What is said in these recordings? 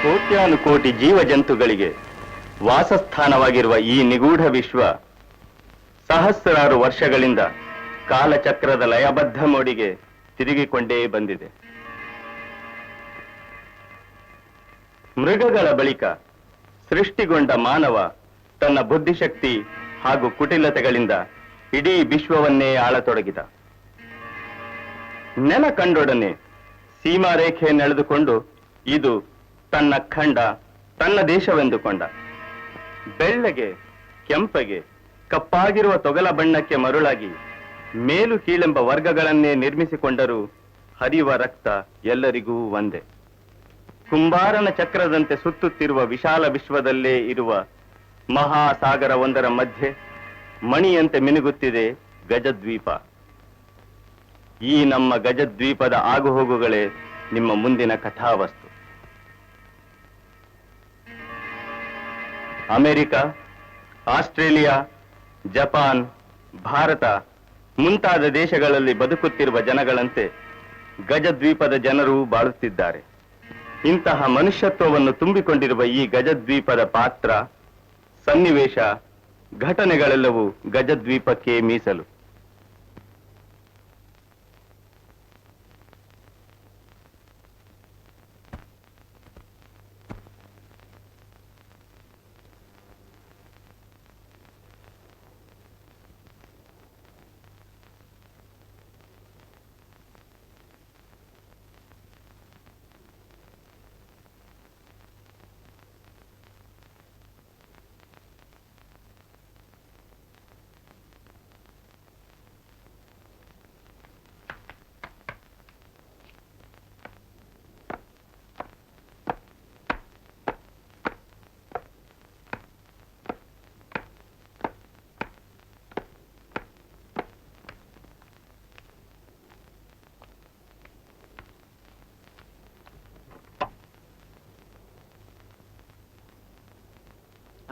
ಕೋಟ್ಯಾನುಕೋಟಿ ಜೀವ ಜಂತುಗಳಿಗೆ ವಾಸಸ್ಥಾನವಾಗಿರುವ ಈ ನಿಗೂಢ ವಿಶ್ವ ಸಹಸ್ರಾರು ವರ್ಷಗಳಿಂದ ಕಾಲಚಕ್ರದ ಲಯಬದ್ಧ ಮೋಡಿಗೆ ತಿರುಗಿಕೊಂಡೇ ಬಂದಿದೆ. ಮೃಗಗಳ ಬಳಿಕ ಸೃಷ್ಟಿಗೊಂಡ ಮಾನವ ತನ್ನ ಬುದ್ಧಿಶಕ್ತಿ ಹಾಗೂ ಕುಟಿಲತೆಗಳಿಂದ ಇಡೀ ವಿಶ್ವವನ್ನೇ ಆಳತೊಡಗಿದ. ನೆಲ ಕಂಡೊಡನೆ ಸೀಮಾರೇಖೆಯನ್ನೆಳೆದುಕೊಂಡು ಇದು ತನ್ನ ಖಂಡ, ತನ್ನ ದೇಶವೆಂದುಕೊಂಡ. ಬೆಳ್ಳಗೆ, ಕೆಂಪಗೆ, ಕಪ್ಪಾಗಿರುವ ತೊಗಲ ಬಣ್ಣಕ್ಕೆ ಮರುಳಾಗಿ ಮೇಲು ಕೀಳೆಂಬ ವರ್ಗಗಳನ್ನೇ ನಿರ್ಮಿಸಿಕೊಂಡರೂ ಹರಿಯುವ ರಕ್ತ ಎಲ್ಲರಿಗೂ ಒಂದೇ. ಕುಂಬಾರನ ಚಕ್ರದಂತೆ ಸುತ್ತುತ್ತಿರುವ ವಿಶಾಲ ವಿಶ್ವದಲ್ಲೇ ಇರುವ ಮಹಾಸಾಗರ ಒಂದರ ಮಧ್ಯೆ ಮಣಿಯಂತೆ ಮಿನುಗುತ್ತಿದೆ ಗಜದ್ವೀಪ. ಈ ನಮ್ಮ ಗಜದ್ವೀಪದ ಆಗುಹೋಗುಗಳೇ ನಿಮ್ಮ ಮುಂದಿನ ಕಥಾವಸ್ತು. ಅಮೆರಿಕ, ಆಸ್ಟ್ರೇಲಿಯಾ, ಜಪಾನ್, ಭಾರತ ಮುಂತಾದ ದೇಶಗಳಲ್ಲಿ ಬದುಕುತ್ತಿರುವ ಜನಗಳಂತೆ ಗಜದ್ವೀಪದ ಜನರು ಬಾಳುತ್ತಿದ್ದಾರೆ. ಇಂತಹ ಮನುಷ್ಯತ್ವವನ್ನು ತುಂಬಿಕೊಂಡಿರುವ ಈ ಗಜದ್ವೀಪದ ಪಾತ್ರ, ಸನ್ನಿವೇಶ, ಘಟನೆಗಳೆಲ್ಲವೂ ಗಜದ್ವೀಪಕ್ಕೆ ಮೀಸಲು.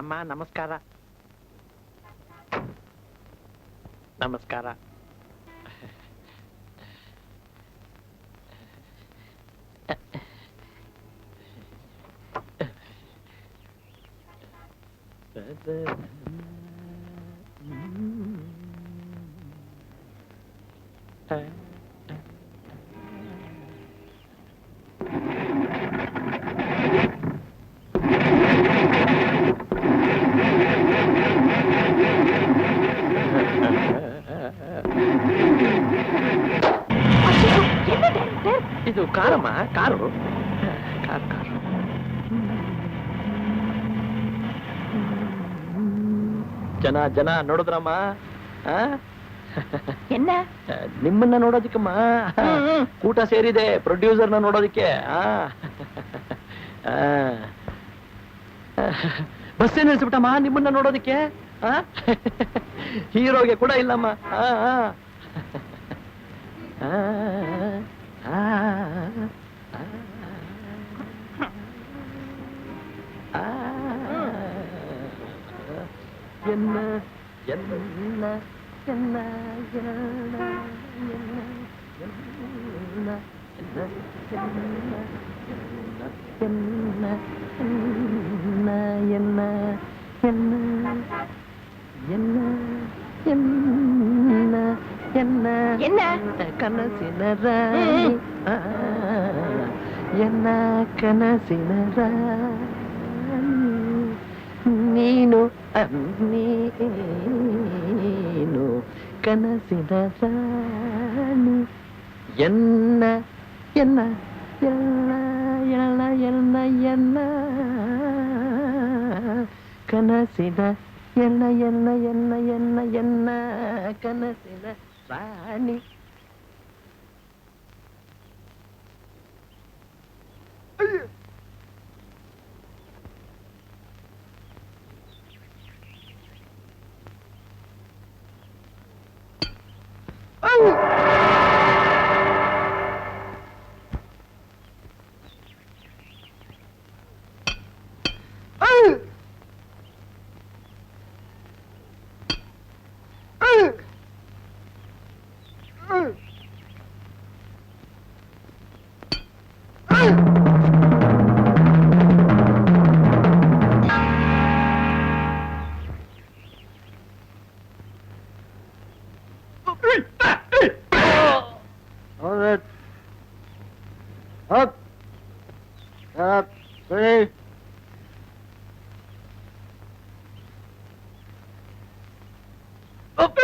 ಅಮ್ಮ ನಮಸ್ಕಾರ. ನಮಸ್ಕಾರ. ಇದು ಕಾರಮ್ಮ, ಕಾರು. ಕಾರು ಜನ ನೋಡಿದ್ರಮ್ಮ? ನಿಮ್ಮನ್ನ ನೋಡೋದಕ್ಕಮ್ಮ ಕೂಟ ಸೇರಿದೆ, ಪ್ರೊಡ್ಯೂಸರ್ನ ನೋಡೋದಕ್ಕೆ. ಬಸ್ಸೇ ನಿಲ್ಸ್ಬಿಟ್ಟಮ್ಮ ನಿಮ್ಮನ್ನ ನೋಡೋದಕ್ಕೆ. ಹೀರೋಗೆ ಕೂಡ ಇಲ್ಲಮ್ಮ. ಕನಸಿನ ರಾಣಿ, ಎನ್ನ ಕನಸಿನ ರಾಣಿ ನೀನು, ನೀನು ಕನಸಿನ ರಾಣಿ, ಎನ್ನ ಎನ್ನ ಎಲ್ಲ ಎಲ್ಲ ಎಲ್ಲ ಎನ್ನ ಕನಸಿನ ಎನ್ನ ಎನ್ನ ಎನ್ನ ಎನ್ನ ಎನ್ನ ಕನಸಿನ ರಾಣಿ. Hold it. Up. Up. Ready. Up.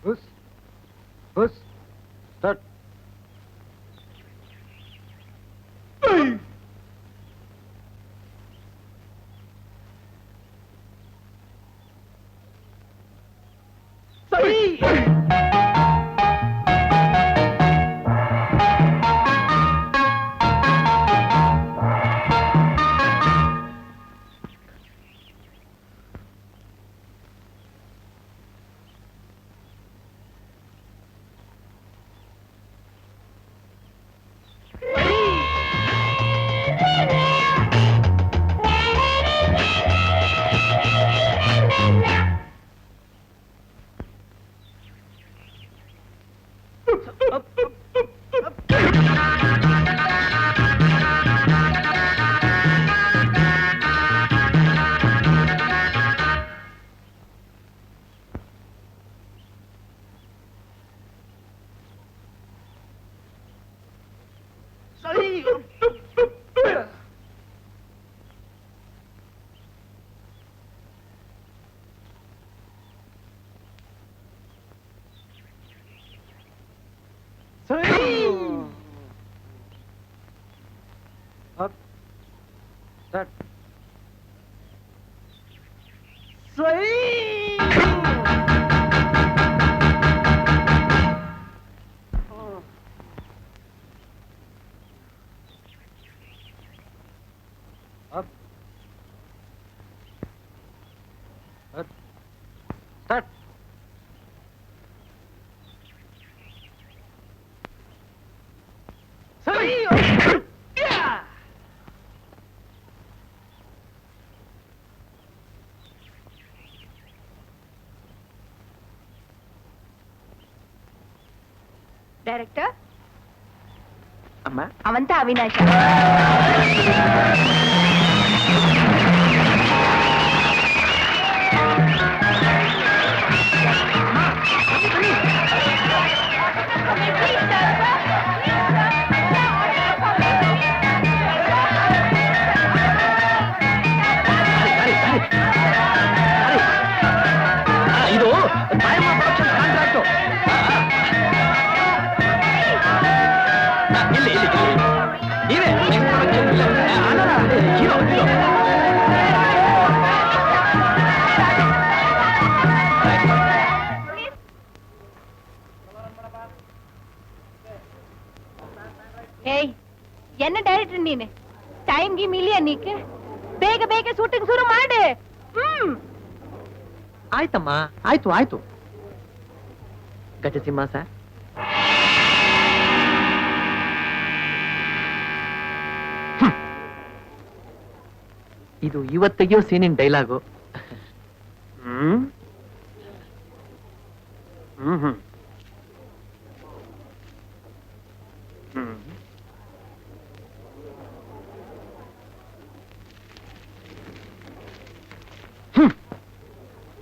Push. Push. Start. Up. Start. Up. Up. Start. Director ಅಮ್ಮ ಅವಂತ ಅವಿನಾಶ ಇದು ತಾಯಮ್ಮ ಪ್ರೊಡಕ್ಷನ್ ಕಾಂಟ್ರಾಕ್ಟು. ಇಲ್ಲಿ ಇಲ್ಲಿ ಇಲ್ಲಿ. ನೀವೇ next production ಇಲ್ಲ. ಅಲ್ಲ, ಅದೇ hero, hero. ಏಯ್ என்ன டைரக்டர் நீனு டைம் கீம் இல்லையா நீக்கு ಬೇಗ ಬೇಗ ಶೂಟಿಂಗ್ ಶುರು ಮಾಡು ಆಯ್ತಮ್ಮ, ಆಯ್ತು ಆಯ್ತು. ಗಜಸಿಂಹ ಸರ್, ಇದು ಇವತ್ತಿಗೆಯೋ ಸೀನಿನ ಡೈಲಾಗು.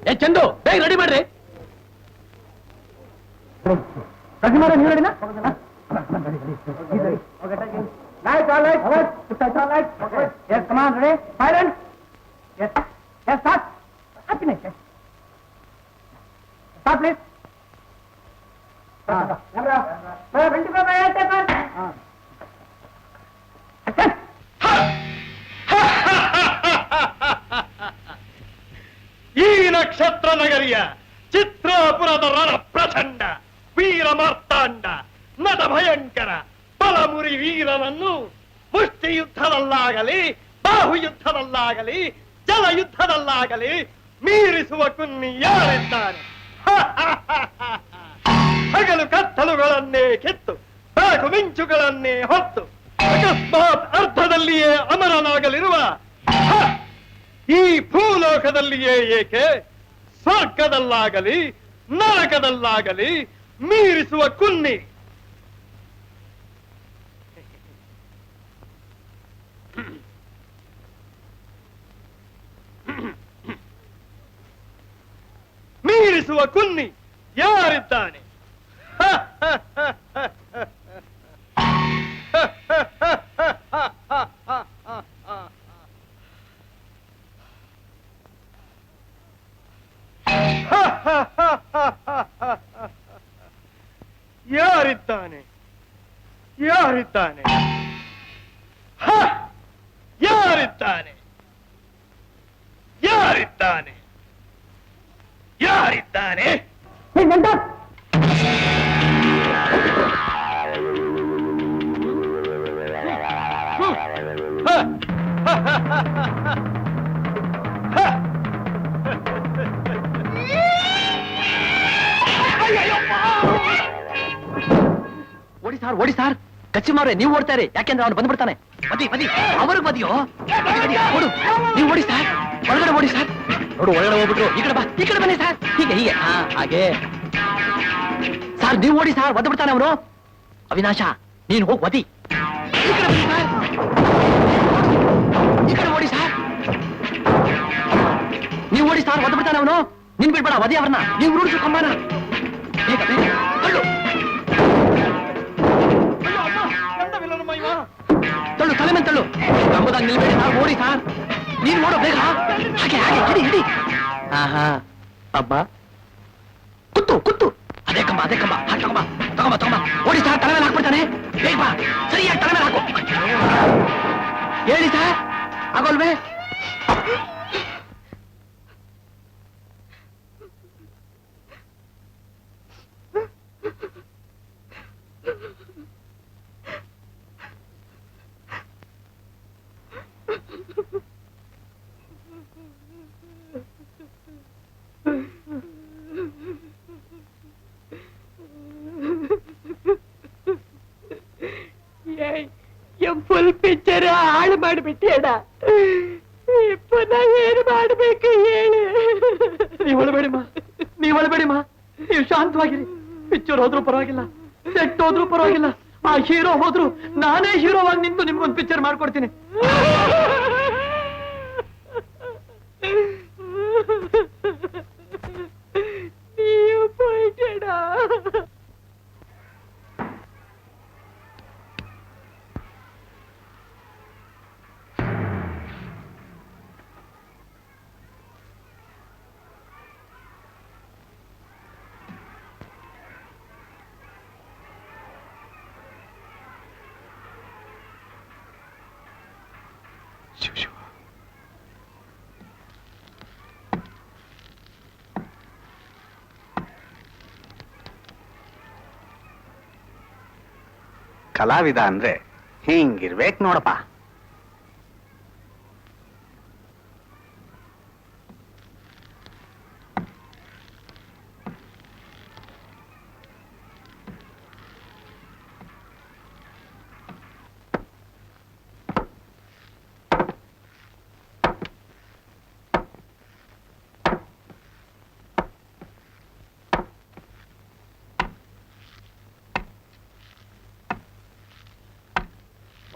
ಏ ಚಂದು, ಬೇಗ ರೆಡಿ ಮಾಡ್ರಿ. Light, all light. All light. Yes, come on, ready? Silence. Yes. Yes, start. Happiness. Start, please. Camera. 25 by 8 seconds. Action. ಈ ನಕ್ಷತ್ರ ನಗರಿಯ ಚಿತ್ರಾಪುರದ ರಣ ಪ್ರಚಂಡ ವೀರ ಮಾರ್ತಾಂಡ ನಟ ಭಯಂಕರ ಬಲಮುರಿ ವೀರನನ್ನು ಮುಷ್ಟಿ ಯುದ್ಧದಲ್ಲಾಗಲಿ ಬಾಹು ಯುದ್ಧದಲ್ಲಾಗಲಿ ಜಲ ಯುದ್ಧದಲ್ಲಾಗಲಿ ಮೀರಿಸುವ ಕುನ್ನಿ ಯಾರಿದ್ದಾರೆ? ಹಗಲು ಕತ್ತಲುಗಳನ್ನೇ ಕಿತ್ತು ಬೆಳಕು ಮಿಂಚುಗಳನ್ನೇ ಹೊತ್ತು ಅಕಸ್ಮಾತ್ ಅರ್ಧದಲ್ಲಿಯೇ ಅಮರನಾಗಲಿರುವ ಈ ಭೂಲೋಕದಲ್ಲಿಯೇ ಏಕೆ ಸ್ವರ್ಗದಲ್ಲಾಗಲಿ ನರಕದಲ್ಲಾಗಲಿ ಮೀರಿಸುವ ಕುನ್ನಿ. ಮೀರಿಸುವ ಕುನ್ನಿ ಯಾರಿದ್ದಾನೆ? ಯಾರಿದ್ದಾನೆ? ಯಾರಿದ್ದಾನೆ? ಯಾರಿದ್ದಾನೆ? ಯಾರಿದ್ದಾನೆ? ಯಾರಿದ್ದಾನೆ? ಓಡಿ ಸಾರ್, ಓಡಿ ಸಾರ್. ಕಚ್ಚಿಮಾವ್ರೆ, ನೀವು ಓಡ್ತಾರೆ, ಯಾಕೆಂದ್ರೆ ಅವನು ಬಂದ್ಬಿಡ್ತಾನೆ. ಬದಿ ಬದಿ, ಅವ್ರಿಗೆ ಬದಿಯೋ. ಓಡು, ನೀವು ಓಡಿ ಸಾರ್, ಒಳಗಡೆ ಓಡಿ ಸಾರ್. ನೋಡು, ಒಳಗಡೆ ಹೋಗ್ಬಿಟ್ರು. ಈ ಕಡೆ ಬಾ, ಈ ಕಡೆ ಬನ್ನಿ ಸಾರ್. ಹೀಗೆ ಹೀಗೆ, ಹಾಗೆ ಸಾರ್. ನೀವು ಓಡಿ ಸಾರ್, ಒದ್ದು ಬಿಡ್ತಾನೆ ಅವನು. ಅವಿನಾಶ, ನೀನು ಹೋಗಿ ಒದಿ. ಈ ಕಡೆ ಬನ್ನಿ ಸಾರ್, ಈ ಕಡೆ ಓಡಿ ಸಾರ್. ನೀವು ಓಡಿ ಸಾರ್, ಒದ್ದು ಬಿಡ್ತಾನೆ ಅವನು. ನಿನ್ ಬಿಡ್ಬೇಡ, ಒದಿ ಅವ್ರನ್ನ. ನೀವು ರೂಢಿಸು ಕಂಬನ. ಬೇಗ ಬೇಗ ತಳ್ಳು ತಳ್ಳು, ತಲೆ ಮೇಲೆ ತಳ್ಳು. ಕಂಬದಾಗ ನಿಲ್ಬೇಡಿ ಸಾರ್, ಓಡಿ ಸಾರ್. ನೀನ್ ನೋಡೋ ಬೇಗ. ಹಾಗೆ ಹಾಗೆ, ಹಿಡಿ ಹಿಡಿ. ಆಹಾ, ಅಬ್ಬ ಕುತ್ತು ಕುತ್ತು. ಅದೇ ಕಂಬ ತಗೊಂಬ ತಗೊಂಬ ಓಡಿ ಸರ್, ತಲೆ ಮೇಲೆ ಹಾಕ್ಬಿಡ್ತಾನೆ. ಬೇಗ ಬಾ, ಸರಿಯಾಗಿ ತಲೆ ಮೇಲೆ ಹಾಕು. ಹೇಳಿ ಸರ್, ಆಗೋಲ್ವೇ? ಫುಲ್ ಪಿಕ್ಚರ್ ಹಾಳು ಮಾಡಿಬಿಟ್ಟಿಯಡ. ಪುನಃ ಏನು ಮಾಡಬೇಕು ಹೇಳಿ? ನೀವು ಒಳಬೇಡಿಮ್ಮ, ನೀವು ಶಾಂತವಾಗಿರಿ. ಪಿಕ್ಚರ್ ಹೋದ್ರೂ ಪರವಾಗಿಲ್ಲ, ಸೆಟ್ ಹೋದ್ರೂ ಪರವಾಗಿಲ್ಲ, ಆ ಹೀರೋ ಹೋದ್ರು ನಾನೇ ಹೀರೋವಾಗಿ ನಿಂತು ನಿಮ್ಗೊಂದು ಪಿಕ್ಚರ್ ಮಾಡ್ಕೊಡ್ತೀನಿ. ನೀವು போயிட்டேட. ಕಲಾವಿದ ಅಂದ್ರೆ ಹಿಂಗಿರ್ಬೇಕು ನೋಡಪ್ಪ.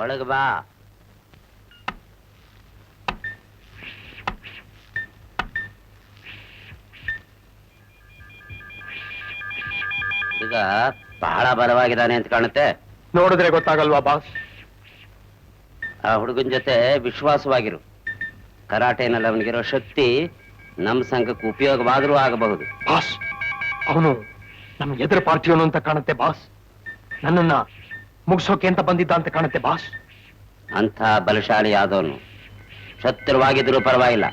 ಒಳಗೆ ಬಾ. ಈಗ ಬಹಳ ಬಲವಾಗಿದ್ದಾನೆ ಅಂತ ಕಾಣುತ್ತೆ. ನೋಡಿದ್ರೆ ಗೊತ್ತಾಗಲ್ವಾ ಬಾಸ್? ಆ ಹುಡುಗನ ಜೊತೆ ವಿಶ್ವಾಸವಾಗಿರು. ಕರಾಟೆನಲ್ಲಿ ಅವನಿಗಿರೋ ಶಕ್ತಿ ನಮ್ಮ ಸಂಘಕ್ಕೆ ಉಪಯೋಗವಾದರೂ ಆಗಬಹುದು. ಬಾಸ್, ಅವನು ನಮ್ ಎದುರು ಪಾರ್ಟಿಯವನು ಅಂತ ಕಾಣುತ್ತೆ ಬಾಸ್. ನನ್ನನ್ನ ಮುಗಿಸೋಕೆ ಅಂತ ಬಂದಿದ್ದ ಅಂತ ಕಾಣುತ್ತೆ ಬಾಸ್. ಅಂಥ ಬಲಶಾಲಿ ಆದವನು ಶತ್ರುವಾಗಿದ್ರೂ ಪರವಾಗಿಲ್ಲ.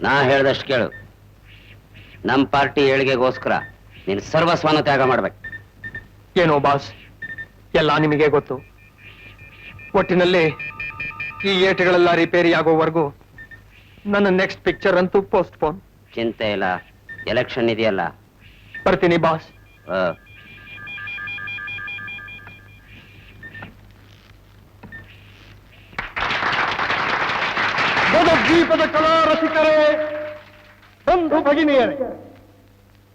ನಾ ಹೇಳ್ದಷ್ಟು ಕೇಳು. ನಮ್ಮ ಪಾರ್ಟಿ ಏಳಿಗೆಗೋಸ್ಕರ ನೀನು ಸರ್ವಸ್ವನ ತ್ಯಾಗ ಮಾಡ್ಬೇಕು. ಏನೋ ಬಾಸ್, ಎಲ್ಲ ನಿಮಗೆ ಗೊತ್ತು. ಒಟ್ಟಿನಲ್ಲಿ ಈ ಏಟುಗಳೆಲ್ಲ ರಿಪೇರಿ ಆಗೋವರೆಗೂ ನನ್ನ ನೆಕ್ಸ್ಟ್ ಪಿಕ್ಚರ್ ಅಂತೂ ಪೋಸ್ಟ್ಪೋನ್. ಚಿಂತೆ ಇಲ್ಲ, ಎಲೆಕ್ಷನ್ ಇದೆಯಲ್ಲ. ಬರ್ತೀನಿ ಬಾಸ್. ದ್ವೀಪದ ಕಲಾ ರಸಿಕರೇ, ಬಂಧು ಭಗಿನಿಯರೇ,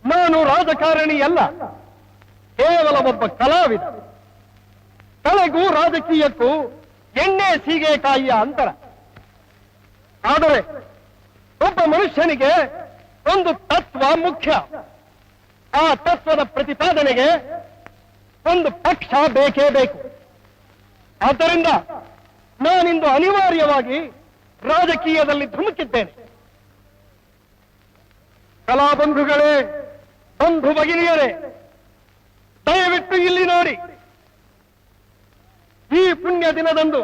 ನಾನು ರಾಜಕಾರಣಿ ಅಲ್ಲ, ಕೇವಲ ಒಬ್ಬ ಕಲಾವಿದ. ಕಲೆಗೂ ರಾಜಕೀಯಕ್ಕೂ ಎಣ್ಣೆ ಸೀಗೆಕಾಯಿಯ ಅಂತರ. ಆದರೆ ಒಬ್ಬ ಮನುಷ್ಯನಿಗೆ ಒಂದು ತತ್ವ ಮುಖ್ಯ. ಆ ತತ್ವದ ಪ್ರತಿಪಾದನೆಗೆ ಒಂದು ಪಕ್ಷ ಬೇಕೇ ಬೇಕು. ಆದ್ದರಿಂದ ನಾನಿಂದು ಅನಿವಾರ್ಯವಾಗಿ ರಾಜಕೀಯದಲ್ಲಿ ಧುಮುಕಿದ್ದೇನೆ. ಕಲಾಬಂಧುಗಳೇ, ಬಂಧು ಭಗಿನಿಯರೇ, ದಯವಿಟ್ಟು ಇಲ್ಲಿ ನೋಡಿ. ಈ ಪುಣ್ಯ ದಿನದಂದು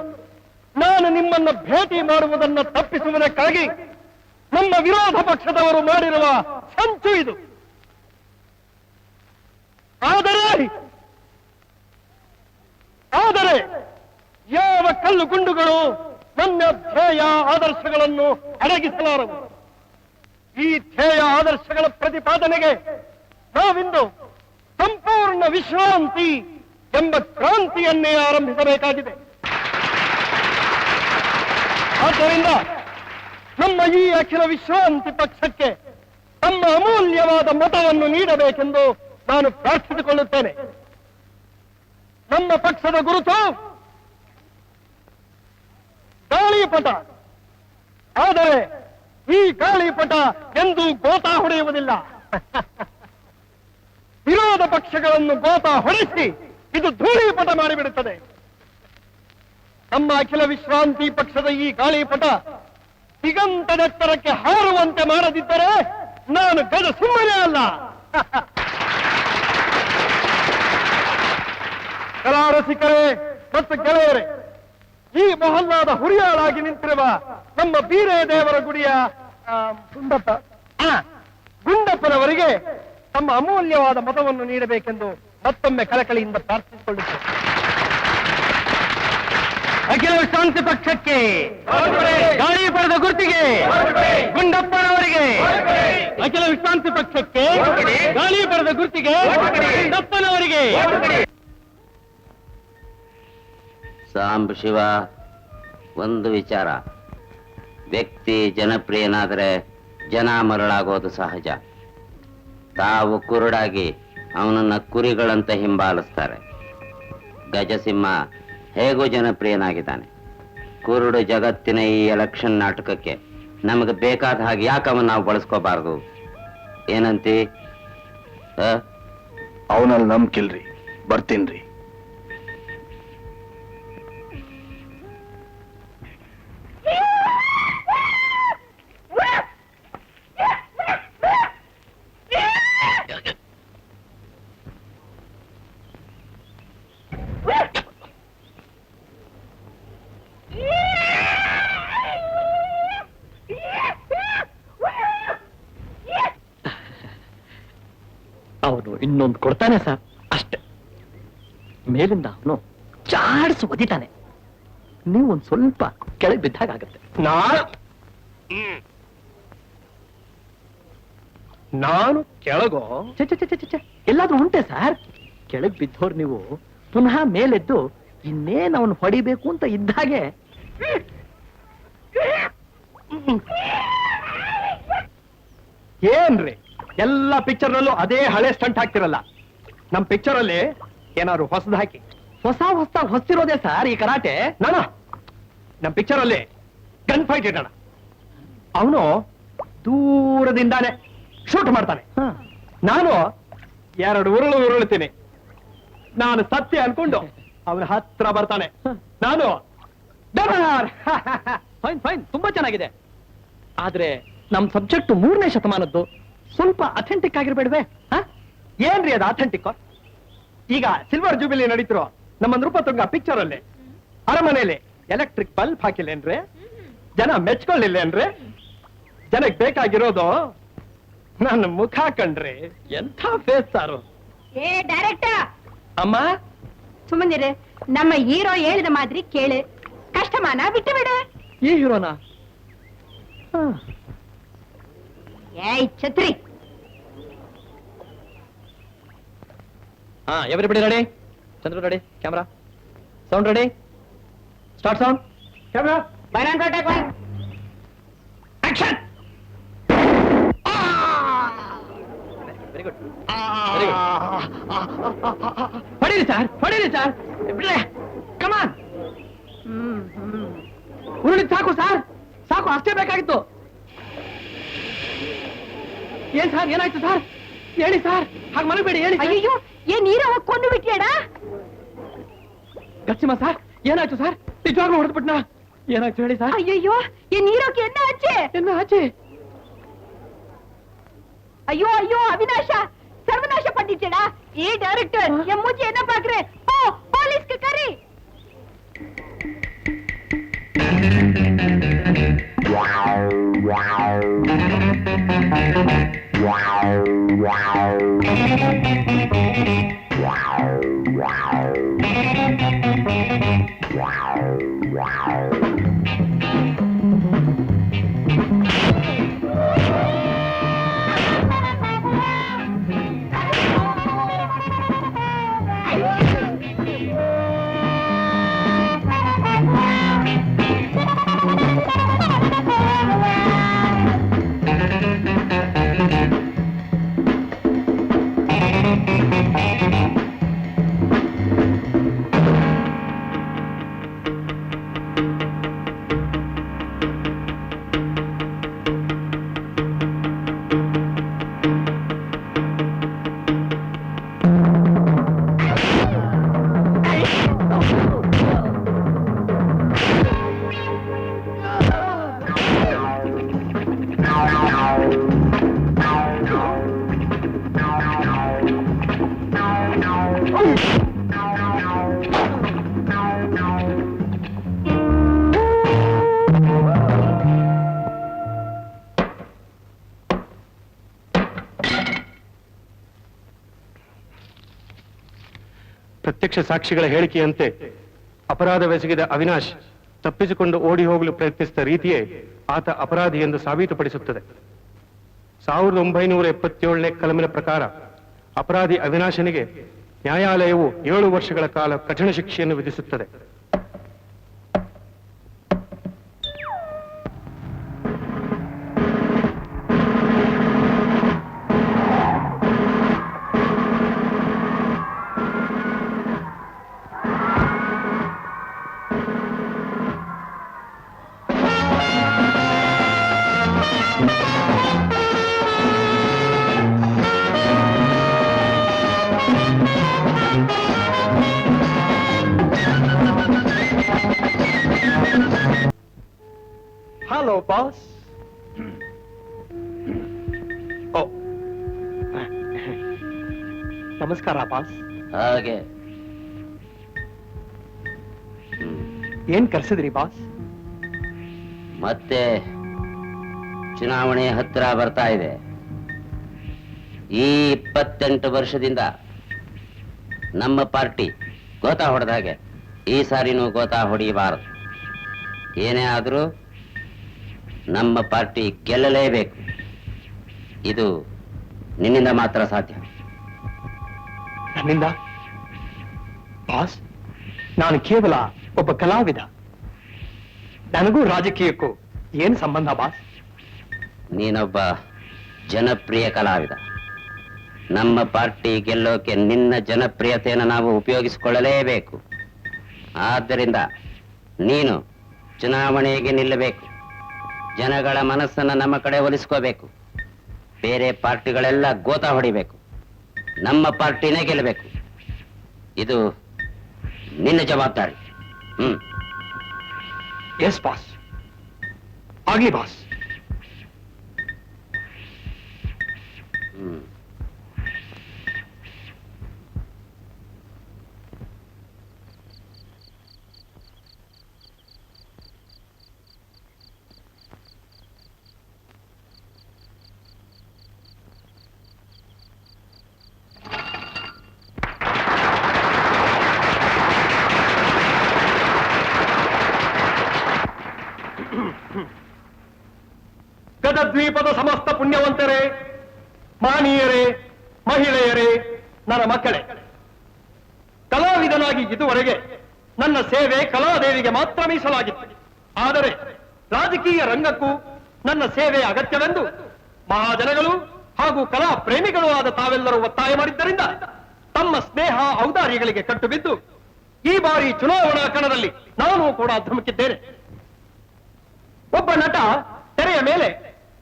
ನಾನು ನಿಮ್ಮನ್ನು ಭೇಟಿ ಮಾಡುವುದನ್ನು ತಪ್ಪಿಸುವುದಕ್ಕಾಗಿ ನಮ್ಮ ವಿರೋಧ ಪಕ್ಷದವರು ಮಾಡಿರುವ ಸಂಚು ಇದು. ಆದರೆ ಯಾವ ಕಲ್ಲು ಗುಂಡುಗಳು ನನ್ನ ಧ್ಯೇಯ ಆದರ್ಶಗಳನ್ನು ಅಡಗಿಸಲಾರವು. ಈ ಧ್ಯೇಯ ಆದರ್ಶಗಳ ಪ್ರತಿಪಾದನೆಗೆ ನಾವಿಂದು ಸಂಪೂರ್ಣ ವಿಶ್ರಾಂತಿ ಎಂಬ ಕ್ರಾಂತಿಯನ್ನೇ ಆರಂಭಿಸಬೇಕಾಗಿದೆ. ಆದ್ದರಿಂದ ನಮ್ಮ ಈ ಅಖಿಲ ವಿಶ್ರಾಂತಿ ಪಕ್ಷಕ್ಕೆ ತಮ್ಮ ಅಮೂಲ್ಯವಾದ ಮತವನ್ನು ನೀಡಬೇಕೆಂದು ನಾನು ಪ್ರಾರ್ಥಿಸಿಕೊಳ್ಳುತ್ತೇನೆ. ನಮ್ಮ ಪಕ್ಷದ ಗುರುತು ಗಾಳಿಪಟ. ಆದರೆ ಈ ಗಾಳಿಪಟ ಎಂದೂ ಗೋತಾ ಹೊಡೆಯುವುದಿಲ್ಲ. ವಿರೋಧ ಪಕ್ಷಗಳನ್ನು ಗೋತಾ ಹೊಡೆಸಿ ಇದು ಧೂಳಿಪಟ ಮಾಡಿಬಿಡುತ್ತದೆ. ನಮ್ಮ ಅಖಿಲ ವಿಶ್ರಾಂತಿ ಪಕ್ಷದ ಈ ಗಾಳಿಪಟ ದಿಗಂತದೆತ್ತರಕ್ಕೆ ಹಾರುವಂತೆ ಮಾಡದಿದ್ದರೆ ನಾನು ಗಜ ಸಿಂಹನೇ ಅಲ್ಲ. ಕಲಾ ರಸಿಕರೇ ಮತ್ತು ಗೆಳೆಯರೇ, ಈ ಮೊಹಲ್ಲಾದ ಹುರಿಯಾಳಾಗಿ ನಿಂತಿರುವ ನಮ್ಮ ಬೀರೇ ದೇವರ ಗುಡಿಯ ಗುಂಡಪ್ಪನವರಿಗೆ ತಮ್ಮ ಅಮೂಲ್ಯವಾದ ಮತವನ್ನು ನೀಡಬೇಕೆಂದು ಮತ್ತೊಮ್ಮೆ ಕಳಕಳಿಯಿಂದ ಪ್ರಾರ್ಥಿಸಿಕೊಳ್ಳುತ್ತೇವೆ. ಅಖಿಲ ಶಾಂತಿ ಪಕ್ಷಕ್ಕೆ, ಗಾಳಿ ಪಡೆದ ಗುರ್ತಿಗೆ, ಗುಂಡಪ್ಪನವರಿಗೆ. ಅಖಿಲ ವಿಶ್ರಾಂತಿ ಪಕ್ಷಕ್ಕೆ, ಗಾಳಿ ಪಡೆದ ಗುರ್ತಿಗೆ, ಗುಂಡಪ್ಪನವರಿಗೆ. ಸಾಂಬ ಶಿವ, ಒಂದು ವಿಚಾರ. ವ್ಯಕ್ತಿ ಜನಪ್ರಿಯನಾದರೆ ಜನ ಮರಳಾಗೋದು ಸಹಜ. ತಾವು ಕುರುಡಾಗಿ ಅವನನ್ನ ಕುರಿಗಳಂತೆ ಹಿಂಬಾಲಿಸ್ತಾರೆ. ಗಜಸಿಂಹ ಹೇಗೂ ಜನಪ್ರಿಯನಾಗಿದ್ದಾನೆ. ಕುರುಡು ಜಗತ್ತಿನ ಈ ಎಲೆಕ್ಷನ್ ನಾಟಕಕ್ಕೆ ನಮಗೆ ಬೇಕಾದ ಹಾಗೆ ಯಾಕವನ್ನ ನಾವು ಬಳಸ್ಕೋಬಾರದು? ಏನಂತಿ? ಅವನಲ್ಲಿ ನಂಬಿಕಿಲ್ರಿ, ಬರ್ತೀನ್ರಿ. ಅವನು ಇನ್ನೊಂದು ಕೊಡ್ತಾನೆ ಸರ್, ಅಷ್ಟೇ. ಮೇಲಿಂದ ಅವನು ಚಾಡ್ಸ್ ಒದಿತಾನೆ. ನೀವು ಒಂದ್ ಸ್ವಲ್ಪ ಕೆಳಗೆ ಬಿದ್ದಾಗತ್ತೆ. ನಾನು ಕೆಳಗೋ? ಎಲ್ಲಾದ್ರೂ ಉಂಟೆ ಸರ್? ಕೆಳಗ್ ಬಿದ್ದೋರ್ ನೀವು ಪುನಃ ಮೇಲೆದ್ದು ಇನ್ನೇನ್ ಅವನು ಹೊಡಿಬೇಕು ಅಂತ ಇದ್ದಾಗೆ ಏನ್ರಿ ಎಲ್ಲ ಪಿಕ್ಚರ್ನಲ್ಲೂ ಅದೇ ಹಳೆ ಸ್ಟಂಟ್ ಹಾಕ್ತಿರಲ್ಲ. ನಮ್ ಪಿಕ್ಚರ್ ಅಲ್ಲಿ ಏನಾದ್ರು ಹೊಸದ್ ಹಾಕಿ. ಹೊಸದಾಗಿ ಹೊಸ್ತಿರೋದೇ ಸರ್ ಈ ಕರಾಟೆ. ನಮ್ ಪಿಕ್ಚರ್ ಅಲ್ಲಿ ಗನ್ ಫೈಟ್ ಇಡೋಣ. ಅವನು ದೂರದಿಂದಾನೆ ಶೂಟ್ ಮಾಡ್ತಾನೆ, ನಾನು ಎರಡು ಉರುಳುತ್ತೀನಿ. ನಾನು ಸತ್ಯ ಅನ್ಕೊಂಡು ಅವನ ಹತ್ರ ಬರ್ತಾನೆ. ನಾನು ಫೈನ್ ಫೈನ್, ತುಂಬಾ ಚೆನ್ನಾಗಿದೆ. ಆದ್ರೆ ನಮ್ ಸಬ್ಜೆಕ್ಟ್ 3ನೇ ಶತಮಾನದ್ದು, ಸ್ವಲ್ಪ ಅಥೆಂಟಿಕ್ ಆಗಿರ್ಬೇಡ್ವೆ? ಏನ್ರಿ ಅದು ಅಥೆಂಟಿಕ್? ಈಗ ಸಿಲ್ವರ್ ಜೂಬಿಲಿ ನಡೀತಿರೋ ನಮ್ಮ ನೃಪತುಂಗ ಪಿಕ್ಚರ್ ಅಲ್ಲಿ ಅರಮನೆಯಲ್ಲಿ ಎಲೆಕ್ಟ್ರಿಕ್ ಬಲ್ಬ್ ಹಾಕಿಲ್ಲೇನ್ರಿ? ಜನ ಮೆಚ್ಕೊಳ್ಳಿಲ್ಲೇನ್ರಿ? ಜನಕ್ಕೆ ಬೇಕಾಗಿರೋದು ನನ್ನ ಮುಖ ಕಂಡ್ರಿ. ಎಂಥ ಫೇಸ್ ಸಾರು. ಏ ಡೈರೆಕ್ಟರ್, ಅಮ್ಮ ಸುಮ್ಮನಿರೆ. ನಮ್ಮ ಹೀರೋ ಹೇಳಿದ ಮಾದ್ರಿ ಕೇಳೆ, ಕಷ್ಟಮಾನ ಬಿಟ್ಟು ಬಿಡೆ. ಈ ಹೀರೋನಾ? ಏಯ್ ಛತ್ರಿ. Everybody ready? Chandru ready? Camera sound ready? Start sound. Camera action. Very good, very good. ಹೊಡೀರಿ ಸರ್, ಹೊಡೀರಿ ಸರ್. ಕಮಾನ್. ಉರುಳಿದ್ ಸಾಕು ಸರ್, ಸಾಕು, ಅಷ್ಟೇ ಬೇಕಾಗಿತ್ತು. ಏನ್ ಸರ್, ಏನಾಯ್ತು ಸರ್? ಹೇಳಿ ಸರ್, ಹಾಗೆ ಮಲಗಬೇಡಿ, ಹೇಳಿ. ಅಯ್ಯೋ, ಏನ್ ನೀರ ಕೊಂಡು ಬಿಟ್ಟಿಯಡ? ಗಚ್ಚಿಮ ಸರ್, ಏನಾಯ್ತು ಸರ್? ನಿಜವಾಗ್ಲೂ ಹೊಡೆದ್ಬಿಟ್ನಾ? ಏನಾಯ್ತು ಹೇಳಿ ಸರ್? ಅಯ್ಯೋ, ಏನ್ ನೀರೋಕೆ ಎನ್ನ ಆಚೆ? ಎನ್ನ ಆಚೆ? ஐயோ ஐயோ அவினாஷா, சர்வநாச பண்ணிட்டேடா. ஏ டைரக்டர், என் மூஞ்சி என்ன பாக்குற? போ போலீஸ்க்கு கறி. ಪ್ರತ್ಯಕ್ಷ ಸಾಕ್ಷಿಗಳ ಹೇಳಿಕೆಯಂತೆ ಅಪರಾಧವೆಸಗಿದ ಅವಿನಾಶ್ ತಪ್ಪಿಸಿಕೊಂಡು ಓಡಿ ಹೋಗಲು ಪ್ರಯತ್ನಿಸಿದ ರೀತಿಯೇ ಆತ ಅಪರಾಧಿ ಎಂದು ಸಾಬೀತುಪಡಿಸುತ್ತದೆ. 1977ನೇ ಕಲಮಿನ ಪ್ರಕಾರ ಅಪರಾಧಿ ಅವಿನಾಶನಿಗೆ ನ್ಯಾಯಾಲಯವು 7 ವರ್ಷಗಳ ಕಾಲ ಕಠಿಣ ಶಿಕ್ಷೆಯನ್ನು ವಿಧಿಸುತ್ತದೆ. Hello boss. ಓ ನಮಸ್ಕಾರ ಬಾಸ್. ಹಾಗೆ ಏನ್ ಕರ್ಸಿದ್ರಿ ಬಾಸ್? ಮತ್ತೆ ಚುನಾವಣೆ ಹತ್ರ ಬರ್ತಾ ಇದೆ. ಈ 28 ವರ್ಷದಿಂದ ನಮ್ಮ ಪಾರ್ಟಿ ಗೋತಾ ಹೊಡೆದ ಹಾಗೆ ಈ ಸಾರಿನೂ ಗೋತಾ ಹೊಡೆಯಬಾರದು. ಏನೇ ಆದರೂ ನಮ್ಮ ಪಾರ್ಟಿ ಗೆಲ್ಲಲೇಬೇಕು. ಇದು ನಿನ್ನಿಂದ ಮಾತ್ರ ಸಾಧ್ಯ. ನನ್ನಿಂದ? ಬಾಸ್, ನಾನು ಕೇವಲ ಒಬ್ಬ ಕಲಾವಿದ. ನನಗೂ ರಾಜಕೀಯಕ್ಕೂ ಏನ್ ಸಂಬಂಧ ಬಾಸ್? ನೀನೊಬ್ಬ ಜನಪ್ರಿಯ ಕಲಾವಿದ. ನಮ್ಮ ಪಾರ್ಟಿ ಗೆಲ್ಲೋಕೆ ನಿನ್ನ ಜನಪ್ರಿಯತೆಯನ್ನು ನಾವು ಉಪಯೋಗಿಸಿಕೊಳ್ಳಲೇಬೇಕು. ಆದ್ದರಿಂದ ನೀನು ಚುನಾವಣೆಗೆ ನಿಲ್ಲಬೇಕು. ಜನಗಳ ಮನಸ್ಸನ್ನು ನಮ್ಮ ಕಡೆ ಒಲಿಸ್ಕೋಬೇಕು. ಬೇರೆ ಪಾರ್ಟಿಗಳೆಲ್ಲ ಗೋತಾ ಹೊಡಿಬೇಕು. ನಮ್ಮ ಪಾರ್ಟಿನೇ ಗೆಲ್ಲಬೇಕು. ಇದು ನಿನ್ನ ಜವಾಬ್ದಾರಿ. ಎಸ್ ಬಾಸ್, ಆಗ್ಲಿ ಬಾಸ್. ಗದದ್ವೀಪದ ಸಮಸ್ತ ಪುಣ್ಯವಂತರೇ, ಮಾನೀಯರೇ, ಮಹಿಳೆಯರೇ, ನನ್ನ ಮಕ್ಕಳೇ, ಕಲಾವಿದನಾಗಿ ಇದುವರೆಗೆ ನನ್ನ ಸೇವೆ ಕಲಾದೇವಿಗೆ ಮಾತ್ರ ಮೀಸಲಾಗಿತ್ತು. ಆದರೆ ರಾಜಕೀಯ ರಂಗಕ್ಕೂ ನನ್ನ ಸೇವೆ ಅಗತ್ಯವೆಂದು ಮಹಾಜನಗಳು ಹಾಗೂ ಕಲಾ ಪ್ರೇಮಿಗಳು ಆದ ತಾವೆಲ್ಲರೂ ಒತ್ತಾಯ ಮಾಡಿದ್ದರಿಂದ ತಮ್ಮ ಸ್ನೇಹ ಔದಾರ್ಯಗಳಿಗೆ ಕಟ್ಟುಬಿದ್ದು ಈ ಬಾರಿ ಚುನಾವಣಾ ಕಣದಲ್ಲಿ ನಾನು ಕೂಡ ಧುಮುಕಿದ್ದೇನೆ. ಒಬ್ಬ ನಟ ತೆರೆಯ ಮೇಲೆ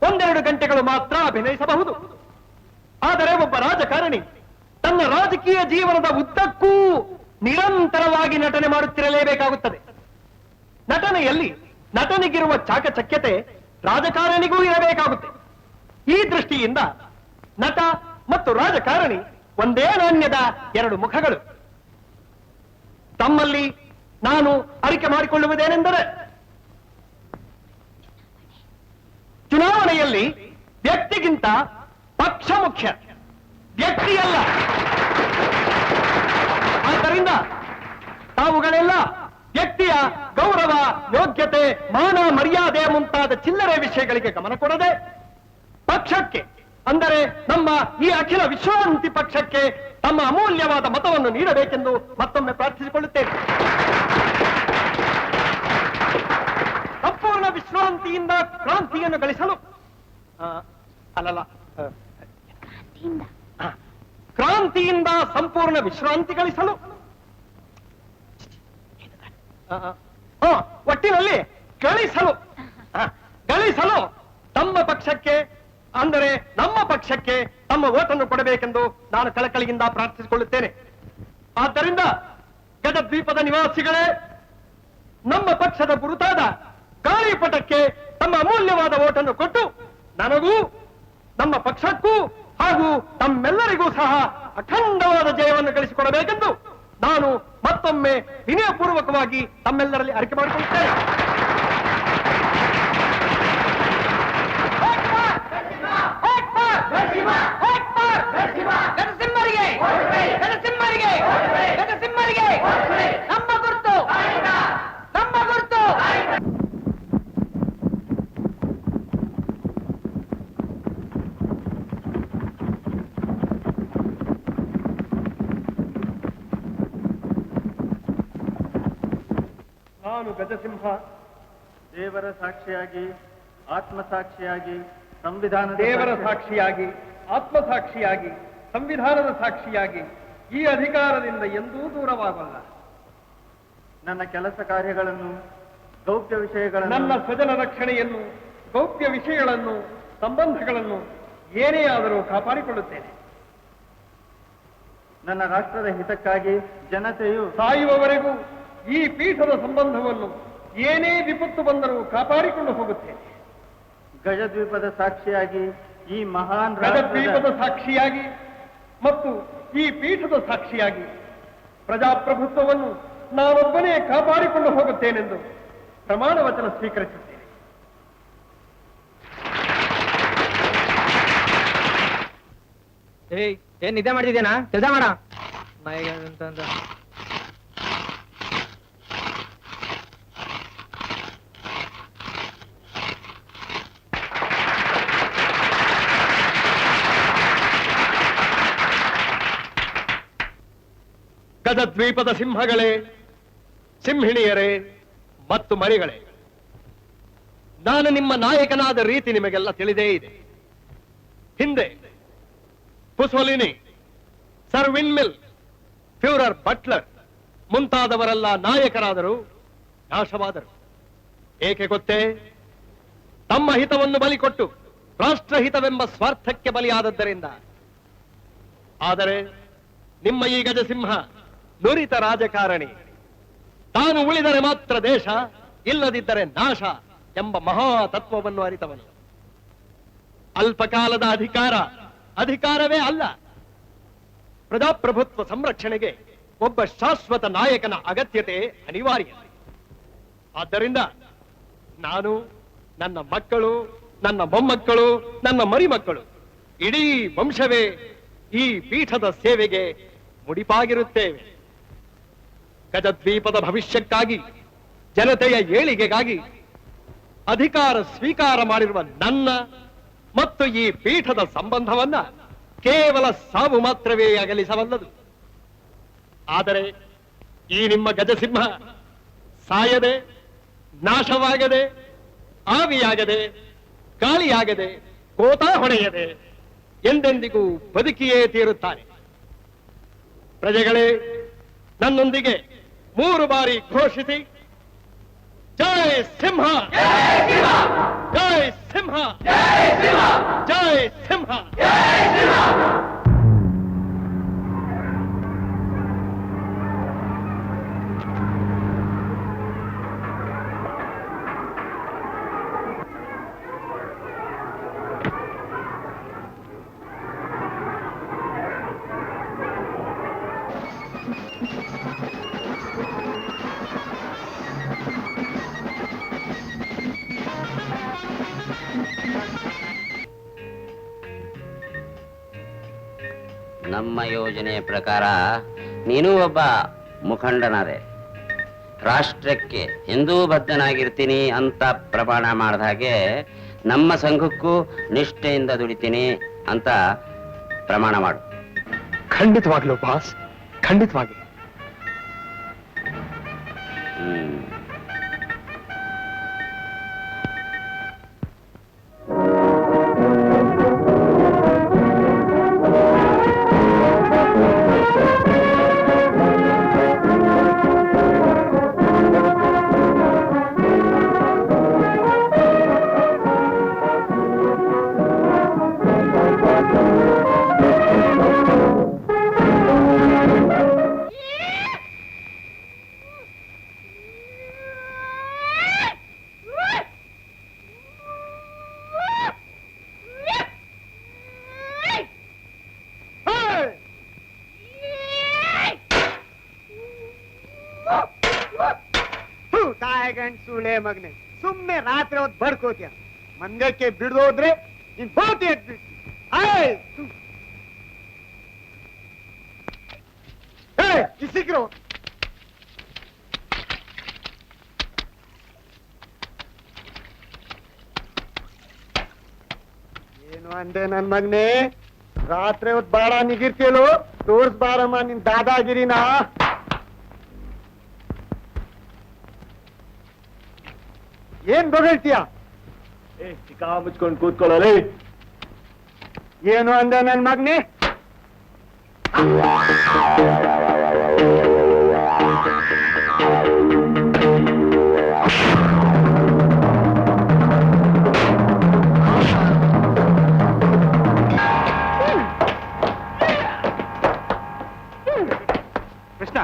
1-2 ಗಂಟೆಗಳು ಮಾತ್ರ ಅಭಿನಯಿಸಬಹುದು. ಆದರೆ ಒಬ್ಬ ರಾಜಕಾರಣಿ ತನ್ನ ರಾಜಕೀಯ ಜೀವನದ ಉದ್ದಕ್ಕೂ ನಿರಂತರವಾಗಿ ನಟನೆ ಮಾಡುತ್ತಿರಲೇಬೇಕಾಗುತ್ತದೆ. ನಟನೆಯಲ್ಲಿ ನಟನಿಗಿರುವ ಚಾಕಚಕ್ಯತೆ ರಾಜಕಾರಣಿಗೂ ಇರಬೇಕಾಗುತ್ತೆ. ಈ ದೃಷ್ಟಿಯಿಂದ ನಟ ಮತ್ತು ರಾಜಕಾರಣಿ ಒಂದೇ ನಾಣ್ಯದ 2 ಮುಖಗಳು. ತಮ್ಮಲ್ಲಿ ನಾನು ಅರಿಕೆ ಮಾಡಿಕೊಳ್ಳುವುದೇನೆಂದರೆ, ಚುನಾವಣೆಯಲ್ಲಿ ವ್ಯಕ್ತಿಗಿಂತ ಪಕ್ಷ ಮುಖ್ಯ, ವ್ಯಕ್ತಿಯಲ್ಲ. ಆದ್ದರಿಂದ ತಾವುಗಳೆಲ್ಲ ವ್ಯಕ್ತಿಯ ಗೌರವ, ಯೋಗ್ಯತೆ, ಮಾನ, ಮರ್ಯಾದೆ ಮುಂತಾದ ಚಿಲ್ಲರೆ ವಿಷಯಗಳಿಗೆ ಗಮನ ಕೊಡದೆ ಪಕ್ಷಕ್ಕೆ, ಅಂದರೆ ನಮ್ಮ ಈ ಅಖಿಲ ವಿಶ್ರಾಂತಿ ಪಕ್ಷಕ್ಕೆ ತಮ್ಮ ಅಮೂಲ್ಯವಾದ ಮತವನ್ನು ನೀಡಬೇಕೆಂದು ಮತ್ತೊಮ್ಮೆ ಪ್ರಾರ್ಥಿಸಿಕೊಳ್ಳುತ್ತೇನೆ. ಸಂಪೂರ್ಣ ವಿಶ್ರಾಂತಿಯಿಂದ ಕ್ರಾಂತಿಯನ್ನು ಗಳಿಸಲು ಕ್ರಾಂತಿಯಿಂದ ಸಂಪೂರ್ಣ ವಿಶ್ರಾಂತಿ ಗಳಿಸಲು ಒಟ್ಟಿನಲ್ಲಿ ಗಳಿಸಲು ತಮ್ಮ ಪಕ್ಷಕ್ಕೆ, ಅಂದರೆ ನಮ್ಮ ಪಕ್ಷಕ್ಕೆ ತಮ್ಮ ಓಟನ್ನು ಕೊಡಬೇಕೆಂದು ನಾನು ಕಳಕಳಿಯಿಂದ ಪ್ರಾರ್ಥಿಸಿಕೊಳ್ಳುತ್ತೇನೆ. ಆದ್ದರಿಂದ ಗದದ್ವೀಪದ ನಿವಾಸಿಗಳೇ, ನಮ್ಮ ಪಕ್ಷದ ಗುರುತಾದ ಗಾಳಿಪಟಕ್ಕೆ ತಮ್ಮ ಅಮೂಲ್ಯವಾದ ಓಟನ್ನು ಕೊಟ್ಟು ನನಗೂ ನಮ್ಮ ಪಕ್ಷಕ್ಕೂ ಹಾಗೂ ತಮ್ಮೆಲ್ಲರಿಗೂ ಸಹ ಅಖಂಡವಾದ ಜಯವನ್ನು ಗಳಿಸಿಕೊಡಬೇಕೆಂದು ನಾನು ಮತ್ತೊಮ್ಮೆ ವಿನಯಪೂರ್ವಕವಾಗಿ ತಮ್ಮೆಲ್ಲರಲ್ಲಿ ಅರಿಕೆ ಮಾಡಿಕೊಳ್ಳುತ್ತೇನೆ. ನರಸಿಂಹರಿಗೆ ನಾನು ಗಜಸಿಂಹ ದೇವರ ಸಾಕ್ಷಿಯಾಗಿ ಆತ್ಮಸಾಕ್ಷಿಯಾಗಿ ಸಂವಿಧಾನದ ದೇವರ ಸಾಕ್ಷಿಯಾಗಿ ಆತ್ಮಸಾಕ್ಷಿಯಾಗಿ ಸಂವಿಧಾನದ ಸಾಕ್ಷಿಯಾಗಿ ಈ ಅಧಿಕಾರದಿಂದ ಎಂದೂ ದೂರವಾಗಲ್ಲ. ನನ್ನ ಕೆಲಸ ಕಾರ್ಯಗಳನ್ನು ಗೌಪ್ಯ ವಿಷಯಗಳನ್ನು ನನ್ನ ಸ್ವಜನ ರಕ್ಷಣೆಯನ್ನು, ಗೌಪ್ಯ ವಿಷಯಗಳನ್ನು, ಸಂಬಂಧಗಳನ್ನು ಏನೇ ಆದರೂ ಕಾಪಾಡಿಕೊಳ್ಳುತ್ತೇನೆ. ನನ್ನ ರಾಷ್ಟ್ರದ ಹಿತಕ್ಕಾಗಿ ಜನತೆಯು ಸಾಯುವವರೆಗೂ ಈ ಪೀಠದ ಸಂಬಂಧವನ್ನು ಏನೇ ವಿಪತ್ತು ಬಂದರೂ ಕಾಪಾಡಿಕೊಂಡು ಹೋಗುತ್ತೇನೆ. ಗಜದ್ವೀಪದ ಸಾಕ್ಷಿಯಾಗಿ ಈ ಮಹಾನ್ ಗಜದ್ವೀಪದ ಸಾಕ್ಷಿಯಾಗಿ ಮತ್ತು ಈ ಪೀಠದ ಸಾಕ್ಷಿಯಾಗಿ ಪ್ರಜಾಪ್ರಭುತ್ವವನ್ನು ನಾನೊಬ್ಬನೇ ಕಾಪಾಡಿಕೊಂಡು ಹೋಗುತ್ತೇನೆಂದು ಪ್ರಮಾಣ ವಚನ ಸ್ವೀಕರಿಸುತ್ತೇನೆ. ಏನ್ ನಿದ್ದೆ ಮಾಡ್ತಿದ್ದೇನಾ? ಕೆಲಸ ಮಾಡ. ಗಜದ್ವೀಪದ ಸಿಂಹಗಳೇ, ಸಿಂಹಿಣಿಯರೇ ಮತ್ತು ಮರಿಗಳೇ, ನಾನು ನಿಮ್ಮ ನಾಯಕನಾದ ರೀತಿ ನಿಮಗೆಲ್ಲ ತಿಳಿದೇ ಇದೆ. ಹಿಂದೆ ಪುಸೊಲಿನಿ, ಸರ್ ವಿನ್ಮಿಲ್, ಫ್ಯೂರರ್ ಬಟ್ಲರ್ ಮುಂತಾದವರೆಲ್ಲ ನಾಯಕರಾದರು, ನಾಶವಾದರು. ಏಕೆ ಗೊತ್ತೇ? ತಮ್ಮ ಹಿತವನ್ನು ಬಲಿಕೊಟ್ಟು ರಾಷ್ಟ್ರಹಿತವೆಂಬ ಸ್ವಾರ್ಥಕ್ಕೆ ಬಲಿಯಾದದ್ದರಿಂದ. ಆದರೆ ನಿಮ್ಮ ಈ ಗಜಸಿಂಹ ನುರಿತ ರಾಜಕಾರಣಿ. ತಾನು ಉಳಿದರೆ ಮಾತ್ರ ದೇಶ, ಇಲ್ಲದಿದ್ದರೆ ನಾಶ ಎಂಬ ಮಹಾ ತತ್ವವನ್ನು ಅರಿತವನು. ಅಲ್ಪಕಾಲದ ಅಧಿಕಾರವೇ ಅಲ್ಲ. ಪ್ರಜಾಪ್ರಭುತ್ವ ಸಂರಕ್ಷಣೆಗೆ ಒಬ್ಬ ಶಾಶ್ವತ ನಾಯಕನ ಅಗತ್ಯತೆ ಅನಿವಾರ್ಯ. ಆದ್ದರಿಂದ ನಾನು, ನನ್ನ ಮಕ್ಕಳು, ನನ್ನ ಮೊಮ್ಮಕ್ಕಳು, ನನ್ನ ಮರಿಮಕ್ಕಳು, ಇಡೀ ವಂಶವೇ ಈ ಪೀಠದ ಸೇವೆಗೆ ಮುಡಿಪಾಗಿರುತ್ತೇವೆ. ಗಜದ್ವೀಪದ ಭವಿಷ್ಯಕ್ಕಾಗಿ, ಜನತೆಯ ಏಳಿಗೆಗಾಗಿ ಅಧಿಕಾರ ಸ್ವೀಕಾರ ಮಾಡಿರುವ ನನ್ನ ಮತ್ತು ಈ ಪೀಠದ ಸಂಬಂಧವನ್ನ ಕೇವಲ ಸಾವು ಮಾತ್ರವೇ ಅಗಲಿಸಬಲ್ಲದು. ಆದರೆ ಈ ನಿಮ್ಮ ಗಜಸಿಂಹ ಸಾಯದೆ, ನಾಶವಾಗದೆ, ಆವಿಯಾಗದೆ, ಗಾಳಿಯಾಗದೆ, ಕೋತಾ ಹೊಡೆಯದೆ ಎಂದೆಂದಿಗೂ ಬದುಕಿಯೇ ತೀರುತ್ತಾನೆ. ಪ್ರಜೆಗಳೇ, ನನ್ನೊಂದಿಗೆ 3 ಬಾರಿ ಘೋಷಿಸಿ: ಜೈ ಸಿಂಹ, ಜೈ ಸಿಂಹ, ಜೈ ಸಿಂಹ. ನಮ್ಮ ಯೋಜನೆಯ ಪ್ರಕಾರ ನೀನು ಒಬ್ಬ ಮುಖಂಡನಾದೆ. ರಾಷ್ಟ್ರಕ್ಕೆ ಎಂದೂ ಬದ್ಧನಾಗಿರ್ತೀನಿ ಅಂತ ಪ್ರಮಾಣ ಮಾಡಿದ ಹಾಗೆ ನಮ್ಮ ಸಂಘಕ್ಕೂ ನಿಷ್ಠೆಯಿಂದ ದುಡಿತೀನಿ ಅಂತ ಪ್ರಮಾಣ ಮಾಡು. ಖಂಡಿತವಾಗ್ಲೂ ಬಾಸ್, ಖಂಡಿತವಾಗಿ. ಸುಳೆ ಮಗನೆ, ಸುಮ್ಮನೆ ರಾತ್ರಿ ಹೊತ್ತು ಬಡ್ಕೋತಿಯ. ಮಂಗಕ್ಕೆ ಬಿಡ್ದೋದ್ರೆ ನೀನ್ ಹೋತಿ ಎದ್ಬಿಟ್ಟು ಸಿಕ್ರು. ಏನು ಅಂದೆ ನನ್ ಮಗನೆ? ರಾತ್ರಿ ಹೊತ್ತು ಬಾಳ ನಿಗಿರ್ತಿಯಲು, ತೋರ್ಸ್ಬಾರಮ್ಮ ನಿನ್ ದಾದಾಗಿರಿನಾ. ಏನ್ ಬಗಳ್ತೀಯ? ಚಿಕಾ ಮುಚ್ಕೊಂಡು ಕೂತ್ಕೊಳ್ಳಲಿ. ಏನು ಅಂದ ನನ್ ಮಗ್ನೆ? ಕೃಷ್ಣ,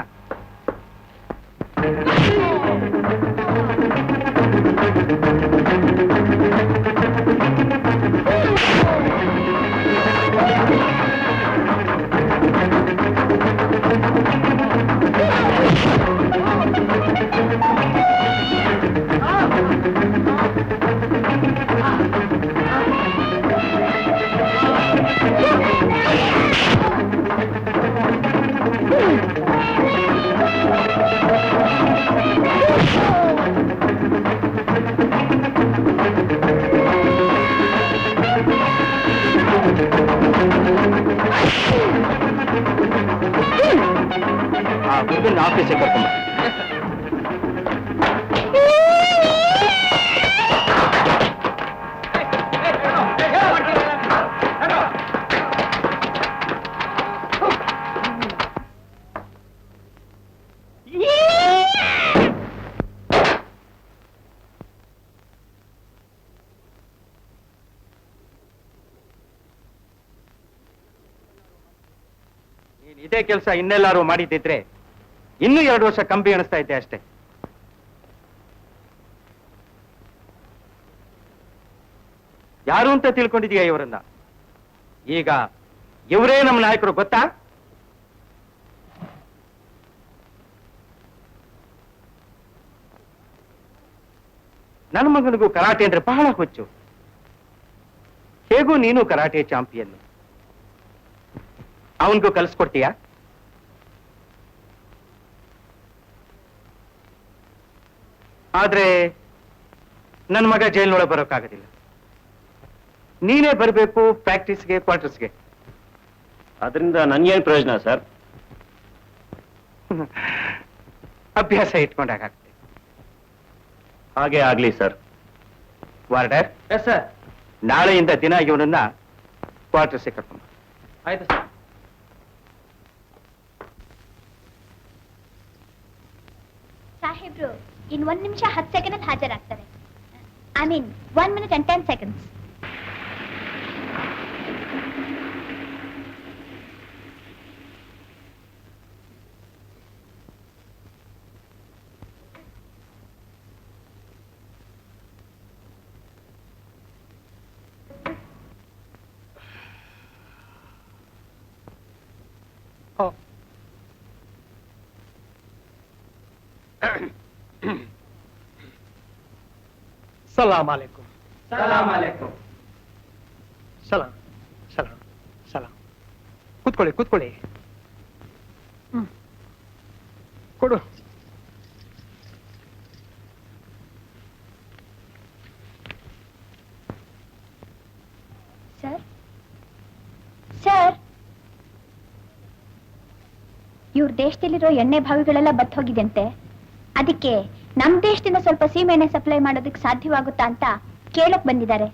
ಹುಡುಗನ ಆಫೀಸಿಗೆ ಕರ್ಕೊಂಬ. ಇದೇ ಕೆಲಸ ಇನ್ನೆಲ್ಲಾರು ಮಾಡಿದ್ದಿದ್ರೆ ಇನ್ನೂ 2 ವರ್ಷ ಕಂಬಿ ಎಣಿಸ್ತಾ ಇದ್ದೆ ಅಷ್ಟೇ. ಯಾರು ಅಂತ ತಿಳ್ಕೊಂಡಿದೀಯ ಇವರನ್ನ? ಈಗ ಇವರೇ ನಮ್ಮ ನಾಯಕರು ಗೊತ್ತಾ? ನನ್ನ ಮಗನಿಗೂ ಕರಾಟೆ ಅಂದ್ರೆ ಬಹಳ ಹುಚ್ಚು. ಹೇಗೂ ನೀನು ಕರಾಟೆ ಚಾಂಪಿಯನ್, ಅವನಿಗೂ ಕಲಿಸ್ಕೊಡ್ತೀಯಾ? ಆದ್ರೆ ನನ್ನ ಮಗ ಜೈಲಿನೊಳಗೆ ಬರೋಕ್ಕಾಗೋದಿಲ್ಲ. ನೀನೇ ಬರಬೇಕು ಪ್ರಾಕ್ಟೀಸ್ಗೆ, ಕ್ವಾರ್ಟರ್ಸ್ಗೆ. ಅದರಿಂದ ನನ್ಗೇನ್ ಪ್ರಯೋಜನ ಸರ್? ಅಭ್ಯಾಸ ಇಟ್ಕೊಂಡಾಗುತ್ತೆ. ಹಾಗೆ ಆಗ್ಲಿ ಸರ್. Warder, yes sir. ನಾಳೆಯಿಂದ ದಿನ ಇವನನ್ನ ಕ್ವಾರ್ಟರ್ಸ್ಗೆ ಕರ್ಕೊಂಡು ಬಾ. ಆಯ್ತು ಸರ್. ಸಾಹೇಬ್ರು ಇನ್ 1 ನಿಮಿಷ 10 ಸೆಕೆಂಡ್ ಅಲ್ಲಿ ಹಾಜರಾಗ್ತಾರೆ. I mean 1 minute and 10 seconds. ಸಲಾಮ್ ಅಲೈಕುಂ. ಸಲಾಮ್ ಅಲೈಕುಂ. ಸಲಾಮ್ ಸಲಾಮ್ ಸಲಾಮ್. ಕೂತ್ಕೊಳ್ಳಿ ಕೂತ್ಕೊಳ್ಳಿ. ಕೊಡು. ಸರ್ ಸರ್, ಇವ್ರ ದೇಶದಲ್ಲಿರೋ ಎಣ್ಣೆ ಬಾವಿಗಳೆಲ್ಲ ಬತ್ ಹೋಗಿದೆಂತೆ. ಅದಕ್ಕೆ ನಮ್ ದೇಶದಿಂದ ಸ್ವಲ್ಪ ಸೀಮೆ ಎಣ್ಣೆ ಸಪ್ಲೈ ಮಾಡೋದಕ್ಕೆ ಸಾಧ್ಯವಾಗುತ್ತಾ ಅಂತ ಕೇಳಕ್ ಬಂದಿದ್ದಾರೆ.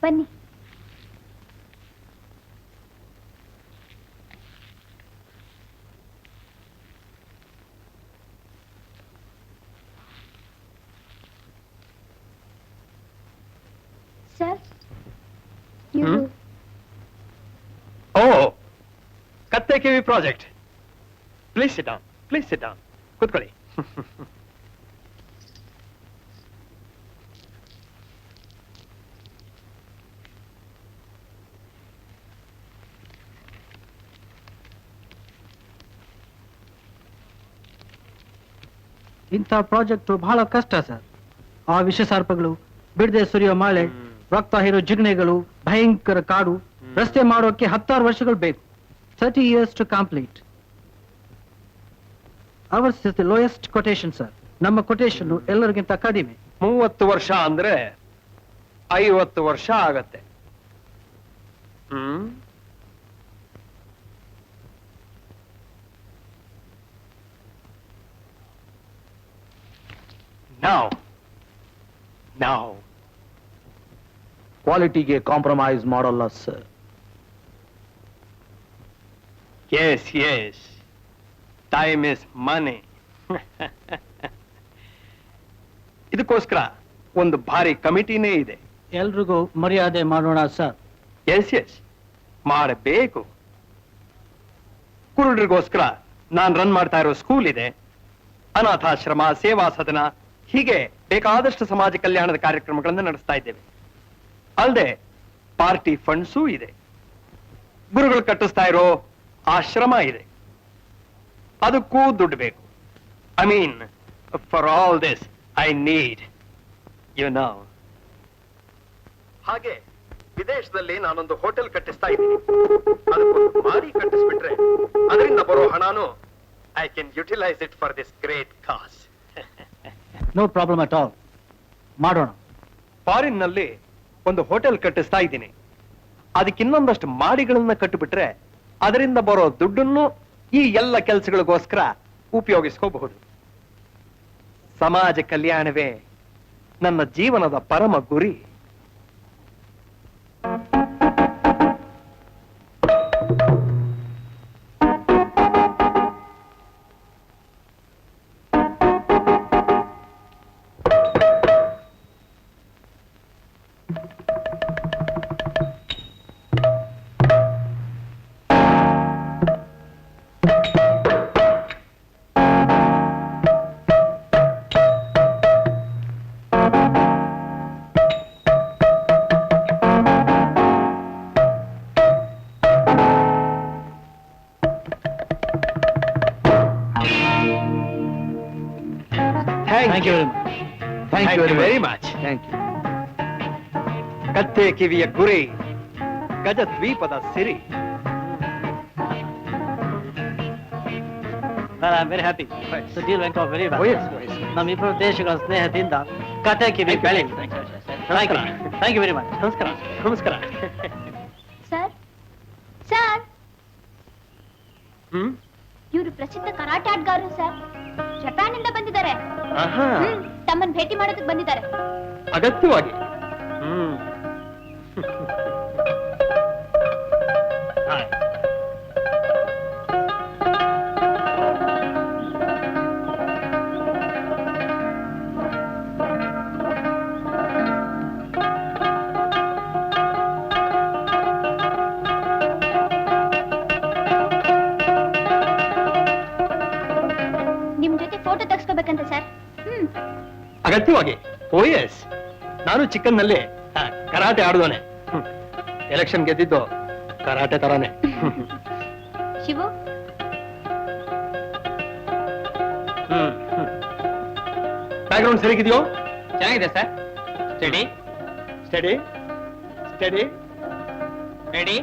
ಬನ್ನಿ. ಸರ್, ಓ, ಕತ್ತೆ ಕಿವಿ project. Please sit down, please sit down. ಕೂತ್ಕೊಳ್ಳಿ. ಇಂಥ ಪ್ರಾಜೆಕ್ಟ್ ಬಹಳ ಕಷ್ಟ ಸರ್. ಆ ವಿಷ ಸರ್ಪಗಳು, ಬಿಡದೆ ಸುರಿಯೋ ಮಳೆ, ರಕ್ತ ಹೀರೋ ಜಿಗಣೆಗಳು, ಭಯಂಕರ ಕಾಡು, ರಸ್ತೆ ಮಾಡೋಕೆ 16 ವರ್ಷಗಳು ಬೇಕು. 30 years to complete. Ours is the lowest quotation, sir. ನಮ್ಮ ಕೊಟೇಶನ್ ಎಲ್ಲರಿಗಿಂತ ಕಡಿಮೆ. 30 ವರ್ಷ ಅಂದ್ರೆ 50 ವರ್ಷ ಆಗತ್ತೆ. ನಾವು ಕ್ವಾಲಿಟಿಗೆ ಕಾಂಪ್ರಮೈಸ್ ಮಾಡಲ್ಲ ಸರ್. ಎಸ್ ಟೈಮ್ ಇಸ್ ಮನಿ. ಇದಕ್ಕೋಸ್ಕರ ಒಂದು ಭಾರಿ ಕಮಿಟಿನೇ ಇದೆ. ಎಲ್ರಿಗೂ ಮರ್ಯಾದೆ ಮಾಡೋಣ ಸರ್. ಎಸ್ ಮಾಡಬೇಕು. ಕುರುಡರಿಗೋಸ್ಕರ ನಾನು ರನ್ ಮಾಡ್ತಾ ಇರೋ ಸ್ಕೂಲ್ ಇದೆ, ಅನಾಥಾಶ್ರಮ, ಸೇವಾ ಸದನ, ಹೀಗೆ ಬೇಕಾದಷ್ಟು ಸಮಾಜ ಕಲ್ಯಾಣದ ಕಾರ್ಯಕ್ರಮಗಳನ್ನು ನಡೆಸ್ತಾ ಇದ್ದೇವೆ. ಅಲ್ಲದೆ ಪಾರ್ಟಿ ಫಂಡ್ಸೂ ಇದೆ. ಗುರುಗಳು ಕಟ್ಟಿಸ್ತಾ ಇರೋ ಆಶ್ರಮ ಇದೆ, ಅದಕ್ಕೂ ದುಡ್ಡು ಬೇಕು. I mean, for all this I need you know. ಹಾಗೆ ವಿದೇಶದಲ್ಲಿ ನಾನೊಂದು ಹೋಟೆಲ್ ಕಟ್ಟಿಸ್ತಾ ಇದ್ದೀನಿ. ಅದಕ್ಕೊಂದು ಮಾರಿ ಕಟ್ಟಿಸ್ಬಿಟ್ರೆ ಅದರಿಂದ ಬರೋ ಹಣನು I can utilise it for this great cause. No problem at all, ಮಾಡೋಣ. ಫಾರಿನ್ ನಲ್ಲಿ ಒಂದು ಹೋಟೆಲ್ ಕಟ್ಟಿಸ್ತಾ ಇದ್ದೀನಿ. ಅದಕ್ಕೆ ಇನ್ನೊಂದಷ್ಟು ಮಾಡಿಗಳನ್ನ ಕಟ್ಟಿಬಿಟ್ರೆ ಅದರಿಂದ ಬರೋ ದುಡ್ಡನ್ನು ಈ ಎಲ್ಲ ಕೆಲಸಗಳಿಗೋಸ್ಕರ ಉಪಯೋಗಿಸ್ಕೋಬಹುದು. ಸಮಾಜ ಕಲ್ಯಾಣವೇ ನನ್ನ ಜೀವನದ ಪರಮ ಗುರಿ. Thank you very much. Thank you very much. Thank you. ಕತ್ತೆ ಕಿವಿಯ ಗುರಿ, ಗಜದ್ವೀಪದ ಸಿರಿ. Well, I'm very happy. So deal went off very well. Oh, yes. ನಮ್ಮಿಬ್ಬರು ದೇಶಗಳ ಸ್ನೇಹದಿಂದ ಕತೆ ಕಿವಿ ಬೆಳೆ. Thank you very much. ನಮಸ್ಕಾರ. ಸರ್ ಸರ್, ಇವರು ಪ್ರಸಿದ್ಧ ಕರಾಟೆ ಆಟಗಾರರು ಸರ್. ಜಪಾನಿಂದ ಬಂದಿದ್ದಾರೆ. ತಮ್ಮನ್ನು ಭೇಟಿ ಮಾಡೋದಕ್ಕೆ ಬಂದಿದ್ದಾರೆ. ಅಗತ್ಯವಾಗಿ. ನಿಮ್ ಜೊತೆ ಫೋಟೋ ತೆಗೆಸ್ಕೋಬೇಕಂತ ಸರ್. ಅಗತ್ಯವಾಗಿ. ಓ ಎಸ್, ನಾನು ಚಿಕ್ಕನ್ನಲ್ಲಿ ಕರಾಟೆ ಆಡುವನೆ. ಎಲೆಕ್ಷನ್ ಗೆದ್ದಿದ್ದು ಕರಾಟೆ ತರಾನೆ. ಶಿವು, ಬ್ಯಾಕ್ಗ್ರೌಂಡ್ ಸರಿಗಿದೆಯೋ? ಚೆನ್ನಾಗಿದೆ sir. Study study study ready.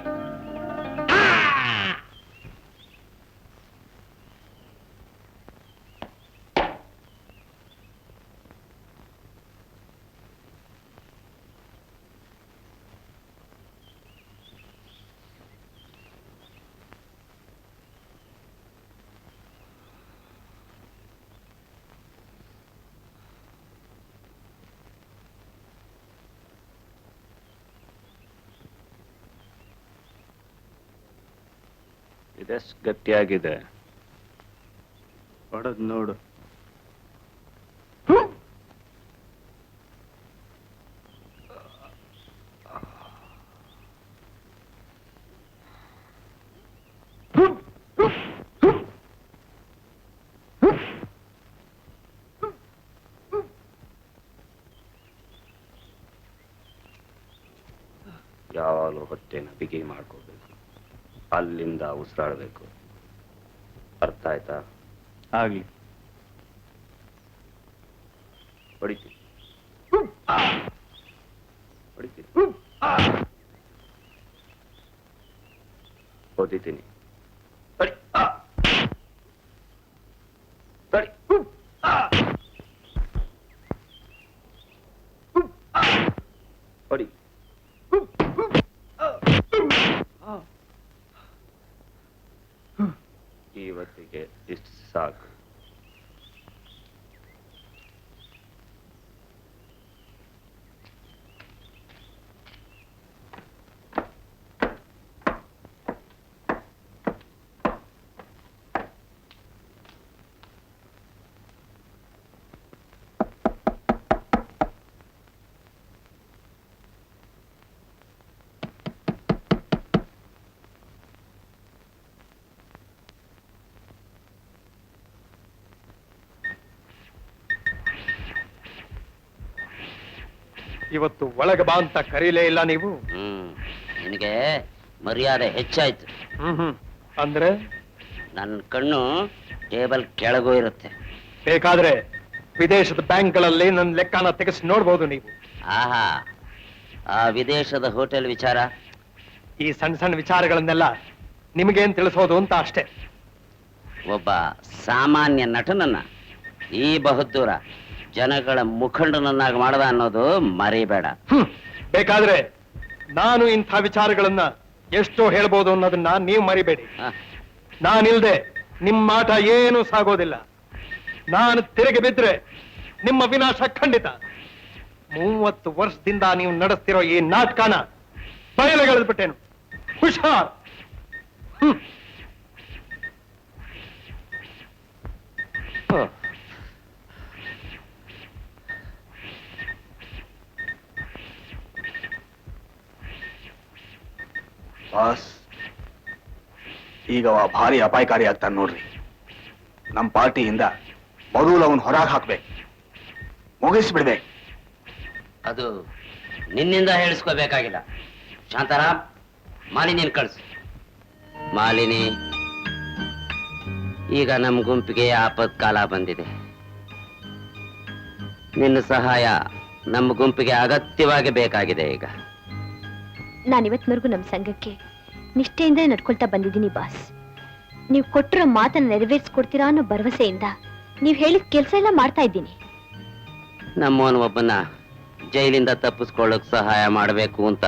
ಇದೆಷ್ಟು ಗಟ್ಟಿಯಾಗಿದೆ, ಹೊಡೆದ್ ನೋಡು. ಯಾವಾಗಲೂ ಹೊಟ್ಟೆನ ಬಿಗಿ ಮಾಡ್ಕೋಬೇಕು, ಅಲ್ಲಿಂದ ಉಸಿರಾಡಬೇಕು. ಅರ್ಥ ಆಯ್ತಾ? ಆಗ್ಲಿ. ಹೊಡಿತೀನಿ ಹೊಡಿತೀನಿ ಓದಿತೀನಿ ತಡಿ ತಡಿ ಹೊಡಿ ಇವತ್ತಿಗೆ ಇಷ್ಟು ಸಾಕು. ಇವತ್ತು ಒಳಗೆ ಬಾ ಅಂತ ಕರೀಲೇ ಇಲ್ಲ ನೀವು. ನಿನಗೆ ಮರ್ಯಾದೆ ಹೆಚ್ಚಾಯ್ತು. ಅಂದ್ರೆ ನನ್ನ ಕಣ್ಣು ಟೇಬಲ್ ಕೆಳಗೂ ಇರುತ್ತೆ. ಬೇಕಾದ್ರೆ ವಿದೇಶದ ಬ್ಯಾಂಕ್ಗಳಲ್ಲಿ ನನ್ನ ಲೆಕ್ಕನ ತೆಗೆಸಿ ನೋಡ್ಬೋದು ನೀವು. ಆಹಾ, ಆ ವಿದೇಶದ ಹೋಟೆಲ್ ವಿಚಾರ? ಈ ಸಣ್ಣ ಸಣ್ಣ ವಿಚಾರಗಳನ್ನೆಲ್ಲ ನಿಮಗೇನ್ ತಿಳಿಸೋದು ಅಂತ ಅಷ್ಟೇ. ಒಬ್ಬ ಸಾಮಾನ್ಯ ನಟನನ್ನ ಈ ಬಹುದೂರ ಜನಗಳ ಮುಖಂಡನನ್ನಾಗಿ ಮಾಡದ ಅನ್ನೋದು ಮರಿಬೇಡ. ಬೇಕಾದ್ರೆ ನಾನು ಇಂಥ ವಿಚಾರಗಳನ್ನ ಎಷ್ಟೋ ಹೇಳ್ಬೋದು ಅನ್ನೋದನ್ನ ನೀವು ಮರಿಬೇಡಿ. ನಾನಿಲ್ದೆ ನಿಮ್ಮ ಮಾಟ ಏನು ಸಾಗೋದಿಲ್ಲ. ನಾನು ತಿರುಗಿ ಬಿದ್ರೆ ನಿಮ್ಮ ವಿನಾಶ ಖಂಡಿತ. 30 ವರ್ಷದಿಂದ ನೀವು ನಡೆಸ್ತಿರೋ ಈ ನಾಟಕನ ಬಯಲುಗೆಳೆದ್ಬಿಟ್ಟೇನು. ಹುಷಾರ್. ಬಾಸ್, ಈಗ ಅವ ಭಾರಿ ಅಪಾಯಕಾರಿ ಆಗ್ತಾನೆ ನೋಡ್ರಿ. ನಮ್ಮ ಪಾರ್ಟಿಯಿಂದ ಮೊದಲು ಅವನ್ ಹೊರಗೆ ಹಾಕ್ಬೇಕು, ಮುಗಿಸ್ಬಿಡ್ಬೇಕು. ಅದು ನಿನ್ನಿಂದ ಹೇಳಿಸ್ಕೋಬೇಕಾಗಿಲ್ಲ. ಶಾಂತಾರಾಮ್, ಮಾಲಿನಿನ್ ಕಳಿಸು. ಮಾಲಿನಿ, ಈಗ ನಮ್ಮ ಗುಂಪಿಗೆ ಆಪತ್ ಕಾಲ ಬಂದಿದೆ. ನಿನ್ನ ಸಹಾಯ ನಮ್ಮ ಗುಂಪಿಗೆ ಅಗತ್ಯವಾಗಿ ಬೇಕಾಗಿದೆ. ಈಗ ನಾನಿವತ್ತಿನವರೆಗೂ ನಮ್ಮ ಸಂಘಕ್ಕೆ ನಿಷ್ಠೆಯಿಂದ ನಡ್ಕೊಳ್ತಾ ಬಂದಿದ್ದೀನಿ ಬಾಸ್. ನೀವು ಕೊಟ್ಟಿರೋ ಮಾತನ್ನ ನೆರವೇರಿಸ್ಕೊಡ್ತೀರಾ ಅನ್ನೋ ಭರವಸೆಯಿಂದ ನೀವು ಹೇಳಿದ ಕೆಲಸ ಎಲ್ಲ ಮಾಡ್ತಾ ಇದ್ದೀನಿ. ನಮ್ಮವನು ಒಬ್ಬನ ಜೈಲಿಂದ ತಪ್ಪಿಸ್ಕೊಳ್ಳೋಕ್ ಸಹಾಯ ಮಾಡಬೇಕು ಅಂತ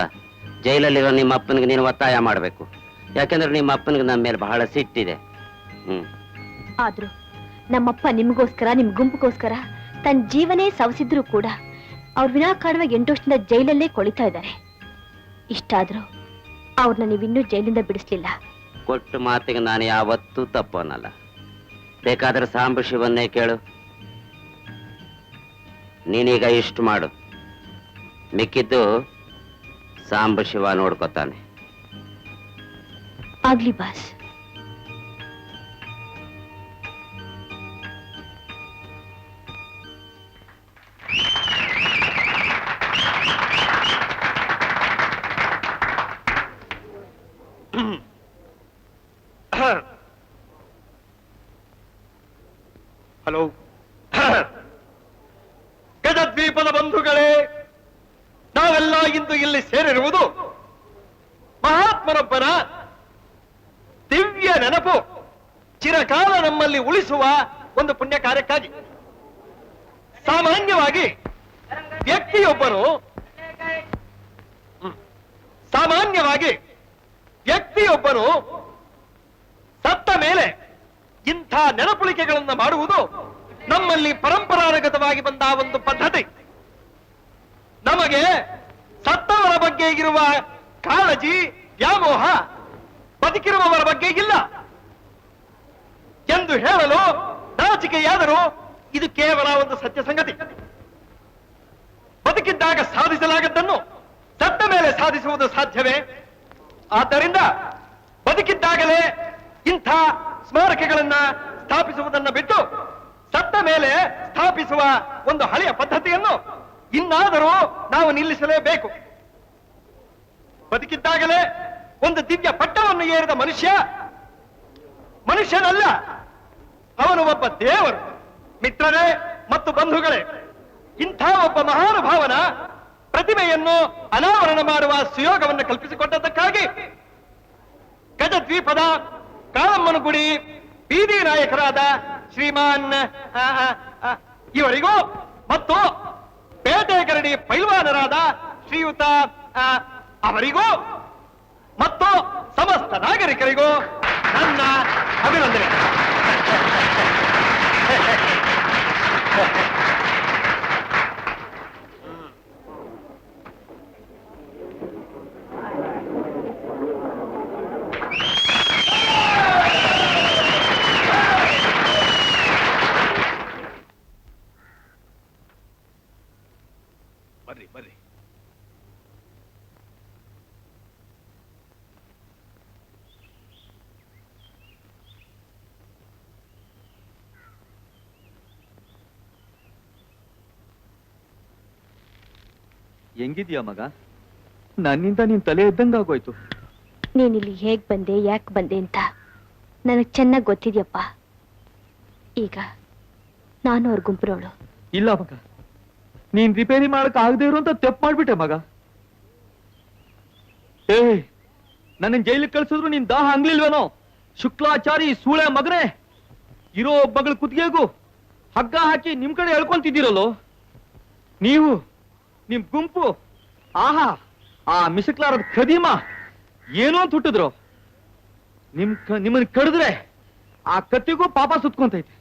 ಜೈಲಲ್ಲಿರೋ ನಿಮ್ಮ ಅಪ್ಪನಿಗೆ ನೀನು ಒತ್ತಾಯ ಮಾಡಬೇಕು. ಯಾಕಂದ್ರೆ ನಿಮ್ಮ ಅಪ್ಪನಿಗೆ ನಮ್ಮ ಮೇಲೆ ಬಹಳ ಸಿಟ್ಟಿದೆ. ಆದ್ರೂ ನಮ್ಮಪ್ಪ ನಿಮಗೋಸ್ಕರ, ನಿಮ್ ಗುಂಪಿಗೋಸ್ಕರ ತನ್ನ ಜೀವನೇ ಸವಸಿದ್ರು ಕೂಡ ಅವ್ರು ವಿನಾಕಾರಣವಾಗಿ 8 ವರ್ಷದಿಂದ ಜೈಲಲ್ಲೇ ಕೊಳಿತಾ ಇದ್ದಾರೆ. ಇಷ್ಟಾದ್ರೂ ಅವ್ರನ್ನ ನೀವಿನ್ನೂ ಜೈಲಿಂದ ಬಿಡಿಸ್ಲಿಲ್ಲ. ಕೊಟ್ಟು ಮಾತಿಗೆ ನಾನು ಯಾವತ್ತೂ ತಪ್ಪು ಅನ್ನಲ್ಲ. ಬೇಕಾದ್ರೆ ಸಾಂಬ ಶಿವನ್ನೇ ಕೇಳು. ನೀನೀಗ ಇಷ್ಟು ಮಾಡು, ಮಿಕ್ಕಿದ್ದು ಸಾಂಬ ಶಿವ ನೋಡ್ಕೊತಾನೆ. ಆಗ್ಲಿ ಬಾಸ್. ಹಲೋ, ಗಜದ್ವೀಪದ ಬಂಧುಗಳೇ, ನಾವೆಲ್ಲ ಇಂದು ಇಲ್ಲಿ ಸೇರಿರುವುದು ಮಹಾತ್ಮರೊಬ್ಬನ ದಿವ್ಯ ನೆನಪು ಚಿರಕಾಲ ನಮ್ಮಲ್ಲಿ ಉಳಿಸುವ ಒಂದು ಪುಣ್ಯ ಕಾರ್ಯಕ್ಕಾಗಿ. ಸಾಮಾನ್ಯವಾಗಿ ವ್ಯಕ್ತಿಯೊಬ್ಬನು ಸತ್ತ ಮೇಲೆ ಇಂಥ ನೆನಪುಳಿಕೆಗಳನ್ನು ಮಾಡುವುದು ನಮ್ಮಲ್ಲಿ ಪರಂಪರಾಗತವಾಗಿ ಬಂದ ಒಂದು ಪದ್ಧತಿ. ನಮಗೆ ಸತ್ತವರ ಬಗ್ಗೆ ಇರುವ ಕಾಳಜಿ, ವ್ಯಾಮೋಹ ಬದುಕಿರುವವರ ಬಗ್ಗೆ ಇಲ್ಲ ಎಂದು ಹೇಳಲು ನಾಚಿಕೆಯಾದರೂ ಇದು ಕೇವಲ ಒಂದು ಸತ್ಯ ಸಂಗತಿ. ಬದುಕಿದ್ದಾಗ ಸಾಧಿಸಲಾಗದ್ದನ್ನು ಸತ್ತ ಮೇಲೆ ಸಾಧಿಸುವುದು ಸಾಧ್ಯವೇ? ಆದ್ದರಿಂದ ಬದುಕಿದ್ದಾಗಲೇ ಇಂಥ ಸ್ಮಾರಕಗಳನ್ನ ಸ್ಥಾಪಿಸುವುದನ್ನು ಬಿಟ್ಟು ಸತ್ತ ಮೇಲೆ ಸ್ಥಾಪಿಸುವ ಒಂದು ಹಳೆಯ ಪದ್ಧತಿಯನ್ನು ಇನ್ನಾದರೂ ನಾವು ನಿಲ್ಲಿಸಲೇಬೇಕು. ಬದುಕಿದ್ದಾಗಲೇ ಒಂದು ದಿವ್ಯ ಪಟ್ಟವನ್ನು ಏರಿದ ಮನುಷ್ಯನಲ್ಲ, ಅವನು ಒಬ್ಬ ದೇವರು. ಮಿತ್ರರೇ ಮತ್ತು ಬಂಧುಗಳೇ, ಇಂಥ ಒಬ್ಬ ಮಹಾನುಭಾವನ ಪ್ರತಿಮೆಯನ್ನು ಅನಾವರಣ ಮಾಡುವ ಸುಯೋಗವನ್ನು ಕಲ್ಪಿಸಿಕೊಟ್ಟದ್ದಕ್ಕಾಗಿ ಗಜದ್ವೀಪದ ಕಾಳಮ್ಮನಗುಡಿ ಬೀದಿ ನಾಯಕರಾದ ಶ್ರೀಮಾನ್ ಇವರಿಗೂ ಮತ್ತು ಬೇಟೆಗರಡಿ ಪೈಲ್ವಾನರಾದ ಶ್ರೀಯುತ ಅವರಿಗೂ ಮತ್ತು ಸಮಸ್ತ ನಾಗರಿಕರಿಗೂ ನನ್ನ ಅಭಿನಂದನೆ. ಬರ್ರಿ ಬರ್ರಿ. ಹೆಂಗಿದ್ಯಾ ಮಗ? ನನ್ನಿಂದ ನಿನ್ ತಲೆ ಎದ್ದಂಗಾಗೋಯ್ತು. ನೀನಿಲ್ಲಿ ಹೇಗ್ ಬಂದೆ ಯಾಕೆ ಬಂದೆ ಅಂತ ನನಗ್ ಚೆನ್ನಾಗ್ ಗೊತ್ತಿದ್ಯಪ್ಪ. ಈಗ ನಾನು ಅವ್ರ ಗುಂಪಿನವಳು. ಇಲ್ಲ ಮಗ, ನೀನ್ ರಿಪೇರಿ ಮಾಡಕ್ ಆಗದೆ ಇರುವಂತ ತಪ್ಪು ಮಾಡ್ಬಿಟ್ಟೆ ಮಗ. ಏ, ನನ್ನ ಜೈಲಿಗೆ ಕಳ್ಸಿದ್ರು ನಿನ್ ದಾಹ ಅಂಗ್ಲಿಲ್ವೇನೋ? ಶುಕ್ಲಾಚಾರಿ ಸೂಳೆ ಮಗನೇ, ಇರೋ ಬಗಳ ಕುತ್ತಿಗೆಗೂ ಹಗ್ಗ ಹಾಕಿ ನಿಮ್ ಕಡೆ ಎಳ್ಕೊಂತಿದ್ದೀರಲ್ಲೋ ನೀವು, ನಿಮ್ ಗುಂಪು. ಆಹಾ, ಆ ಮಿಸಕ್ಲಾರದ ಖದೀಮ ಏನೋ ಅಂತ ಹುಟ್ಟಿದ್ರು. ನಿಮ್ಮನ್ನ ಕಡಿದ್ರೆ ಆ ಕತ್ತಿಗೂ ಪಾಪ ಸುತ್ಕೊಂತೈತೆ.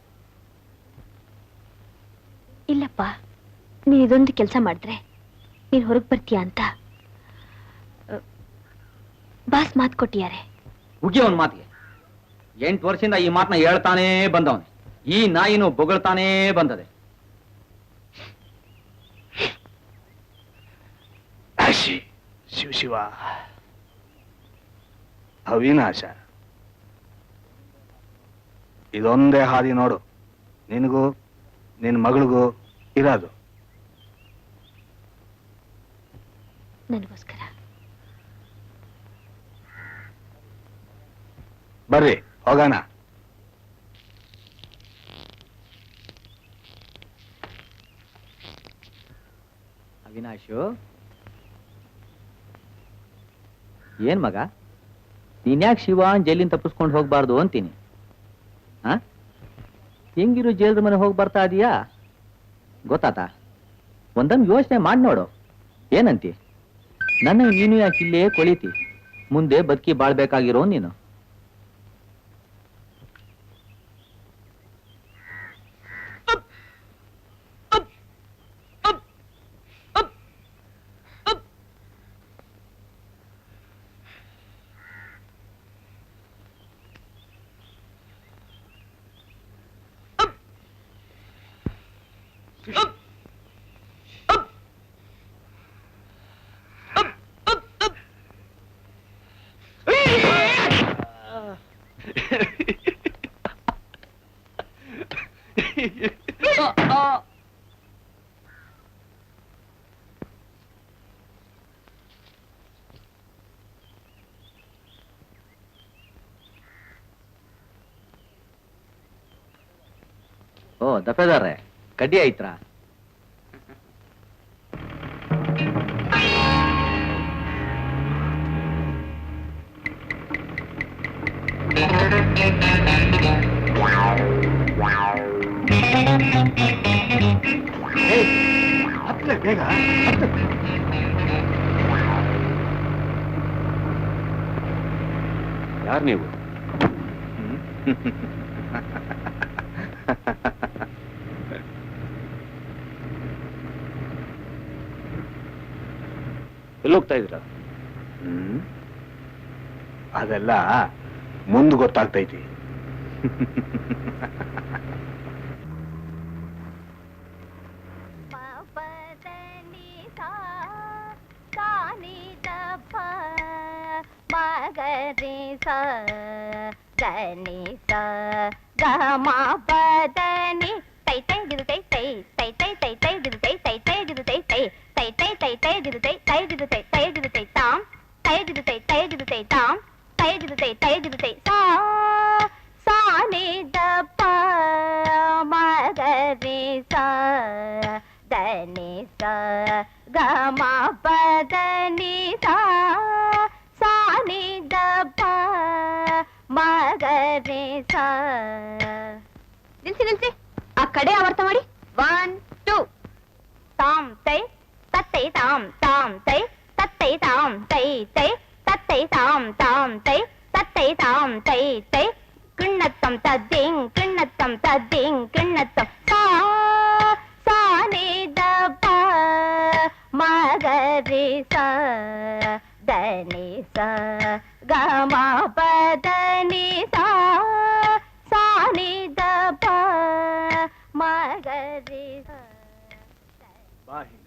ಇಲ್ಲಪ್ಪ, ನೀನ್ ಇದೊಂದು ಕೆಲಸ ಮಾಡಿದ್ರೆ ನೀನ್ ಹೊರಗ್ ಬರ್ತೀಯ ಅಂತ ಬಾಸ್ ಮಾತು ಕೊಟ್ಟಿಯಾರೆ. ಉಗಿ ಅವನ್ ಮಾತಿಗೆ 8 ವರ್ಷದಿಂದ ಈ ಮಾತನ್ನ ಹೇಳ್ತಾನೇ ಬಂದವನೆ. ಈ ನಾಯಿನೂ ಬೊಗಳ್ತಾನೇ ಬಂದದೆ. ಶಿವ ಶಿವ, ಅವಿನಾಶ, ಇದೊಂದೇ ಹಾದಿ ನೋಡು, ನಿನಗೂ ನಿನ್ ಮಗಳಿಗೂ ಇರೋದು. ನನಗೋಸ್ಕರ ಬರ್ರಿ ಹೋಗೋಣ. ಅವಿನಾಶು, ಏನ್ ಮಗ, ನೀನ್ಯಾಕೆ ಶಿವಾನ್ ಜೈಲಿನ ತಪ್ಪಿಸ್ಕೊಂಡು ಹೋಗ್ಬಾರ್ದು ಅಂತೀನಿ. ಹೆಂಗಿರು ಜೈಲ್ರ ಮನೆ ಹೋಗಿ ಬರ್ತಾ ಇದೀಯಾ ಗೊತ್ತಾತ? ಒಂದೊಂದು ಯೋಚನೆ ಮಾಡಿ ನೋಡು. ಏನಂತಿ? ನನ್ನ ನೀನು ಯಾಕೆ ಇಲ್ಲೇ ಕೊಳಿತಿ? ಮುಂದೆ ಬದುಕಿ ಬಾಳ್ಬೇಕಾಗಿರೋ ನೀನು. ಓ ದಫೇದಾರ್ರೆ, ಕಡ್ಡಿ ಆಯ್ತ್ರಾ? ಹತ್ತಲೇ ಬೇಗ. ಯಾರು ನೀವು? ಎಲ್ಲೋಗ್ತಾ ಇದ್ದೀರಾ? ಅದೆಲ್ಲ ಮುಂದೆ ಗೊತ್ತಾಗ್ತೈತಿ. ಸ ಗ ಮ ಪ ದ ನಿ ಸ ಸಾ ನಿ ದ ಪ ಮ ಗ ರೆ ಸ. ನಿಲ್ಸಿ ಆ ಕಡೆ ಆವರ್ತ ಮಾಡಿ. 1 2 ತಾಮ್ ತೈ ತತ್ತೈ ತಾಮ್ ತಾಮ್ ತೈ ತತ್ತೈ ತಾಮ್ ತೈ ತೈ ತತ್ತೈ ತಾಮ್ ತಾಮ್ ತೈ ತತ್ತೈ ತಾಮ್ ತೈ ತೈ ಕಿಣ್ಣತ್ತಂ ತದ್ದಿಂ ಕಿಣ್ಣತ್ತಂ ತದ್ದಿಂ ಕಿಣ್ಣತ್ತಂ ಸಾ ಸಾ ನಿ ದ ಪ ಮ ಗ ರೆ ಸ ದ ನಿ ಸ ಗ ಮ ಪ ದ ನಿ ಸ ಸಾ ನಿ ದ ಪ ಮ ಗ ರೆ ಸ. ಬಾ ಹಿಂಗ.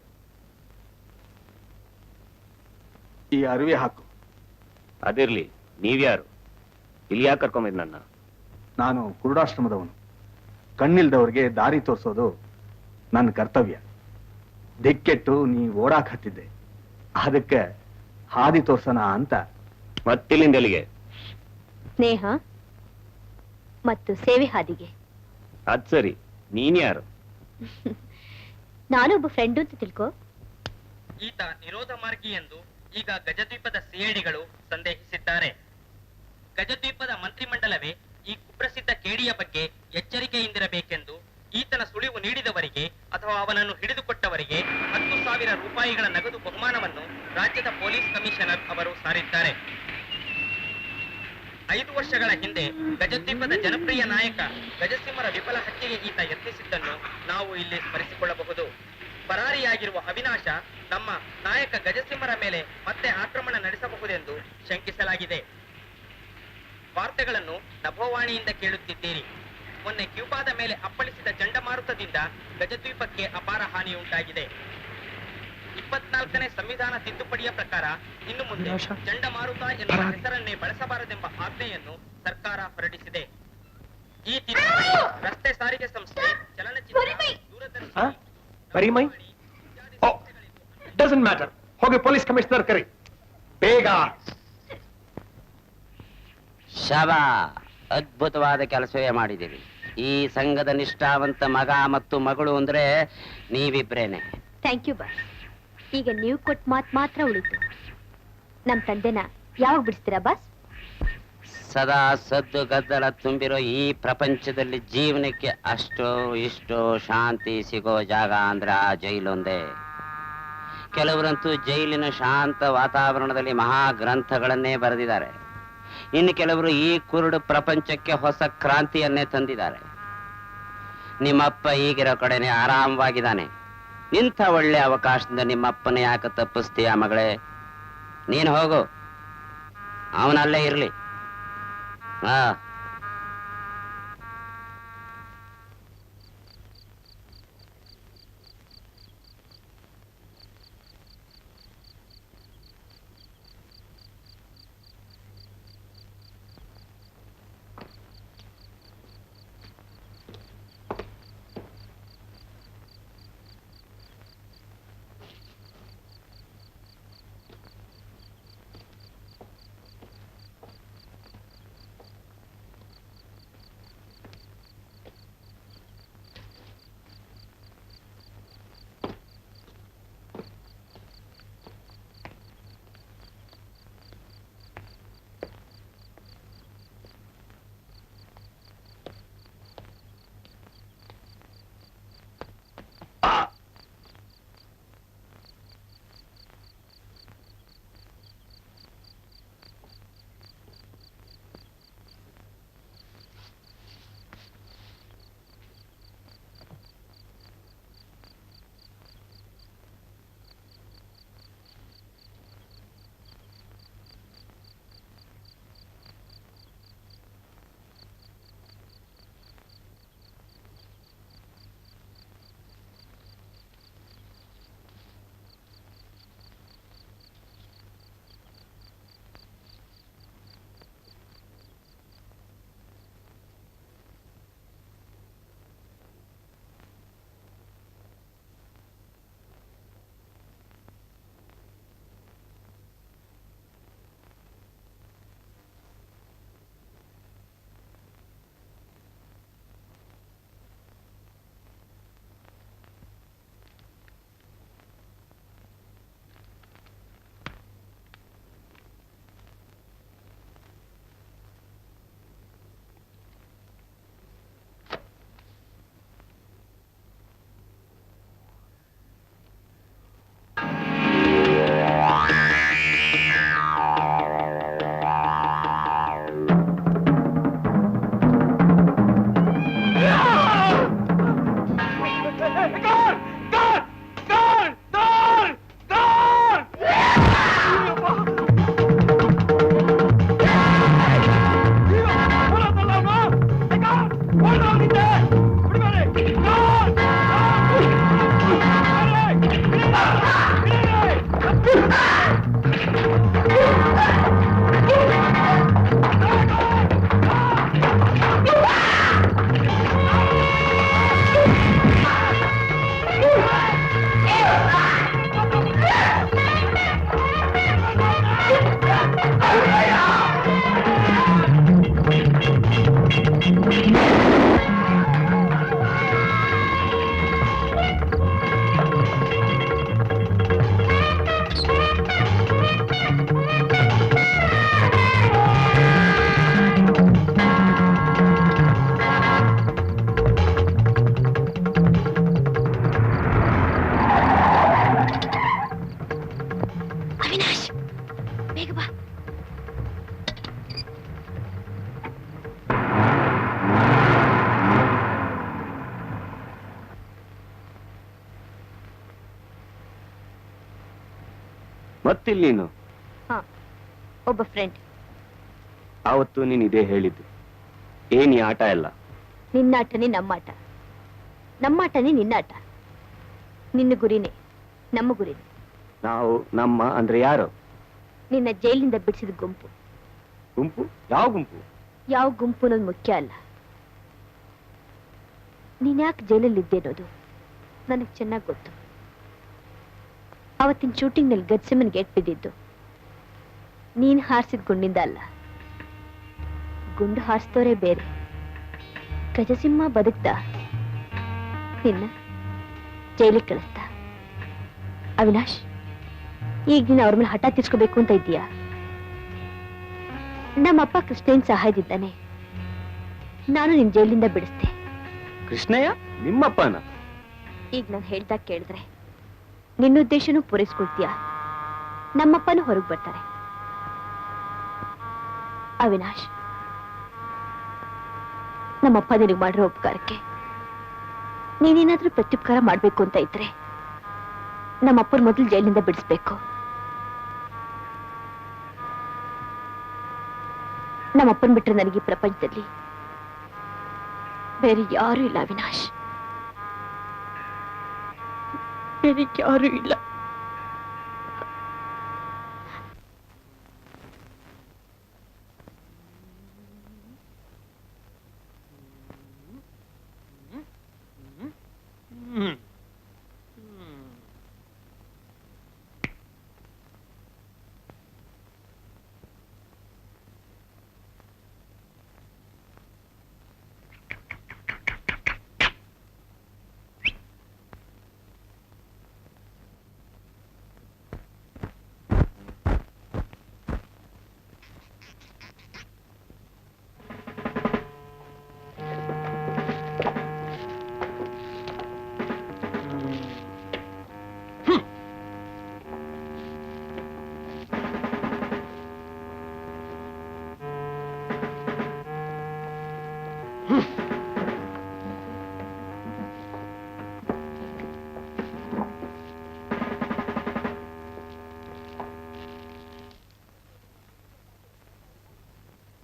ಈ ಅರಿವೆ ಹಾಕು. ಅದಿರ್ಲಿ, ನೀವ್ಯಾರು? ಇಲ್ಲಿ ಯಾಕೆ ಕರ್ಕೊಂಬಿದ್ ನನ್ನ? ನಾನು ಕುರುಡಾಶ್ರಮದವನು. ಕಣ್ಣಿಲ್ದವ್ರಿಗೆ ದಾರಿ ತೋರಿಸೋದು ನನ್ನ ಕರ್ತವ್ಯ. ದಿಕ್ಕೆಟ್ಟು ನೀ ಓಡಾಕ್ ಹತ್ತಿದ್ದೆ, ಅದಕ್ಕೆ ಹಾದಿ ತೋರ್ಸೋಣ ಅಂತ. ಮತ್ತಿಲ್ಲಿಂದ ಎಲ್ಲಿಗೆ? ಸ್ನೇಹ ಮತ್ತು ಸೇವೆ ಹಾದಿಗೆ. ಅದ್ ಸರಿ, ನೀನ್ಯಾರು? ನಾನೊಬ್ಬ ಫ್ರೆಂಡು ಅಂತ ತಿಳ್ಕೊ. ಈತ ನಿರೋಧ ಮಾರ್ಗಿ ಎಂದು ಈಗ ಗಜದ್ವೀಪದ ಸಿಐಡಿಗಳು ಸಂದೇಹಿಸಿದ್ದಾರೆ. ಗಜದ್ವೀಪದ ಮಂತ್ರಿಮಂಡಲವೇ ಈ ಕುಪ್ರಸಿದ್ಧ ಕೇಡಿಯ ಬಗ್ಗೆ ಎಚ್ಚರಿಕೆಯಿಂದಿರಬೇಕೆಂದು ಈತನ ಸುಳಿವು ನೀಡಿದವರಿಗೆ ಅಥವಾ ಅವನನ್ನು ಹಿಡಿದುಕೊಟ್ಟವರಿಗೆ 10,000 ರೂಪಾಯಿಗಳ ನಗದು ಬಹುಮಾನವನ್ನು ರಾಜ್ಯದ ಪೊಲೀಸ್ ಕಮಿಷನರ್ ಅವರು ಸಾರಿದ್ದಾರೆ. 5 ವರ್ಷಗಳ ಹಿಂದೆ ಗಜದ್ವೀಪದ ಜನಪ್ರಿಯ ನಾಯಕ ಗಜಸಿಂಹರ ವಿಫಲ ಹತ್ಯೆಗೆ ಈತ ಯತ್ನಿಸಿದ್ದನ್ನು ನಾವು ಇಲ್ಲಿ ಸ್ಮರಿಸಿಕೊಳ್ಳಬಹುದು. ಪರಾರಿಯಾಗಿರುವ ಅವಿನಾಶ ನಮ್ಮ ನಾಯಕ ಗಜಸಿಂಹರ ಮೇಲೆ ಮತ್ತೆ ಆಕ್ರಮಣ ನಡೆಸಬಹುದೆಂದು ಶಂಕಿಸಲಾಗಿದೆ. ವಾರ್ತೆಗಳನ್ನು ನಭೋವಾಣಿಯಿಂದ ಕೇಳುತ್ತಿದ್ದೀರಿ. ಮೊನ್ನೆ ಕ್ಯೂಬಾದ ಮೇಲೆ ಅಪ್ಪಳಿಸಿದ ಚಂಡಮಾರುತದಿಂದ ಗಜದ್ವೀಪಕ್ಕೆ ಅಪಾರ ಹಾನಿಯುಂಟಾಗಿದೆ. 24ನೇ ಸಂವಿಧಾನ ತಿದ್ದುಪಡಿಯ ಪ್ರಕಾರ ಇನ್ನು ಮುಂದೆ ಚಂಡಮಾರುತ ಎನ್ನುವ ಹೆಸರನ್ನೇ ಬಳಸಬಾರದೆಂಬ ಆಜ್ಞೆಯನ್ನು ಸರ್ಕಾರ ಹೊರಡಿಸಿದೆ. ಈ ತಿದ್ದುಪಡಿ ರಸ್ತೆ ಸಾರಿಗೆ ಸಂಸ್ಥೆ, ಚಲನಚಿತ್ರ, ದೂರದರ್ಶನ, ಪರಿಮೈ ಡಸಂಟ್ ಮ್ಯಾಟರ್. ಹೋಗಿ ಪೊಲೀಸ್ ಕಮಿಷನರ್ ಕರಿ ಬೇಗ. ಶಬಾ, ಅದ್ಭುತವಾದ ಕೆಲಸವೇ ಮಾಡಿದ್ದೀರಿ. ಈ ಸಂಘದ ನಿಷ್ಠಾವಂತ ಮಗ ಮತ್ತು ಮಗಳು ಅಂದ್ರೆ ನೀವಿಬ್ರೇನೆ. Thank you boss. ಈಗ ನೀವು ಕೊಟ್ಟ ಮಾತು ಮಾತ್ರ ಉಳಿತು. ನಮ್ ತಂದೆನ ಯಾವಾಗ ಬಿಡಿಸ್ತೀರಾ ಬಾಸ್? ಸದಾ ಸದ್ದು ಗದ್ದಲ ತುಂಬಿರೋ ಈ ಪ್ರಪಂಚದಲ್ಲಿ ಜೀವನಕ್ಕೆ ಅಷ್ಟೋ ಇಷ್ಟೋ ಶಾಂತಿ ಸಿಗೋ ಜಾಗ ಅಂದ್ರೆ ಆ ಜೈಲೊಂದೇ. ಕೆಲವರಂತೂ ಜೈಲಿನ ಶಾಂತ ವಾತಾವರಣದಲ್ಲಿ ಮಹಾ ಗ್ರಂಥಗಳನ್ನೇ ಬರೆದಿದ್ದಾರೆ. ಇನ್ನು ಕೆಲವರು ಈ ಕುರುಡು ಪ್ರಪಂಚಕ್ಕೆ ಹೊಸ ಕ್ರಾಂತಿಯನ್ನೇ ತಂದಿದ್ದಾರೆ. ನಿಮ್ಮಪ್ಪ ಈಗಿರೋ ಕಡೆನೆ ಆರಾಮವಾಗಿದ್ದಾನೆ. ಇಂಥ ಒಳ್ಳೆ ಅವಕಾಶದಿಂದ ನಿಮ್ಮಪ್ಪನ ಯಾಕೆ ತಪ್ಪಿಸ್ತೀಯ ಮಗಳೇ? ನೀನು ಹೋಗು, ಅವನಲ್ಲೇ ಇರ್ಲಿ. ಹಾ, ಮತ್ತಿಲ್ಲಿ ನೀನು ಹಾ, ಒಬ್ಬ ಫ್ರೆಂಡ್. ಆವತ್ತು ನೀನು ಇದೇ ಹೇಳಿದ್ದು. ಏನ್ ಈ ಆಟ ಎಲ್ಲ? ನಿನ್ನಾಟನೇ ನಮ್ಮಾಟ, ನಮ್ಮಾಟನೇ ನಿನ್ನಾಟ. ನಿನ್ನ ಗುರಿನೇ ನಮ್ಮ ಗುರಿನೇ. ನಾವು ನಮ್ಮ ಅಂದ್ರೆ ಯಾರು? ನಿನ್ನ ಜೈಲಿನಿಂದ ಬಿಡಿಸಿದ ಗುಂಪು. ಗುಂಪು? ಯಾವ ಗುಂಪು? ಯಾವ ಗುಂಪು ಅನ್ನೋದು ಮುಖ್ಯ ಅಲ್ಲ. ನೀನ್ಯಾಕೆ ಜೈಲಲ್ಲಿದ್ದೆ ಅನ್ನೋದು ನನಗೆ ಚೆನ್ನಾಗಿ ಗೊತ್ತು. ಅವತ್ತಿನ ಶೂಟಿಂಗ್ನಲ್ಲಿ ಗದ್ಸಿಮನ್ ಗೇಟ್ ಬಿದ್ದಿದ್ದು ನೀನ್ ಹಾರಿಸಿದ ಗುಂಡಿಂದ ಅಲ್ಲ. ಗುಂಡು ಹಾರಿಸ್ತವರೇ ಬೇರೆ. ಗಜಸಿಂಹ ಬದುಕ್ತ ನಿನ್ನ ಜೈಲಿಗೆ ಕಳಿಸ್ತ. ಅವಿನಾಶ್, ಈಗ ನೀನು ಅವ್ರ ಮೇಲೆ ಹಠ ತೀರ್ಸ್ಕೋಬೇಕು ಅಂತ ಇದ್ದೀಯಾ? ನಮ್ಮಪ್ಪ ಕೃಷ್ಣನ್ ಸಹಾಯದಿದ್ದಾನೆ. ನಾನು ನಿನ್ ಜೈಲಿಂದ ಬಿಡಿಸ್ದೆ. ಕೃಷ್ಣಯ್ಯ ನಿಮ್ಮಪ್ಪನ? ಈಗ ನಾನು ಹೇಳ್ದಾಗ ಕೇಳಿದ್ರೆ ನಿನ್ನ ಉದ್ದೇಶನೂ ಪೂರೈಸ್ಕೊಳ್ತೀಯ, ನಮ್ಮಪ್ಪನೂ ಹೊರಗೆ ಬರ್ತಾರೆ. ಅವಿನಾಶ್, ನಮ್ಮಪ್ಪ ನಿನಗೆ ಮಾಡಿರೋ ಉಪಕಾರಕ್ಕೆ ನೀನೇನಾದ್ರೂ ಪ್ರತ್ಯುಪಕಾರ ಮಾಡ್ಬೇಕು ಅಂತ ಇದ್ರೆ ನಮ್ಮಪ್ಪನ ಮೊದಲು ಜೈಲಿನಿಂದ ಬಿಡಿಸ್ಬೇಕು. ನಮ್ಮಪ್ಪನ್ ಬಿಟ್ರೆ ನನಗೆ ಈ ಪ್ರಪಂಚದಲ್ಲಿ ಬೇರೆ ಯಾರೂ ಇಲ್ಲ ಅವಿನಾಶ್, ಬೇರೆ ಯಾರೂ ಇಲ್ಲ.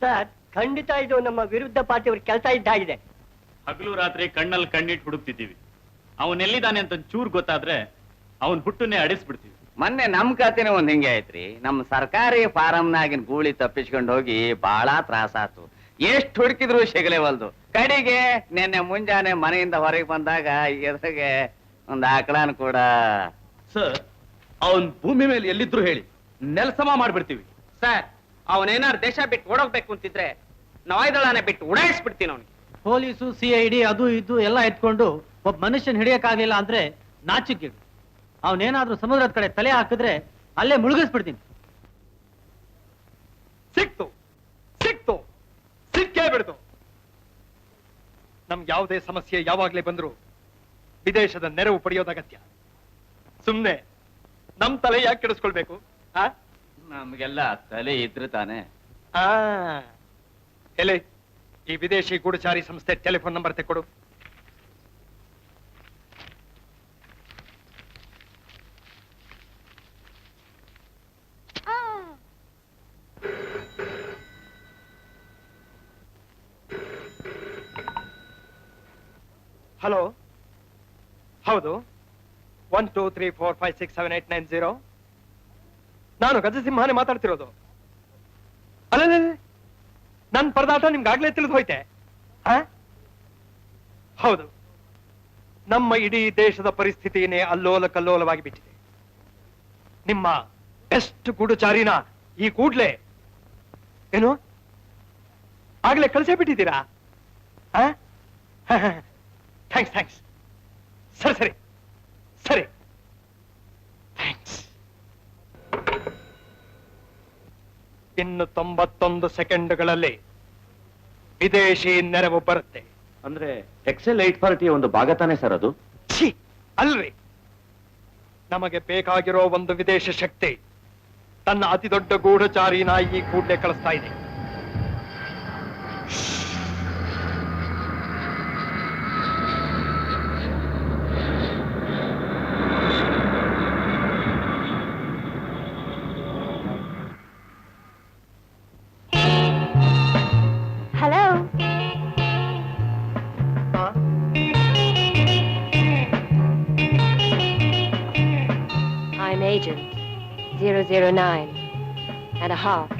ಸರ್, ಖಂಡಿತ ಇದು ನಮ್ಮ ವಿರುದ್ಧ ಪಾರ್ಟಿಯವ್ರ ಕೆಲಸ ಇದ್ದಾಗಿದೆ. ಹಗಲು ರಾತ್ರಿ ಕಣ್ಣಲ್ಲಿ ಕಣ್ಣಿಟ್ಟು ಹುಡುಕ್ತಿದ್ದೀವಿ. ಅವನೆಲ್ಲಿದ್ದಾನೆ ಅಂತ ಚೂರ್ ಗೊತ್ತಾದ್ರೆ ಅವನ್ ಹುಟ್ಟನ್ನೇ ಅಡಿಸ್ಬಿಡ್ತೀವಿ. ಮೊನ್ನೆ ನಮ್ ಕತೆನೇ ಒಂದ್ ಹಿಂಗೆ ಆಯ್ತ್ರಿ. ನಮ್ ಸರ್ಕಾರಿ ಫಾರಂನಾಗಿನ ಗೂಳಿ ತಪ್ಪಿಸ್ಕೊಂಡು ಹೋಗಿ ಬಹಳ ತ್ರಾಸ ಆತು. ಎಷ್ಟ್ ಹುಡುಕಿದ್ರು ಸಿಗಲೇವಲ್ದು. ಕಡೆಗೆ ನಿನ್ನೆ ಮುಂಜಾನೆ ಮನೆಯಿಂದ ಹೊರಗೆ ಬಂದಾಗ ಎದುರಿಗೆ ಒಂದ್ ಆಕಳನ್ ಕೂಡ. ಸರ್, ಅವನ್ ಭೂಮಿ ಮೇಲೆ ಎಲ್ಲಿದ್ರು ಹೇಳಿ, ನೆಲಸಮ ಮಾಡ್ಬಿಡ್ತೀವಿ. ಸರ್, ಅವನೇನಾರು ದೇಶ ಬಿಟ್ಟು ಓಡೋಗ್ಬೇಕು ಅಂತಿದ್ರೆ ನಾಯ್ದಳಾನೆ ಬಿಟ್ಟು ಉಡಾಯಿಸ್ಬಿಡ್ತೀನಿ ಅವನಿಗೆ. ಪೊಲೀಸು, CID ಅದು ಇದು ಎಲ್ಲ ಎತ್ಕೊಂಡು ಒಬ್ಬ ಮನುಷ್ಯನ್ ಹಿಡಿಯಕ್ಕಾಗ್ಲಿಲ್ಲ ಅಂದ್ರೆ ನಾಚಿಕೆಡು. ಅವನೇನಾದ್ರೂ ಸಮುದ್ರದ ಕಡೆ ತಲೆ ಹಾಕಿದ್ರೆ ಅಲ್ಲೇ ಮುಳುಗಿಸ್ಬಿಡ್ತೀನಿ. ಸಿಕ್ತು ಸಿಕ್ತು ಸಿಕ್ಕೇ ಬಿಡ್ತು. ನಮ್ಗೆ ಯಾವುದೇ ಸಮಸ್ಯೆ ಯಾವಾಗ್ಲೇ ಬಂದ್ರು ವಿದೇಶದ ನೆರವು ಪಡೆಯೋದು ಅಗತ್ಯ. ಸುಮ್ನೆ ನಮ್ ತಲೆ ಯಾಕೆ ಕೆಡಿಸ್ಕೊಳ್ಬೇಕು? ನಮ್ಗೆಲ್ಲ ತಲೆ ಇದ್ರೆ ತಾನೆ. ಎಲೆ, ಈ ವಿದೇಶಿ ಗೂಢಚಾರಿ ಸಂಸ್ಥೆ ಟೆಲಿಫೋನ್ ನಂಬರ್ ತೆಕ್ಕೊಡು. ಹಲೋ, ಹೌದು. 1 2 3 4 5 6 7 8 9 0. ನಾನು ಗಜಸಿಂಹನೇ ಮಾತಾಡ್ತಿರೋದು. ಅಲ್ಲ, ನನ್ನ ಪರದಾಟ ನಿಮ್ಗಾಗ್ಲೇ ತಿಳಿದು ಹೋಯ್ತೆ. ಹೌದು, ನಮ್ಮ ಇಡೀ ದೇಶದ ಪರಿಸ್ಥಿತಿಯೇ ಅಲ್ಲೋಲ ಕಲ್ಲೋಲವಾಗಿ ಬಿಟ್ಟಿದೆ. ನಿಮ್ಮ ಬೆಸ್ಟ್ ಗೂಢಚಾರಿನ ಈ ಕೂಡ್ಲೆ ಏನು ಆಗ್ಲೇ ಕಳಿಸೇ ಬಿಟ್ಟಿದ್ದೀರಾ? ಥ್ಯಾಂಕ್ಸ್. ಸರಿ ಥ್ಯಾಂಕ್ಸ್. ಇನ್ನು 91 ಸೆಕೆಂಡ್ಗಳಲ್ಲಿ ವಿದೇಶಿ ನೆರವು ಬರುತ್ತೆ. ಅಂದ್ರೆ ಎಕ್ಸೆಲ್ 8 ಪಾರ್ಟಿಯ ಒಂದು ಭಾಗ ತಾನೆ ಸರ್ ಅದು? ಛೀ, ಅಲ್ರಿ. ನಮಗೆ ಬೇಕಾಗಿರೋ ಒಂದು ವಿದೇಶ ಶಕ್ತಿ ತನ್ನ ಅತಿ ದೊಡ್ಡ ಗೂಢಚಾರಿನ ಈ ಕೂಡಲೇ ಕಳಿಸ್ತಾ ಇದೆ. 9.5.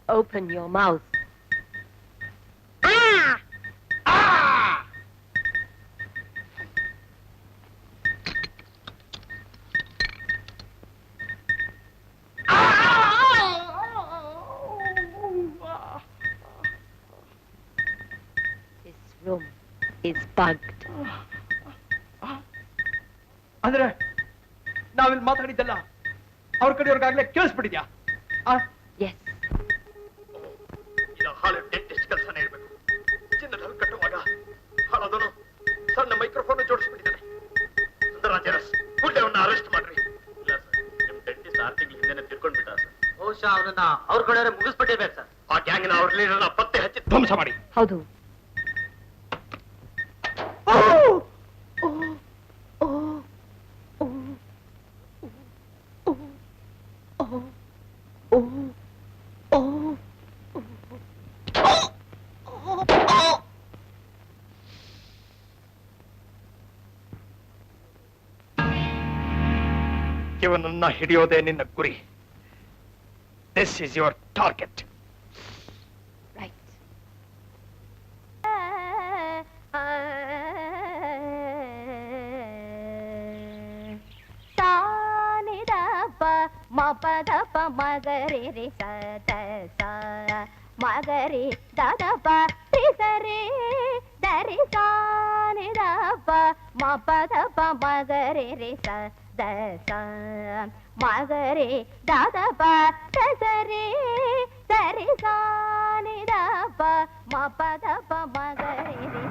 Open your mouth. This room is bugged. ಅಂದ್ರೆ ನಾವಿಲ್ಲಿ ಮಾತಾಡಿದ್ದಲ್ಲ ಅವ್ರ ಕಡೆಯವ್ರಿಗಾಗ್ಲೇ ಕೇಳಿಸ್ಬಿಟ್ಟಿದ್ಯಾ? Yes. ಹಾಳು ಡೆಂಟಿಸ್ಟ್ ಕೆಲಸನೇ ಇರಬೇಕು. ಚಿನ್ನದ ಹಲ್ಲು ಕಟ್ಟುವಾಗ ಹಾಳಾದವನು ಸಣ್ಣ ಮೈಕ್ರೋಫೋನ್ ಜೋಡಿಸ್ಬಿಟ್ಟಿದ್ದಾನೆ. ಸುಂದರಾಜರಸ್ ಕೂಡಲೇ ಅವನ್ನ ಅರೆಸ್ಟ್ ಮಾಡ್ರಿ. ಇಲ್ಲ ಸರ್, ನಿಮ್ ಡೆಂಟಿಸ್ಟ್ 6 ತಿಂಗಳ ಹಿಂದೆನೆ ತಿರ್ಕೊಂಡ್ಬಿಟ್ಟ ಸರ್. ಬಹುಶಃ ಅವನನ್ನ ಅವ್ರ ಕಡೆ ಮುಗಿಸ್ಬಿಟ್ಟಿರ್ಬೇಕು ಸರ್. ಆ ಗ್ಯಾಂಗ್ನ ಅವ್ರ ಲೀಡರ್ನ ಪತ್ತೆ ಹಚ್ಚಿ ಧ್ವಂಸ ಮಾಡಿ. ಹೌದು. ಇವನನ್ನ ಹಿಡಿಯೋದೇ ನಿನ್ನ ಗುರಿ. This is your target. Right. ತಾನಿದಪ ಮಪದಪ ಮಗರಿ ರಿ ಸದ ಸ ಮಗರಿ ದದಪ ರಿಸರಿ ದರಿ ತಾನಿದಪ ಮಪದಪ ಮಗರಿ ರಿ ಸದ ಸ ಮಗರಿ ದದಪ ರಿಸರಿ ದರಿ ತಾನಿದಪ ಮಪದಪ ಮಗರಿ ರಿ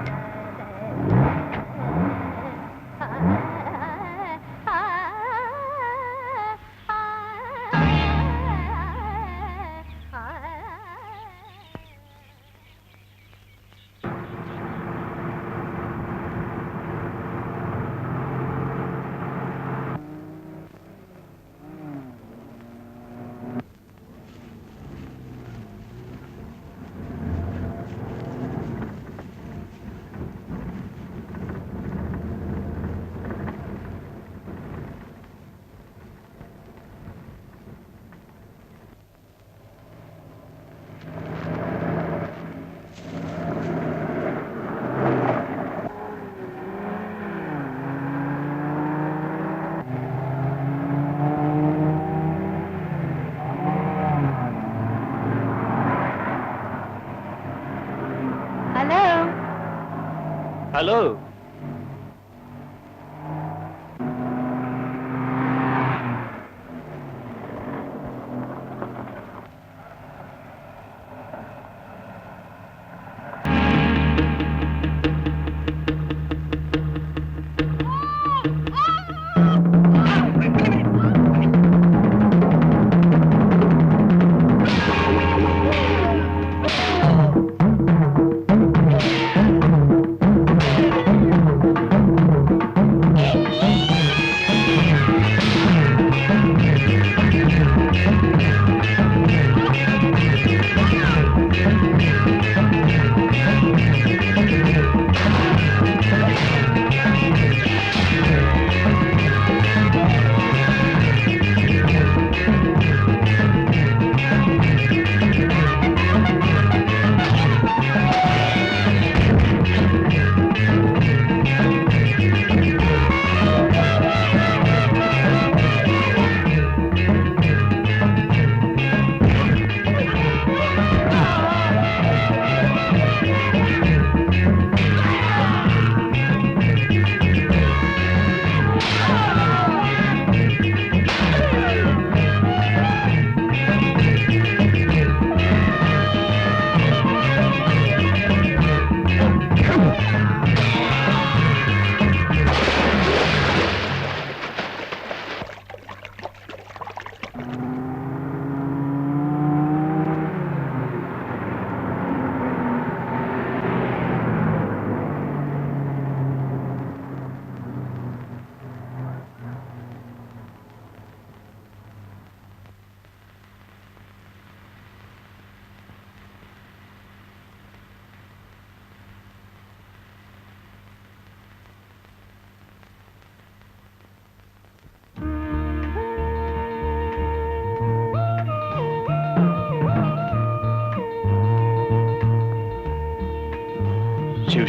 ಹಲೋ.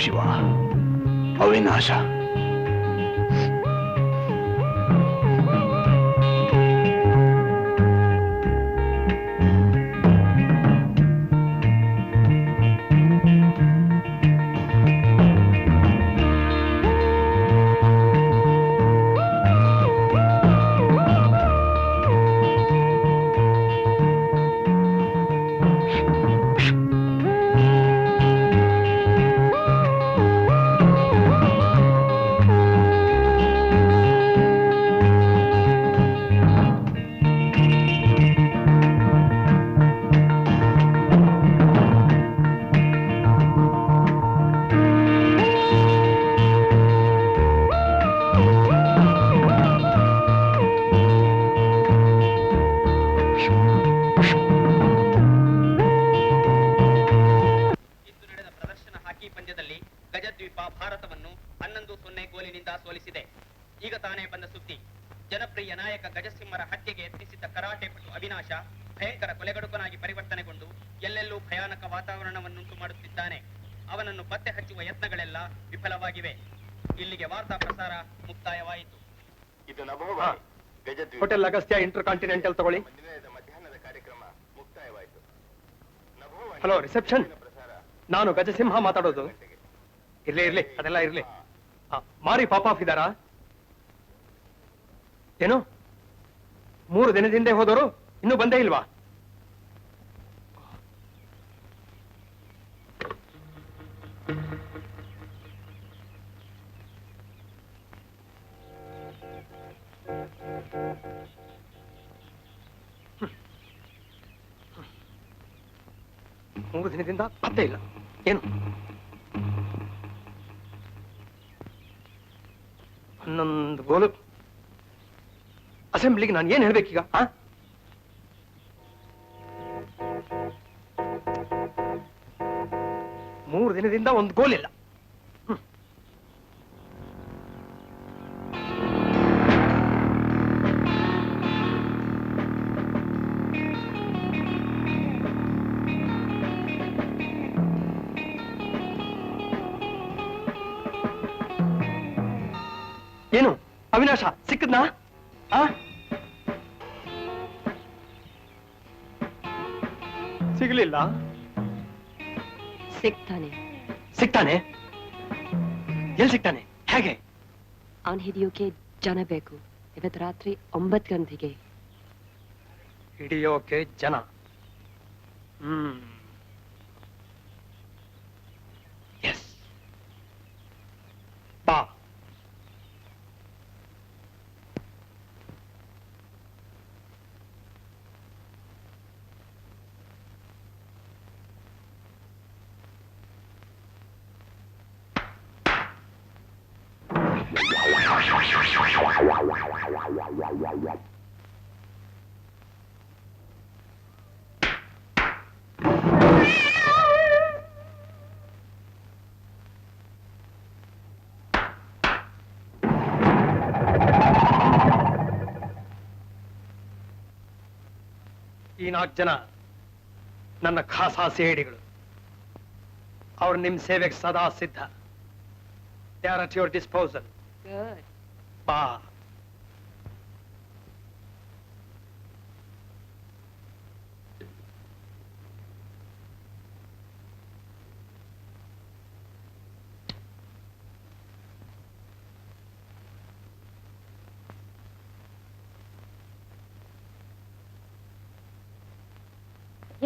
ಶಿವ ಅವಿನಾಶ. ಗಜದ್ವೀಪ ಭಾರತವನ್ನು 11-0 ಗೋಲಿನಿಂದ ಸೋಲಿಸಿದೆ. ಈಗ ತಾನೇ ಬಂದ ಸುದ್ದಿ. ಜನಪ್ರಿಯ ನಾಯಕ ಗಜಸಿಂಹರ ಹತ್ಯೆಗೆ ಯತ್ನಿಸಿದ್ದ ಕರಾಟೆ ಪಟು ಅವಿನಾಶ ಭಯಂಕರ ಕೊಲೆಗಡುಕನಾಗಿ ಪರಿವರ್ತನೆಗೊಂಡು ಎಲ್ಲೆಲ್ಲೂ ಭಯಾನಕ ವಾತಾವರಣವನ್ನುಂಟು ಮಾಡುತ್ತಿದ್ದಾನೆ. ಅವನನ್ನು ಪತ್ತೆ ಹಚ್ಚುವ ಯತ್ನಗಳೆಲ್ಲ ವಿಫಲವಾಗಿವೆ. ಇಲ್ಲಿಗೆ ವಾರ್ತಾ ಪ್ರಸಾರ ಮುಕ್ತಾಯವಾಯಿತು. ಇದು ಹೋಟೆಲ್ ಅಗಸ್ತ್ಯ ಇಂಟರ್ ಕಾಂಟಿನೆಂಟಲ್ ತಗೊಳ್ಳಿ. ಮಧ್ಯಾಹ್ನದ ಕಾರ್ಯಕ್ರಮ ಮುಕ್ತಾಯವಾಯಿತು. ಹಲೋ ರಿಸೆಪ್ಷನ್, ನಾನು ಗಜಸಿಂಹ ಮಾತಾಡೋದು. ಇರ್ಲಿ ಅದೆಲ್ಲ ಇರ್ಲಿ. ಮಾರಿ ಪಾಪ ಆಫ್ ಇದಾರಾ? ಏನು 3 ದಿನದಿಂದ ಹೋದವರು ಇನ್ನೂ ಬಂದೇ ಇಲ್ವಾ? ಮೂರು ದಿನದಿಂದ ಪತ್ತೆ ಇಲ್ಲ. ಏನು 11 ಗೋಲು. ಅಸೆಂಬ್ಲಿಗೆ ನಾನು ಏನ್ ಹೇಳ್ಬೇಕೀಗ? 3 ದಿನದಿಂದ 1 ಗೋಲ್ ಇಲ್ಲ. ಏನು ಅವಿನಾಶ ಸಿಕ್ಕದ್ನಾ? ಸಿಗ್ಲಿಲ್ಲ. ಸಿಗ್ತಾನೆ? ಎಲ್ಲಿ ಸಿಗ್ತಾನೆ? ಹೇಗೆ? ಅವನ್ ಹಿಡಿಯೋಕೆ ಜನ ಬೇಕು. ಇವತ್ತು ರಾತ್ರಿ 9 ಗಂಟೆಗೆ. ಹಿಡಿಯೋಕೆ ಜನ? ಎಸ್, ಬಾ. ಈ 4 ಜನ ನನ್ನ ಖಾಸಾ ಸೇಡಿಗಳು. ಅವ್ರು ನಿಮ್ ಸೇವೆಗೆ ಸದಾ ಸಿದ್ಧ. They are at your disposal. ಬಾ.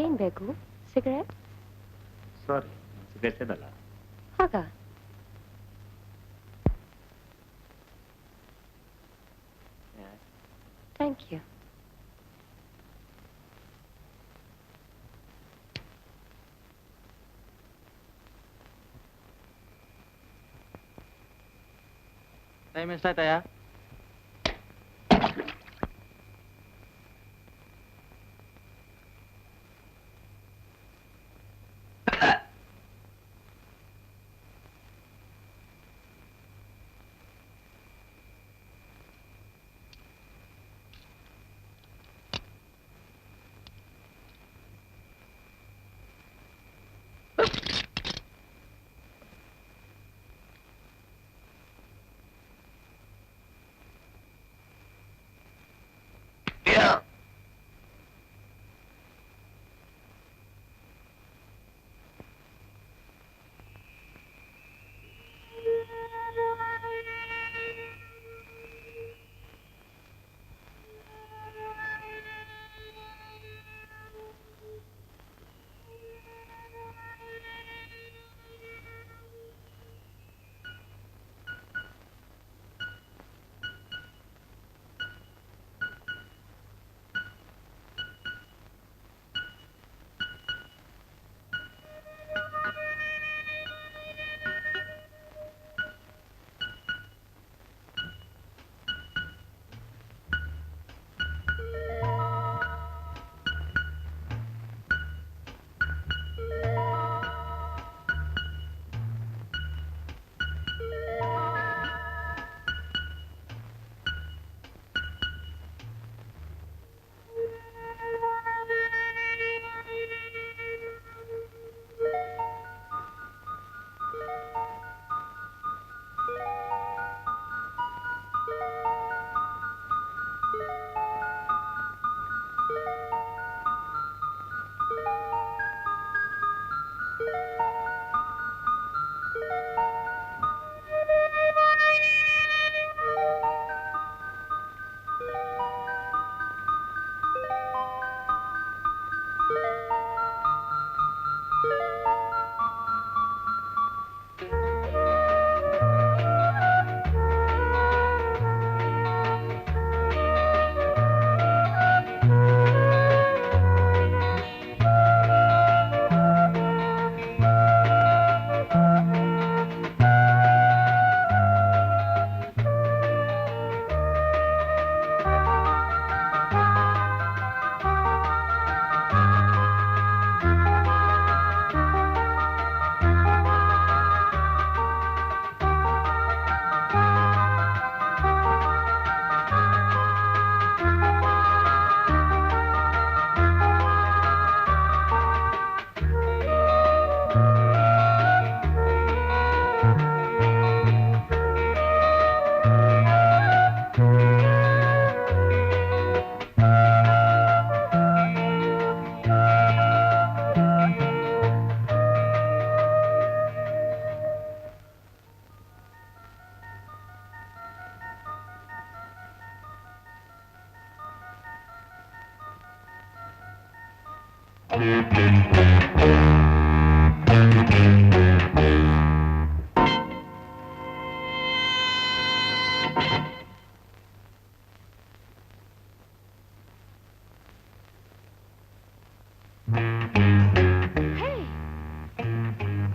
ಏನ್ ಬೇಕು? ಸಿಗರೇಟ್? ಸಾರಿ, ಸಿಗರೇಟ್ ಏನಲ್ಲ. ಹಾಗ ಥ್ಯಾಂಕ್ ಯು. ಟೈಮ್ ಎಷ್ಟಾಯ್ತಯ್ಯ?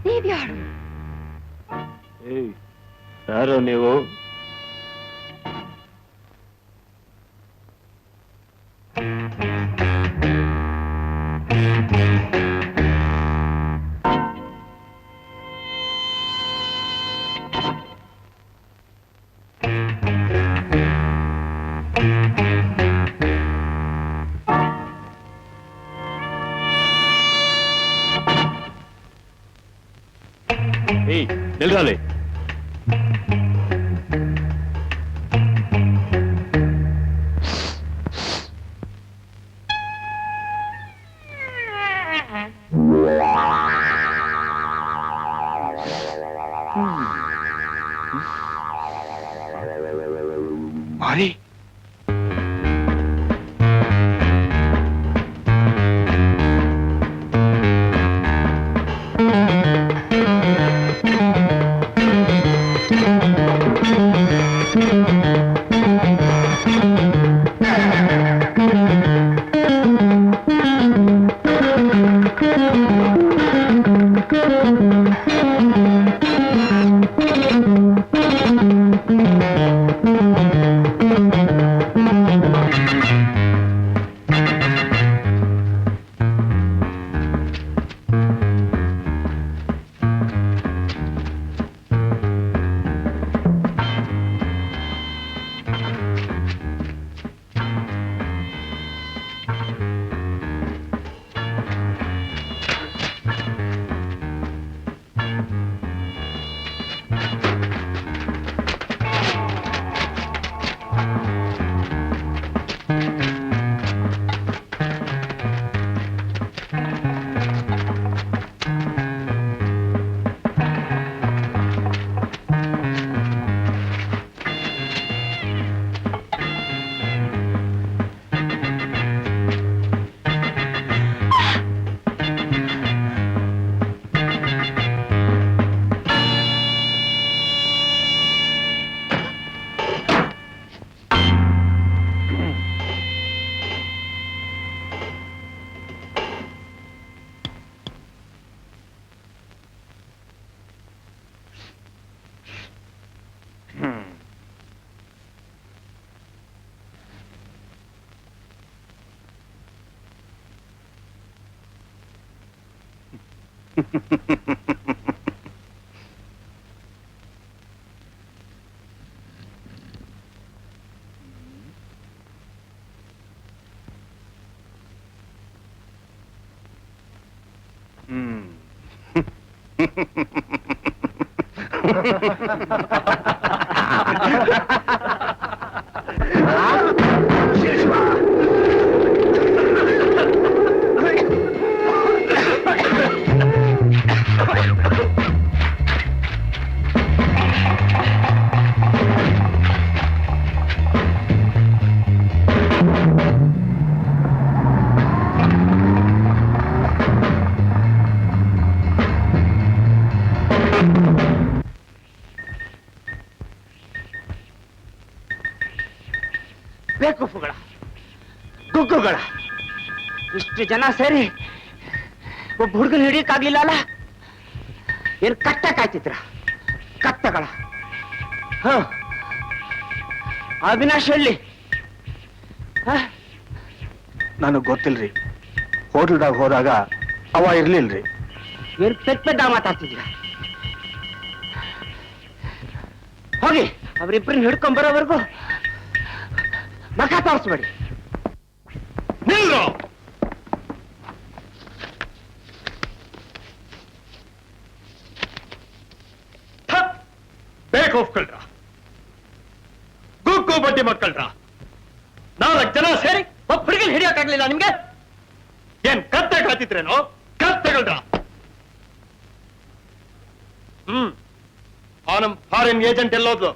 ನೀವ್ಯಾರು? ಯಾರು ನೀವು? ನಿಲ್ರಾಲೆ. ಮಾರಿ ಬೇಕುಫುಗಳ ಗುಗ್ಗುಗಳ ಇಷ್ಟು ಜನ ಸೇರಿ ಒಬ್ಬ ಹುಡುಗನ ಹಿಡಿಯಕ್ಕಾಗ್ಲಿಲ್ಲ ಅಲ್ಲ. ಏನ್ ಕಟ್ಟ ಕಾಯ್ತಿದ್ರ ಕತ್ತಗಳ? ಅವಿನಾಶ್ ಹೇಳಿ. ನನಗ್ ಗೊತ್ತಿಲ್ರಿ. ಹೋಟೆಲ್ದಾಗ ಹೋದಾಗ ಅವ ಇರ್ಲಿಲ್ರಿ. ಏನ್ ಪೆದ್ದ ಮಾತಾಡ್ತಿದ್ರ? ಹೋಗಿ ಅವ್ರಿಬ್ರನ್ನ ಹಿಡ್ಕೊಂಡ್ ಬರೋವರೆಗೂ ಮಖ ತೋರಿಸ್ಬೇಡಿ. ನಿಲ್ಲು. ಬೇಕೋಫ್ಕಳ್ರ, ಗುಗ್ಗು ಬಡ್ಡಿ ಮಕ್ಕಳ್ರ, 4 ಜನ ಸೇರಿ ಒಬ್ಬ ಹುಡುಗಿನ ಹಿಡಿಯಕ್ಕಾಗ್ಲಿಲ್ಲ ನಿಮ್ಗೆ? ಏನ್ ಕತ್ತೆ ಕಾತಿದ್ರೇನೋ? ಕತ್ತೆಗಳ್ರ. ಆ ನಮ್ ಫಾರಿನ್ ಏಜೆಂಟ್ ಎಲ್ಲೋದ್ಲು?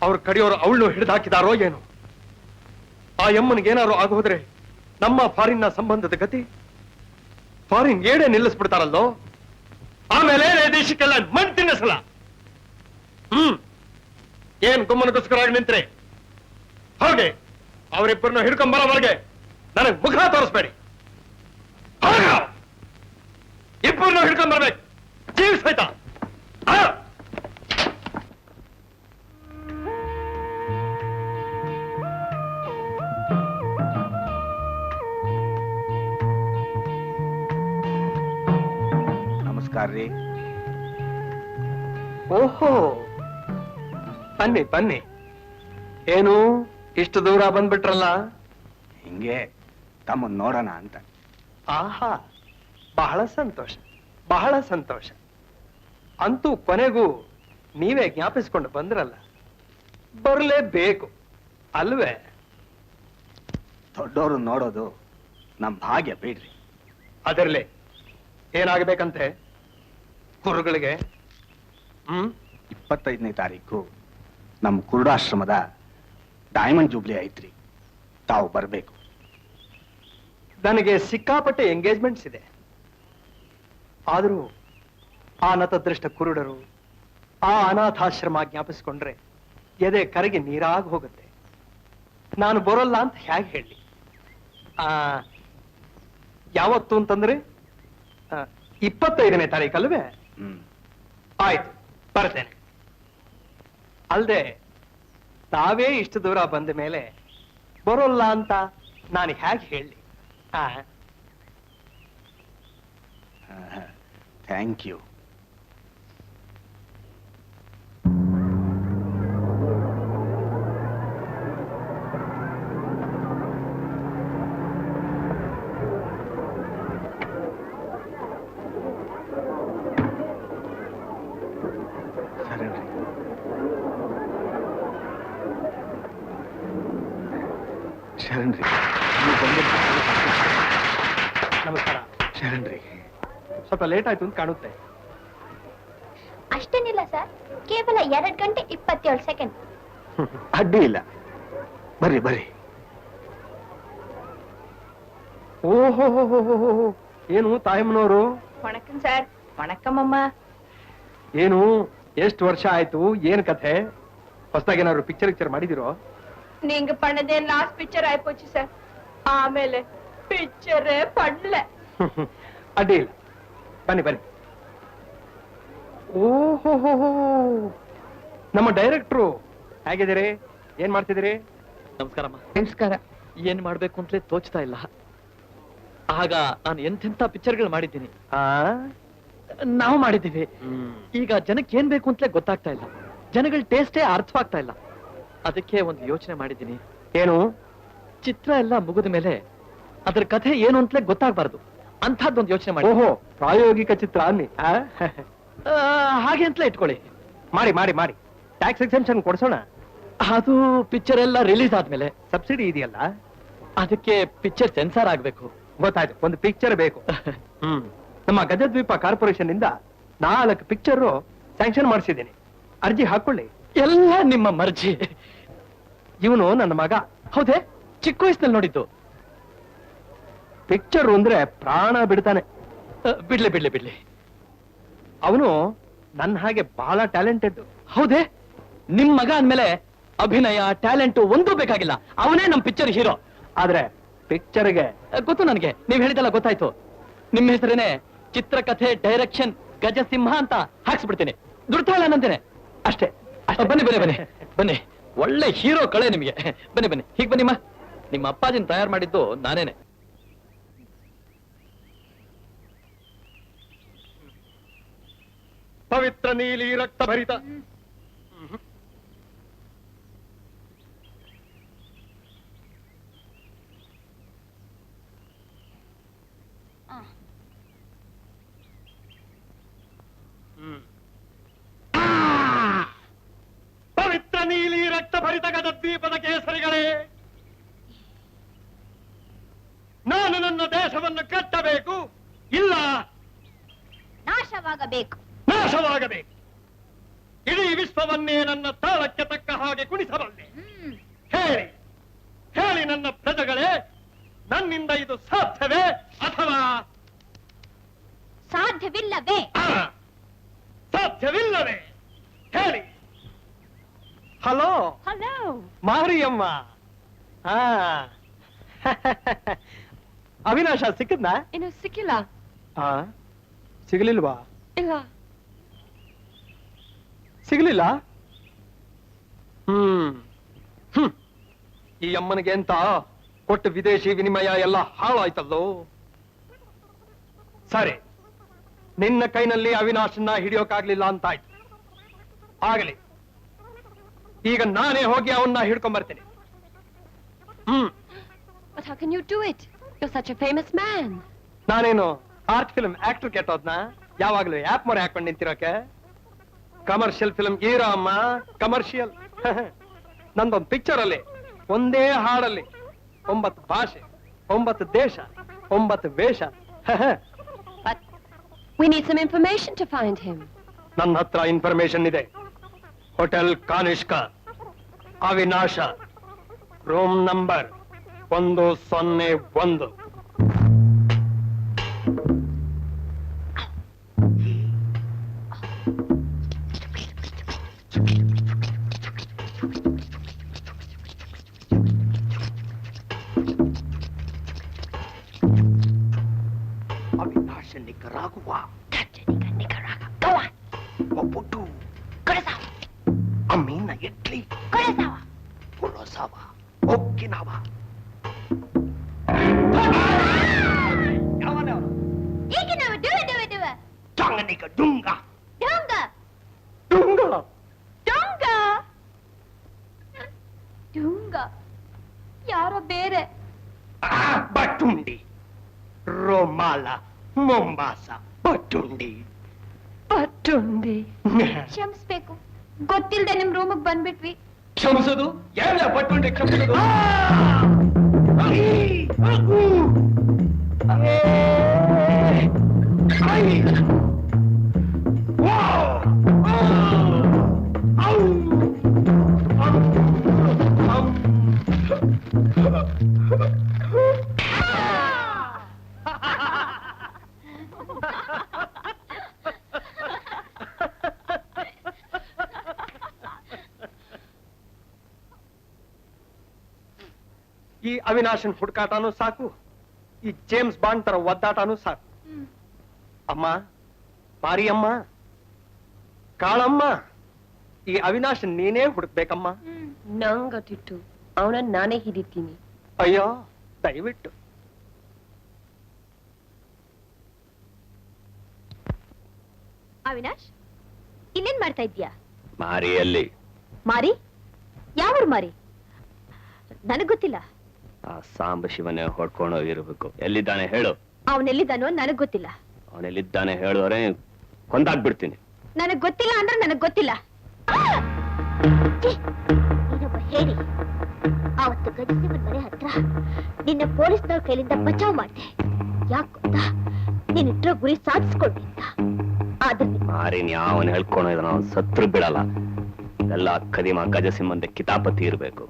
ಅವ್ರ ಕಡಿಯೋರು ಅವಳು ಹಿಡಿದು ಹಾಕಿದಾರೋ ಏನು? ಆ ಎಮ್ಮನಿಗೆ ಏನಾದ್ರು ಆಗೋದ್ರೆ ನಮ್ಮ ಫಾರಿನ್ನ ಸಂಬಂಧದ ಗತಿ ಫಾರಿನ್ ಏಡೆ ನಿಲ್ಲಿಸ್ಬಿಡ್ತಾರಲ್ಲೋ, ಆಮೇಲೆ ದೇಶಕ್ಕೆಲ್ಲ ಮಣ್ ತಿನ್ನಿಸಲ. ಏನ್ ಗುಮ್ಮನಗೋಸ್ಕರ ನಿಂತ್ರೆ ಹಾಗೆ ಅವರಿಬ್ಬರನ್ನ ಹಿಡ್ಕೊಂಬರೋವರೆಗೆ ನನಗ್ ಮುಖ ತೋರಿಸ್ಬೇಡಿ. ಇಬ್ಬರನ್ನ ಹಿಡ್ಕೊಂಬರ್ಬೇಕು, ಜೀವ ಸಹಿತ. ನಮಸ್ಕಾರ ರೀ. ಓಹೋ, ಬನ್ನಿ ಬನ್ನಿ. ಏನು ಇಷ್ಟು ದೂರ ಬಂದ್ಬಿಟ್ರಲ್ಲ? ಹಿಂಗೆ ತಮ್ಮನ್ ನೋಡೋಣ ಅಂತ. ಆಹಾ, ಬಹಳ ಸಂತೋಷ, ಬಹಳ ಸಂತೋಷ. ಅಂತೂ ಕೊನೆಗೂ ನೀವೇ ಜ್ಞಾಪಿಸ್ಕೊಂಡು ಬಂದ್ರಲ್ಲ, ಬರಲೇಬೇಕು ಅಲ್ವೇ? ದೊಡ್ಡವರು ನೋಡೋದು ನಮ್ ಭಾಗ್ಯ ಬಿಡ್ರಿ. ಅದರ್ಲಿ ಏನಾಗಬೇಕಂತೆ ಗುರುಗಳಿಗೆ? 25ನೇ ತಾರೀಕು ನಮ್ ಕುರುಡಾಶ್ರಮದ ಡೈಮಂಡ್ ಜೂಬ್ಲಿ ಐತ್ರಿ, ತಾವು ಬರ್ಬೇಕು. ನನಗೆ ಸಿಕ್ಕಾಪಟ್ಟೆ ಎಂಗೇಜ್ಮೆಂಟ್ಸ್ ಇದೆ. ಆದರೂ ಆ ನತದೃಷ್ಟ ಕುರುಡರು, ಆ ಅನಾಥಾಶ್ರಮ ಜ್ಞಾಪಿಸ್ಕೊಂಡ್ರೆ ಎದೆ ಕರಗಿ ನೀರಾಗಿ ಹೋಗುತ್ತೆ. ನಾನು ಬರೋಲ್ಲ ಅಂತ ಹೇಗೆ ಹೇಳಿ? ಯಾವತ್ತು ಅಂತಂದ್ರೆ 25ನೇ ತಾರೀಕಲ್ವೇ? ಆಯ್ತು, ಬರ್ತೇನೆ. ಅಲ್ದೆ ತಾವೇ ಇಷ್ಟು ದೂರ ಬಂದ ಮೇಲೆ ಬರೋಲ್ಲ ಅಂತ ನಾನು ಹೇಗೆ ಹೇಳಿ? Thank you. ಶರಣ್ರಿ, ನಮಸ್ಕಾರ. ಶರಣ್ರಿ, ಸ್ವಲ್ಪ ಲೇಟ್ ಆಯ್ತು ಅಂತ ಕಾಣುತ್ತೆ. ಅಷ್ಟೇನಿಲ್ಲ ಸರ್, ಕೇವಲ 2 ಗಂಟೆ 27 ಸೆಕೆಂಡ್. ಅಡ್ಡಿ ಇಲ್ಲ, ಬರ್ರಿ ಬರ್ರಿ. ಓಹೋ, ಏನು ತಾಯಮ್ಮನವರು? ವಣಕಂ ಸರ್. ವಣಕಂ ಅಮ್ಮ. ಏನು ಎಷ್ಟು ವರ್ಷ ಆಯ್ತು? ಏನ್ ಕಥೆ? ಹೊಸದಾಗಿ ಏನಾದ್ರು ಪಿಕ್ಚರ್ ಮಾಡಿದಿರೋ? நீங்க பண்ணதே லாஸ்ட் பிக்சர் ஆயிப்போச்சு சார். ಆಮೇಲೆ ಪಿಕ್ಚರೇ ಪಡ್ಲೆ. ಅಡ್ಡಿ ಇಲ್ಲ, ಬನ್ನಿ ಬನ್ನಿ. ಓಹೋ, ನಮ್ಮ ಡೈರೆಕ್ಟ್ರು ಹೇಗಿದ್ದೀರಿ? ಏನ್ ಮಾಡ್ತಿದ್ದೀರಿ? ನಮಸ್ಕಾರಮ್ಮ. ನಮಸ್ಕಾರ. ಏನ್ ಮಾಡ್ಬೇಕು ಅಂತಲೇ ತೋಚ್ತಾ ಇಲ್ಲ. ಆಗ ನಾನು ಎಂತೆಂಥ ಪಿಕ್ಚರ್ಗಳು ಮಾಡಿದ್ದೀನಿ, ನಾವು ಮಾಡಿದ್ದೀವಿ. ಈಗ ಜನಕ್ಕೆ ಏನ್ ಬೇಕು ಅಂತಲೇ ಗೊತ್ತಾಗ್ತಾ ಇಲ್ಲ, ಜನಗಳ ಟೇಸ್ಟೇ ಅರ್ಥವಾಗ್ತಾ ಇಲ್ಲ. ಅದಕ್ಕೆ ಒಂದು ಯೋಚನೆ ಮಾಡಿದ್ದೀನಿ. ಏನು? ಚಿತ್ರ ಎಲ್ಲ ಮುಗಿದ ಮೇಲೆ ಅದ್ರ ಕಥೆ ಏನು ಅಂತಲೇ ಗೊತ್ತಾಗ್ಬಾರ್ದು, ಅಂಥದ್ದೊಂದು ಯೋಚನೆ ಮಾಡಿ. ಓಹೋ, ಪ್ರಾಯೋಗಿಕ ಚಿತ್ರ ಅನ್ನಿ. ಹಾಗೆ ಅಂತಲೇ ಇಟ್ಕೊಳ್ಳಿ. ಮಾಡಿ ಮಾಡಿ ಮಾಡಿ, ಟ್ಯಾಕ್ಸ್ ಎಕ್ಸೆಂಪ್ಷನ್ ಕೊಡ್ಸೋಣ. ಅದು ಪಿಕ್ಚರ್ ಎಲ್ಲ ರಿಲೀಸ್ ಆದ್ಮೇಲೆ. ಸಬ್ಸಿಡಿ ಇದೆಯಲ್ಲ, ಅದಕ್ಕೆ ಪಿಕ್ಚರ್ ಸೆನ್ಸಾರ್ ಆಗ್ಬೇಕು. ಗೊತ್ತಾಯ್ತು, ಒಂದು ಪಿಕ್ಚರ್ ಬೇಕು. ನಮ್ಮ ಗಜದ್ವೀಪ ಕಾರ್ಪೊರೇಷನ್ ಇಂದ 4 ಪಿಕ್ಚರ್ ಸ್ಯಾಂಕ್ಷನ್ ಮಾಡಿಸಿದ್ದೀನಿ. ಅರ್ಜಿ ಹಾಕೊಳ್ಳಿ. ಎಲ್ಲ ನಿಮ್ಮ ಮರ್ಜಿ. ಇವನು ನನ್ನ ಮಗ. ಹೌದೇ? ಚಿಕ್ಕ ವಯಸ್ಸಿನಲ್ಲಿ ನೋಡಿದ್ದು. ಪಿಕ್ಚರ್ ಅಂದ್ರೆ ಪ್ರಾಣ ಬಿಡ್ತಾನೆ. ಬಿಡ್ಲಿ ಬಿಡ್ಲಿ ಬಿಡ್ಲಿ. ಅವನು ನನ್ನ ಹಾಗೆ ಬಹಳ ಟ್ಯಾಲೆಂಟೆಡ್. ಹೌದೇ? ನಿಮ್ ಮಗ ಅಂದ್ಮೇಲೆ ಅಭಿನಯ ಟ್ಯಾಲೆಂಟ್ ಒಂದೂ ಬೇಕಾಗಿಲ್ಲ, ಅವನೇ ನಮ್ ಪಿಕ್ಚರ್ ಹೀರೋ. ಆದ್ರೆ ಪಿಕ್ಚರ್ಗೆ ಗೊತ್ತು ನನಗೆ, ನೀವ್ ಹೇಳಿದಲ್ಲ ಗೊತ್ತಾಯ್ತು. ನಿಮ್ಮ ಹೆಸರೇನೆ ಚಿತ್ರಕಥೆ ಡೈರೆಕ್ಷನ್ ಗಜಸಿಂಹ ಅಂತ ಹಾಕ್ಸ್ಬಿಡ್ತೀನಿ. ದುಡ್ತಾಳಂತೇನೆ ಅಷ್ಟೇ. ಬನ್ನಿ ಬನ್ನಿ ಬನ್ನಿ ಬನ್ನಿ, ಒಳ್ಳೆ ಹೀರೋ ಕಳೆ ನಿಮಗೆ. ಬನ್ನಿ ಬನ್ನಿ, ಹೀಗ್ ಬನ್ನಿಮ್ಮ. ನಿಮ್ಮ ಅಪ್ಪಾಜಿನ ತಯಾರು ಮಾಡಿದ್ದು ನಾನೇನೆ. ಪವಿತ್ರ ನೀಲಿ ರಕ್ತ ಭರಿತ ಪವಿತ್ರ ನೀಲಿ ರಕ್ತ ಭರಿತ ಗಜದ್ವೀಪದ ಕೇಸರಿಗಳೇ, ನಾನು ನನ್ನ ದೇಶವನ್ನು ಕಟ್ಟಬೇಕು, ಇಲ್ಲ ನಾಶವಾಗಬೇಕು. ನಾಶವಾಗಬೇಕು. ಇಡೀ ವಿಶ್ವವನ್ನೇ ನನ್ನ ತಾಳಕ್ಕೆ ತಕ್ಕ ಹಾಗೆ ಕುಣಿಸಬಲ್ಲೆ. ಹೇಳಿ ಹೇಳಿ ನನ್ನ ಪ್ರಜೆಗಳೇ, ನನ್ನಿಂದ ಹಲೋ ಹಲೋ. ಮಾರಿಯಮ್ಮ. ಹಾ ಅವಿನಾಶ ಸಿಕ್ಕದ್ನಾ? ಇನ್ನು ಸಿಕ್ಕಿಲ್ಲ. ಹಾ ಸಿಗ್ಲಿಲ್ವಾ? ಇಲ್ಲ. ಸಿಗ್ಲಿಲ್ಲ? ಈ ಅಮ್ಮನಿಗೆ ಅಂತ ಕೊಟ್ಟು ವಿದೇಶಿ ವಿನಿಮಯ ಎಲ್ಲ ಹಾಳಾಯ್ತಲ್ಲೋ. ಸರಿ, ನಿನ್ನ ಕೈನಲ್ಲಿ ಅವಿನಾಶನ್ನ ಹಿಡಿಯೋಕಾಗ್ಲಿಲ್ಲ ಅಂತಾಯ್ತು. ಆಗಲಿ, ಈಗ ನಾನೇ ಹೋಗಿ ಅವನ್ನ ಹಿಡ್ಕೊಂಡ್ ಬರ್ತೇನೆ. But how can you do it? You're such a famous man. ನಾನೇನು ಆರ್ಟ್ ಫಿಲ್ಮ್ ಆಕ್ಟರ್ ಕೆಟ್ಟೋದ್ನ? ಯಾವಾಗ್ಲೂ ಆಪ್ ಮೊರೆ ಹಾಕೊಂಡು ನಿಂತಿರೋಕೆ? ಕಮರ್ಷಿಯಲ್ ಫಿಲ್ಮ್ ಹೀರೋ ಅಮ್ಮ, ಕಮರ್ಷಿಯಲ್. ನಂದೊಂದು ಪಿಕ್ಚರ್ ಅಲ್ಲಿ ಒಂದೇ ಹಾಡಲ್ಲಿ 9 ಭಾಷೆ, 9 ದೇಶ, 9 ವೇಷ. But we need some information to find him. ನನ್ನ ಹತ್ರ ಇನ್ಫಾರ್ಮೇಶನ್ ಇದೆ. Hotel Kanishka, Avinash, room number 101. Avinash ನಿಖರಾಗುವ ಒಬ್ಬಟ್ಟು ಅಮೀನ ಇಡ್ಲಿ ಕುರೋಸಾವ ಒಕ್ಕಿನಾವ. ಚಾಂಗನಿಗ ಡುಂಗ ಡುಂಗ ಡುಂಗ ಯಾರೋ ಬೇರೆ. ಬಟ್ಟುಂಡಿ, ರೋಮಾಲ, ಮೊಂಬಾಸ, ಬಟ್ಟುಂಡಿ. ಪಟ್ಟುಂಡಿ. ಕ್ಷಮಿಸ್ಬೇಕು, ಗೊತ್ತಿಲ್ದೆ ನಿಮ್ ರೂಮಿಗೆ ಬಂದ್ಬಿಟ್ವಿ. ಕ್ಷಮಿಸೋದು? ಎಲ್ಲ ಬಟ್ಟುಂಡಿ ಕ್ಷಮಿಸೋದು? ಈ ಅವಿನಾಶನ್ ಹುಡುಕಾಟನೂ ಸಾಕು, ಈ ಜೇಮ್ಸ್ ಬಾಂಡ್ ತರ ಒದ್ದಾಟನೂ ಸಾಕು. ಅಮ್ಮ, ಮಾರಿಯಮ್ಮ, ಕಾಳಮ್ಮ, ಈ ಅವಿನಾಶನ್ ನೀನೇ ಹುಡುಕ್ಬೇಕಮ್ಮ. ನಂಗ್ ಗೊತ್ತಿತ್ತು, ಅವನನ್ನ ನಾನೇ ಹಿಡಿತೀನಿ. ಅಯ್ಯೋ, ದಯವಿಟ್ಟು. ಅವಿನಾಶ್, ಇಲ್ಲೇನ್ ಮಾಡ್ತಾ ಇದ್ಯಾ? ಮಾರಿಯಲ್ಲಿ ಮಾರಿ? ಯಾವೂರು ಮಾರಿ? ನನಗ್ ಗೊತ್ತಿಲ್ಲ. ಆ ಸಾಂಬ ಶಿವನೇ ಹೊಡ್ಕೊಂಡೋಗಿರ್ಬೇಕು. ಎಲ್ಲಿದ್ದಾನೆ ಹೇಳು. ಅವನೆಲ್ಲಿದ್ದಾನೋ ನನಗ್ ಗೊತ್ತಿಲ್ಲ. ಅವನೆಲ್ಲಿದ್ದಾನೆ ಹೇಳುವರೆ ಕೊಂದಾಗ್ಬಿಡ್ತೀನಿ. ನನಗ್ ಗೊತ್ತಿಲ್ಲ ಅಂದ್ರೆ ನನಗ್ ಗೊತ್ತಿಲ್ಲ. ನೀನೊಬ್ಬ ಹೇಳಿ. ಅವತ್ತು ಗಜಸಿಂಹನ ಮನೆ ಹತ್ರ ನಿನ್ನ ಪೊಲೀಸ್ನವ್ರ ಕೈಲಿಂದ ಬಚಾವ್ ಮಾಡ್ದೆ. ಯಾಕೆ ಗೊತ್ತಾ? ನೀನಿಟ್ಟಿರೋ ಗುರಿ ಸಾಧಿಸ್ಕೊಳ್ತಿ ಅಂತ. ಆದ್ರೆ ಮಾರಿನ್ ಯಾವನ್ ಹೇಳ್ಕೊಂಡು ನಾವು ಸತ್ರು ಬಿಡಲ್ಲ. ಎಲ್ಲ ಕದಿಮ ಗಜಸಿಂಹಂದೆ ಕಿತಾಪತಿ ಇರ್ಬೇಕು.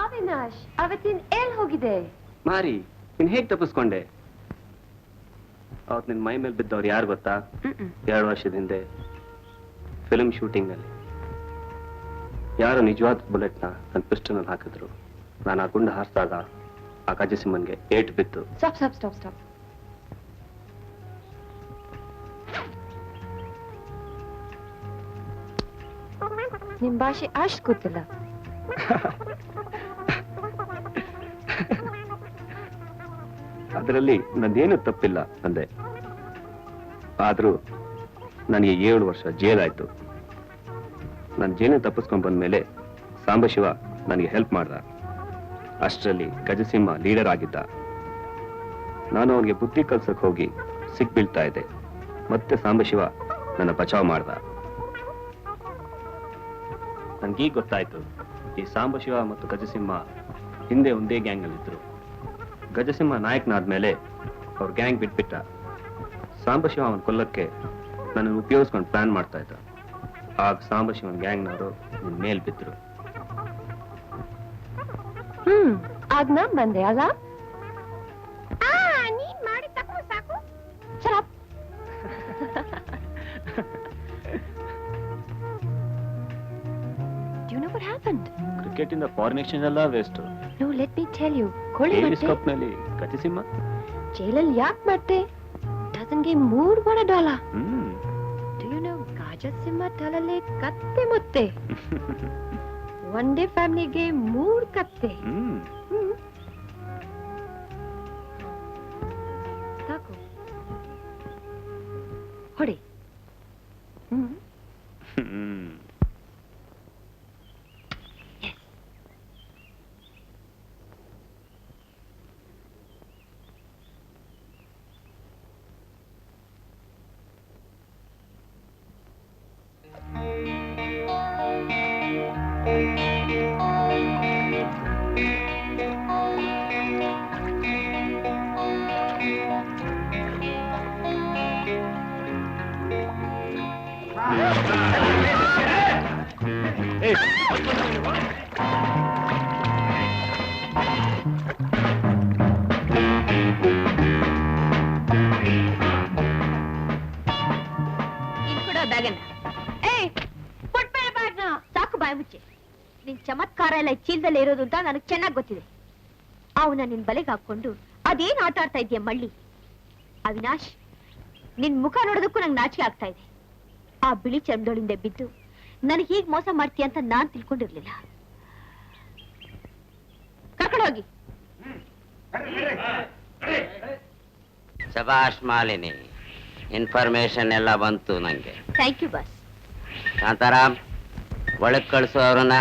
ಅವಿನಾಶ್, ಅವತ್ತಿನ ಎಲ್ ಹೋಗಿದೆ? ಮಾರಿ, ನೀನ್ ಹೇಗ್ ತಪ್ಪಿಸ್ಕೊಂಡೆ? ಅವತ್ ನಿನ್ ಮೈ ಮೇಲೆ ಬಿದ್ದವ್ರು ಯಾರು ಗೊತ್ತಾ? 2 ವರ್ಷದ ಹಿಂದೆ ಫಿಲ್ಮ್ ಶೂಟಿಂಗ್ನಲ್ಲಿ ಯಾರು ನಿಜವಾದ ಬುಲೆಟ್ನ ನನ್ನ ಪಿಸ್ಟಲ್ನಲ್ಲಿ ಹಾಕಿದ್ರು. ನಾನು ಆ ಗುಂಡು ಹಾರಿಸಿದಾಗ ಆ ಗಜಸಿಂಹನ್ಗೆ ಏಟು ಬಿತ್ತು. Stop stop stop stop. ನಿಮ್ ಭಾಷೆ ಅಷ್ಟು ಗೊತ್ತಿಲ್ಲ. ಅದರಲ್ಲಿ ನಂದೇನು ತಪ್ಪಿಲ್ಲ ಅಂದೆ. ಆದ್ರೂ ನನಗೆ 7 ವರ್ಷ ಜೈಲಾಯ್ತು. ನಾನು ಜೈಲಿನ ತಪ್ಪಿಸ್ಕೊಂಡ್ ಬಂದ್ಮೇಲೆ ಸಾಂಬಶಿವ ನನಗೆ ಹೆಲ್ಪ್ ಮಾಡ್ದ. ಅಷ್ಟರಲ್ಲಿ ಗಜಸಿಂಹ ಲೀಡರ್ ಆಗಿದ್ದ. ನಾನು ಅವನಿಗೆ ಬುದ್ಧಿ ಕಲ್ಸಕ್ ಹೋಗಿ ಸಿಕ್ಬೀಳ್ತಾ ಇದ್ದೆ. ಮತ್ತೆ ಸಾಂಬಶಿವ ನನ್ನ ಬಚಾವ್ ಮಾಡ್ದ. ನನ್ಗೀಗ ಗೊತ್ತಾಯ್ತು, ಈ ಸಾಂಬಶಿವ ಮತ್ತು ಗಜಸಿಂಹ ಹಿಂದೆ ಒಂದೇ ಗ್ಯಾಂಗ್ ಅಲ್ಲಿದ್ರು. ಗಜಸಿಂಹ ನಾಯಕನಾದ್ಮೇಲೆ ಅವ್ರ ಗ್ಯಾಂಗ್ ಬಿಟ್ಬಿಟ್ಟ. ಸಾಂಬಶಿವ ಅವನ್ ಕೊಲ್ಲಕ್ಕೆ ನನ್ನನ್ನು ಉಪಯೋಗಿಸ್ಕೊಂಡು ಪ್ಲಾನ್ ಮಾಡ್ತಾ ಇದ್ದ. ಆಗ ಸಾಂಬಶಿವನ್ ಗ್ಯಾಂಗ್ನವರು ನಿನ್ ಮೇಲ್ ಬಿದ್ರು. ಆಗ ನಾ ಬಂದೆ ಅಲ್ಲ? ನೀನ್ ಮಾಡಿ ತಕೋ ಸಾಕು. Do you know what happened? Cricket ಇಂದ ಫಾರಿನ್ ಎಕ್ಸ್ಚೇಂಜ್ ಎಲ್ಲ waste. No, let me tell you. ಕೋಳಿ ಡೇವಿಸ್ ಮತ್ತೆ ಕಪ್ ನಲ್ಲಿ ಗಜಸಿಂಹ ಜೈಲಲ್ಲಿ ಯಾಕೆ ಮತ್ತೆ ಡಜನ್ಗೆ $3 Do you know ಗಜಸಿಂಹ ತಲಲ್ಲಿ ಕತ್ತೆ ಮುತ್ತೆ. ಒನ್ ಡೇ ಫ್ಯಾಮಿಲಿಗೆ 3 ಕತ್ತೆ. ಸಾಕು ಹೊಡಿ. ಸಾಕು ಬಾಯ್ ಮುಚ್ಚೆ. ನಿನ್ ಚಮತ್ಕಾರ ಎಲ್ಲ ಚೀಲದಲ್ಲೇ ಇರೋದು ಅಂತ ನನಗೆ ಚೆನ್ನಾಗಿ ಗೊತ್ತಿದೆ. ಅವನ ನಿನ್ ಬಲೆಗೆ ಹಾಕೊಂಡು ಅದೇನ್ ಆಟ ಆಡ್ತಾ ಇದೆಯಾ ಮಳ್ಳಿ. ಅವಿನಾಶ್, ನಿನ್ ಮುಖ ನೋಡೋದಕ್ಕೂ ನಂಗೆ ನಾಚಿಕೆ ಆಗ್ತಾ ಇದೆ. ಆ ಬಿಳಿ ಚರ್ಮದೊಳಿಂದ ಬಿದ್ದು ನನಗೆ ಹೀಗ್ ಮೋಸ ಮಾಡ್ತೀಯ ಅಂತ ನಾನ್ ತಿಳ್ಕೊಂಡಿರ್ಲಿಲ್ಲ. ಕರ್ಕೊಂಡು ಹೋಗಿ. ಶಬಾಷ್ ಮಾಲಿನಿ, ಇನ್ಫಾರ್ಮೇಶನ್ ಎಲ್ಲ ಬಂತು ನಂಗೆ. Thank you boss. ಕಾಂತಾರಾಮ್, ಒಳಗ್ ಕಳಿಸು ಅವ್ರನ್ನ.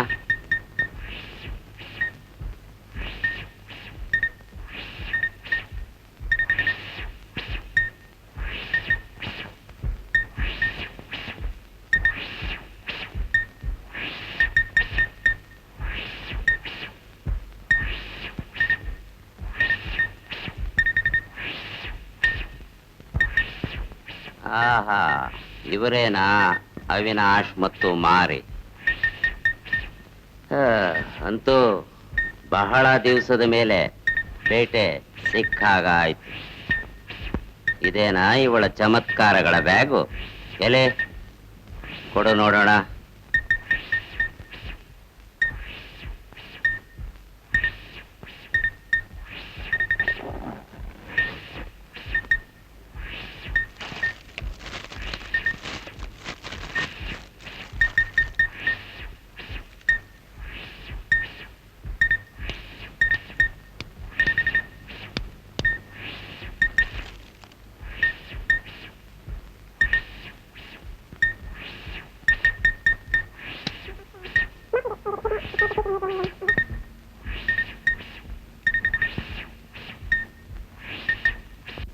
ಆಹಾ, ಇವರೇನಾ ಅವಿನಾಶ್ ಮತ್ತು ಮಾರಿ. ಅಂತೂ ಬಹಳ ದಿವಸದ ಮೇಲೆ ಬೇಟೆ ಸಿಕ್ಕಾಗಾಯ್ತು. ಇದೇನಾ ಇವಳ ಚಮತ್ಕಾರಗಳ ಬ್ಯಾಗು? ಎಲೆ ಕೊಡು ನೋಡೋಣ.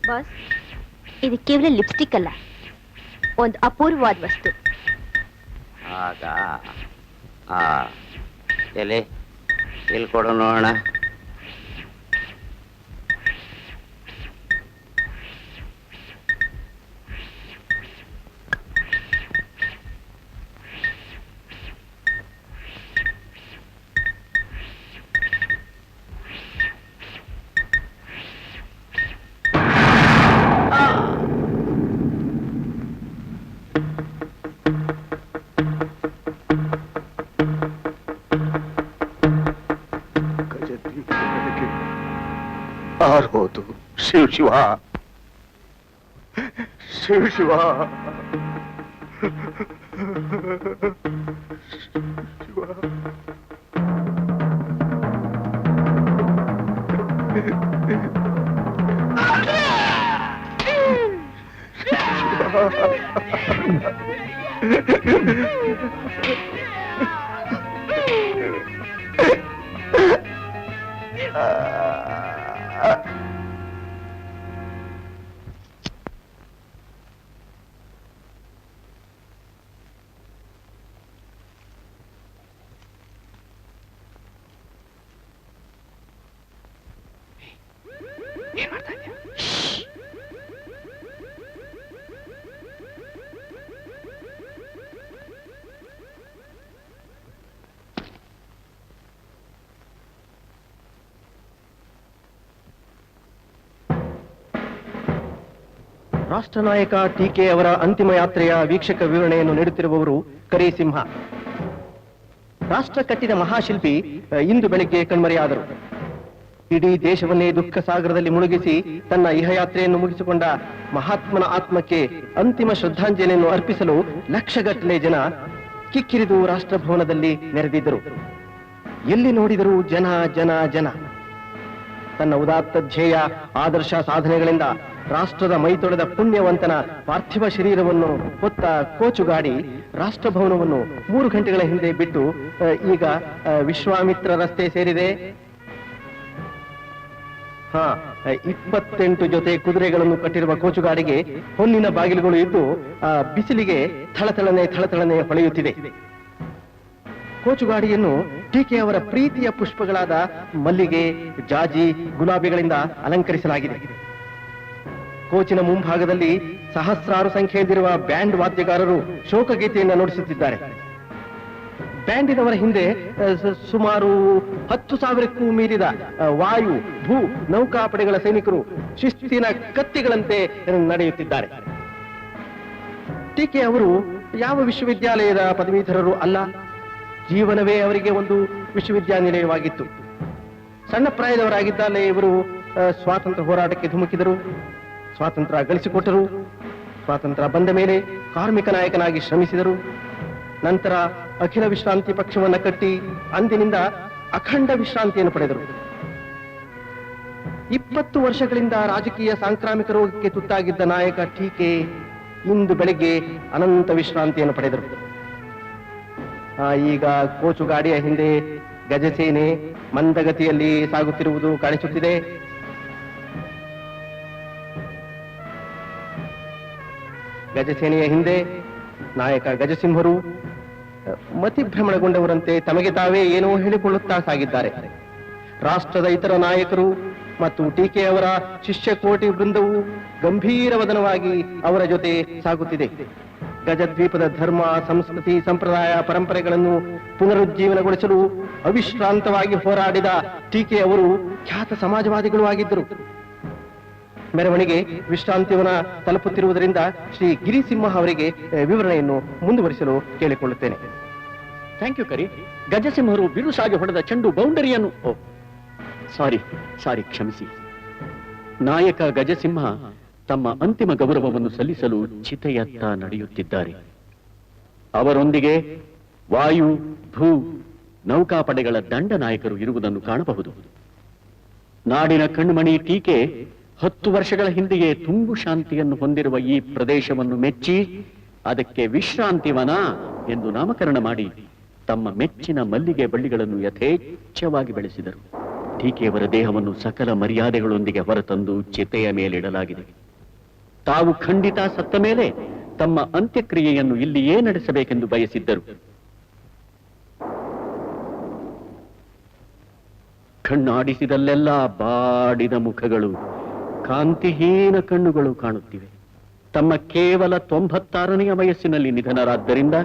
ಬಾಸ್, ಇದು ಕೇವಲ ಲಿಪ್ಸ್ಟಿಕ್ ಅಲ್ಲ, ಒಂದು ಅಪೂರ್ವವಾದ ವಸ್ತು. ಆಗ ಎಲೆ ಇಲ್ಲಿ ಕೊಡು ನೋಡೋಣ. ಆರೋದು ಶಿವ ಶಿವ ಶಿವ ಶಿವ ರಾಷ್ಟ್ರ ನಾಯಕ ಟಿಕೆ ಅವರ ಅಂತಿಮ ಯಾತ್ರೆಯ ವೀಕ್ಷಕ ವಿವರಣೆಯನ್ನು ನೀಡುತ್ತಿರುವವರು ಕರಿಸಿಂಹ. ರಾಷ್ಟ್ರ ಕಟ್ಟಿದ ಮಹಾಶಿಲ್ಪಿ ಇಂದು ಬೆಳಿಗ್ಗೆ ಕಣ್ಮರೆಯಾದರು. ಇಡೀ ದೇಶವನ್ನೇ ದುಃಖ ಸಾಗರದಲ್ಲಿ ಮುಳುಗಿಸಿ ತನ್ನ ಇಹಯಾತ್ರೆಯನ್ನು ಮುಗಿಸಿಕೊಂಡ ಮಹಾತ್ಮನ ಆತ್ಮಕ್ಕೆ ಅಂತಿಮ ಶ್ರದ್ಧಾಂಜಲಿಯನ್ನು ಅರ್ಪಿಸಲು ಲಕ್ಷಗಟ್ಟಲೆ ಜನ ಕಿಕ್ಕಿರಿದು ರಾಷ್ಟ್ರಭವನದಲ್ಲಿ ನೆರೆದಿದ್ದರು. ಎಲ್ಲಿ ನೋಡಿದರೂ ಜನ ಜನ ಜನ. ತನ್ನ ಉದಾತ್ತ ಧ್ಯೇಯ ಆದರ್ಶ ಸಾಧನೆಗಳಿಂದ ರಾಷ್ಟ್ರದ ಮೈತೊಳೆದ ಪುಣ್ಯವಂತನ ಪಾರ್ಥಿವ ಶರೀರವನ್ನು ಹೊತ್ತ ಕೋಚುಗಾಡಿ ರಾಷ್ಟ್ರಭವನವನ್ನು 3 ಗಂಟೆಗಳ ಹಿಂದೆ ಬಿಟ್ಟು ಈಗ ವಿಶ್ವಾಮಿತ್ರ ರಸ್ತೆ ಸೇರಿದೆ. 28 ಜೊತೆ ಕುದುರೆಗಳನ್ನು ಕಟ್ಟಿರುವ ಕೋಚುಗಾಡಿಗೆ ಹೊನ್ನಿನ ಬಾಗಿಲುಗಳು ಇದ್ದು ಬಿಸಿಲಿಗೆ ಥಳಥಳನೆ ಹೊಳೆಯುತ್ತಿದೆ. ಕೋಚುಗಾಡಿಯನ್ನು ಟಿಕೆ ಅವರ ಪ್ರೀತಿಯ ಪುಷ್ಪಗಳಾದ ಮಲ್ಲಿಗೆ, ಜಾಜಿ, ಗುಲಾಬಿಗಳಿಂದ ಅಲಂಕರಿಸಲಾಗಿದೆ. ಕೋಚಿನ ಮುಂಭಾಗದಲ್ಲಿ ಸಹಸ್ರಾರು ಸಂಖ್ಯೆಯಲ್ಲಿರುವ ಬ್ಯಾಂಡ್ ವಾದ್ಯಗಾರರು ಶೋಕಗೀತೆಯನ್ನು ನುಡಿಸುತ್ತಿದ್ದಾರೆ. ಬ್ಯಾಂಡಿನವರ ಹಿಂದೆ ಸುಮಾರು 10,000ಕ್ಕೂ ಮೀರಿದ ವಾಯು, ಭೂ, ನೌಕಾಪಡೆಗಳ ಸೈನಿಕರು ಶಿಸ್ತಿನ ಕತ್ತಿಗಳಂತೆ ನಡೆಯುತ್ತಿದ್ದಾರೆ. ಟಿಕೆ ಅವರು ಯಾವ ವಿಶ್ವವಿದ್ಯಾಲಯದ ಪದವೀಧರರು ಅಲ್ಲ. ಜೀವನವೇ ಅವರಿಗೆ ಒಂದು ವಿಶ್ವವಿದ್ಯಾನಿಲಯವಾಗಿತ್ತು. ಸಣ್ಣ ಪ್ರಾಯದವರಾಗಿದ್ದಾಗಲೇ ಇವರು ಸ್ವಾತಂತ್ರ್ಯ ಹೋರಾಟಕ್ಕೆ ಧುಮುಕಿದರು. ಸ್ವಾತಂತ್ರ್ಯ ಗಳಿಸಿಕೊಟ್ಟರು. ಸ್ವಾತಂತ್ರ್ಯ ಬಂದ ಮೇಲೆ ಕಾರ್ಮಿಕ ನಾಯಕನಾಗಿ ಶ್ರಮಿಸಿದರು. ನಂತರ ಅಖಿಲ ವಿಶ್ರಾಂತಿ ಪಕ್ಷವನ್ನು ಕಟ್ಟಿ ಅಂದಿನಿಂದ ಅಖಂಡ ವಿಶ್ರಾಂತಿಯನ್ನು ಪಡೆದರು. 20 ವರ್ಷಗಳಿಂದ ರಾಜಕೀಯ ಸಾಂಕ್ರಾಮಿಕ ರೋಗಕ್ಕೆ ತುತ್ತಾಗಿದ್ದ ನಾಯಕ ಟಿಕೆ ಇಂದು ಬೆಳಗ್ಗೆ ಅನಂತ ವಿಶ್ರಾಂತಿಯನ್ನು ಪಡೆದರು. ಈಗ ಕೋಚುಗಾಡಿಯ ಹಿಂದೆ ಗಜಸೇನೆ ಮಂದಗತಿಯಲ್ಲಿ ಸಾಗುತ್ತಿರುವುದು ಕಾಣಿಸುತ್ತಿದೆ. ಗಜಸೇನೆಯ ಹಿಂದೆ ನಾಯಕ ಗಜಸಿಂಹರು ಮತಿಭ್ರಮಣಗೊಂಡವರಂತೆ ತಮಗೆ ತಾವೇ ಏನೋ ಹೇಳಿಕೊಳ್ಳುತ್ತಾ ಸಾಗಿದ್ದಾರೆ. ರಾಷ್ಟ್ರದ ಇತರ ನಾಯಕರು ಮತ್ತು ಟಿಕೆ ಅವರ ಶಿಷ್ಯಕೋಟಿ ವೃಂದವು ಗಂಭೀರವದನವಾಗಿ ಅವರ ಜೊತೆ ಸಾಗುತ್ತಿದೆ. ಗಜದ್ವೀಪದ ಧರ್ಮ, ಸಂಸ್ಕೃತಿ, ಸಂಪ್ರದಾಯ, ಪರಂಪರೆಗಳನ್ನು ಪುನರುಜ್ಜೀವನಗೊಳಿಸಲು ಅವಿಶ್ರಾಂತವಾಗಿ ಹೋರಾಡಿದ ಟಿಕೆ ಅವರು ಖ್ಯಾತ ಸಮಾಜವಾದಿಗಳು ಆಗಿದ್ದರು. ಮೆರವಣಿಗೆ ವಿಶ್ರಾಂತಿವನ ತಲುಪುತ್ತಿರುವುದರಿಂದ ಶ್ರೀ ಗಿರಿಸಿಂಹ ಅವರಿಗೆ ವಿವರಣೆಯನ್ನು ಮುಂದುವರಿಸಲು ಕೇಳಿಕೊಳ್ಳುತ್ತೇನೆ. ಥ್ಯಾಂಕ್ ಯು ಕರಿ. ಗಜಸಿಂಹರು ಬಿರುಸಾಗಿ ಹೊಡೆದ ಚೆಂಡು ಬೌಂಡರಿಯನ್ನು ಸಾರಿ ಕ್ಷಮಿಸಿ. ನಾಯಕ ಗಜಸಿಂಹ ತಮ್ಮ ಅಂತಿಮ ಗೌರವವನ್ನು ಸಲ್ಲಿಸಲು ಚಿತೆಯತ್ತ ನಡೆಯುತ್ತಿದ್ದಾರೆ. ಅವರೊಂದಿಗೆ ವಾಯು, ಭೂ, ನೌಕಾಪಡೆಗಳ ದಂಡ ನಾಯಕರು ಇರುವುದನ್ನು ಕಾಣಬಹುದು. ನಾಡಿನ ಕಣ್ಮಣಿ ಟಿಕೆ 10 ವರ್ಷಗಳ ಹಿಂದೆಯೇ ತುಂಬು ಶಾಂತಿಯನ್ನು ಹೊಂದಿರುವ ಈ ಪ್ರದೇಶವನ್ನು ಮೆಚ್ಚಿ ಅದಕ್ಕೆ ವಿಶ್ರಾಂತಿವನ ಎಂದು ನಾಮಕರಣ ಮಾಡಿ ತಮ್ಮ ಮೆಚ್ಚಿನ ಮಲ್ಲಿಗೆ ಬಳ್ಳಿಗಳನ್ನು ಯಥೇಚ್ಛವಾಗಿ ಬೆಳೆಸಿದರು. ಟಿಕೆಯವರ ದೇಹವನ್ನು ಸಕಲ ಮರ್ಯಾದೆಗಳೊಂದಿಗೆ ಹೊರತಂದು ಚಿತೆಯ ಮೇಲಿಡಲಾಗಿದೆ. ತಾವು ಖಂಡಿತ ಸತ್ತ ಮೇಲೆ ತಮ್ಮ ಅಂತ್ಯಕ್ರಿಯೆಯನ್ನು ಇಲ್ಲಿಯೇ ನಡೆಸಬೇಕೆಂದು ಬಯಸಿದ್ದರು. ಕಣ್ಣಾಡಿಸಿದಲ್ಲೆಲ್ಲ ಬಾಡಿದ ಮುಖಗಳು, ಕಾಂತಿಹೀನ ಕಣ್ಣುಗಳು ಕಾಣುತ್ತಿವೆ. ತಮ್ಮ ಕೇವಲ 96ನೆಯ ವಯಸ್ಸಿನಲ್ಲಿ ನಿಧನರಾದ್ದರಿಂದ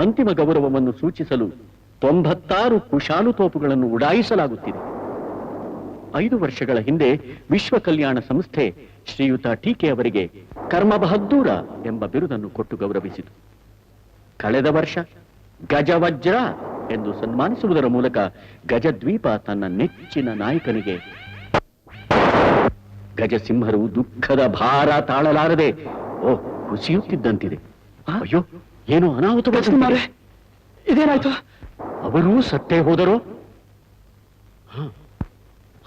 ಅಂತಿಮ ಗೌರವವನ್ನು ಸೂಚಿಸಲು 96 ಕುಶಾಲು ತೋಪುಗಳನ್ನು ಉಡಾಯಿಸಲಾಗುತ್ತಿದೆ. 5 ವರ್ಷಗಳ ಹಿಂದೆ ವಿಶ್ವ ಕಲ್ಯಾಣ ಸಂಸ್ಥೆ ಶ್ರೀಯುತ ಟಿಕೆ ಅವರಿಗೆ ಕರ್ಮ ಬಹದ್ದೂರ ಎಂಬ ಬಿರುದನ್ನು ಕೊಟ್ಟು ಗೌರವಿಸಿತು. ಕಳೆದ ವರ್ಷ ಗಜವಜ್ರ ಎಂದು ಸನ್ಮಾನಿಸುವುದರ ಮೂಲಕ ಗಜದ್ವೀಪ ತನ್ನ ನೆಚ್ಚಿನ ನಾಯಕನಿಗೆ ಗಜಸಿಂಹರು ದುಃಖದ ಭಾರ ತಾಳಲಾರದೆ ಕುಸಿಯುತ್ತಿದ್ದಂತಿದೆ. ಅಯ್ಯೋ, ಏನೋ ಅನಾಹುತ. ಇದೇನಾಯ್ತು? ಅವರೂ ಸತ್ತೇ ಹೋದರೋ?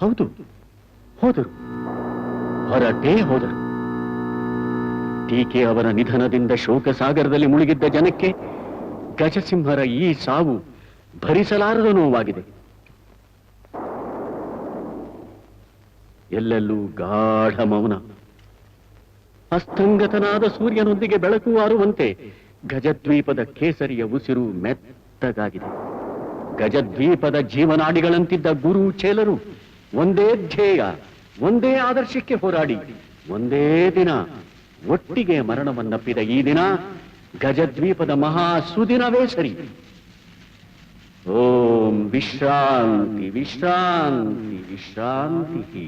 ಹೌದು, ಹೋದರು, ಹೊರಟೇ ಹೋದರು. ಟೀಕೆ ಅವರ ನಿಧನದಿಂದ ಶೋಕ ಸಾಗರದಲ್ಲಿ ಮುಳುಗಿದ್ದ ಜನಕ್ಕೆ ಗಜಸಿಂಹರ ಈ ಸಾವು ಭರಿಸಲಾರದ ನೋವಾಗಿದೆ. ಎಲ್ಲೆಲ್ಲೂ ಗಾಢ ಮೌನ. ಅಸ್ತಂಗತನಾದ ಸೂರ್ಯನೊಂದಿಗೆ ಬೆಳಕು ಆರುವಂತೆ ಗಜದ್ವೀಪದ ಕೇಸರಿಯ ಉಸಿರು ಮೆತ್ತಗಾಗಿದೆ. ಗಜದ್ವೀಪದ ಜೀವನಾಡಿಗಳಂತಿದ್ದ ಗುರು ಚೇಲರು ಒಂದೇ ಧ್ಯೇಯ, ಒಂದೇ ಆದರ್ಶಕ್ಕೆ ಹೋರಾಡಿ ಒಂದೇ ದಿನ ಒಟ್ಟಿಗೆ ಮರಣವನ್ನಪ್ಪಿದ ಈ ದಿನ ಗಜದ್ವೀಪದ ಮಹಾ ಸುದಿನವೇ ಸರಿ. ಓಂ ವಿಶ್ರಾಂತಿ ವಿಶ್ರಾಂತಿ ವಿಶ್ರಾಂತಿ.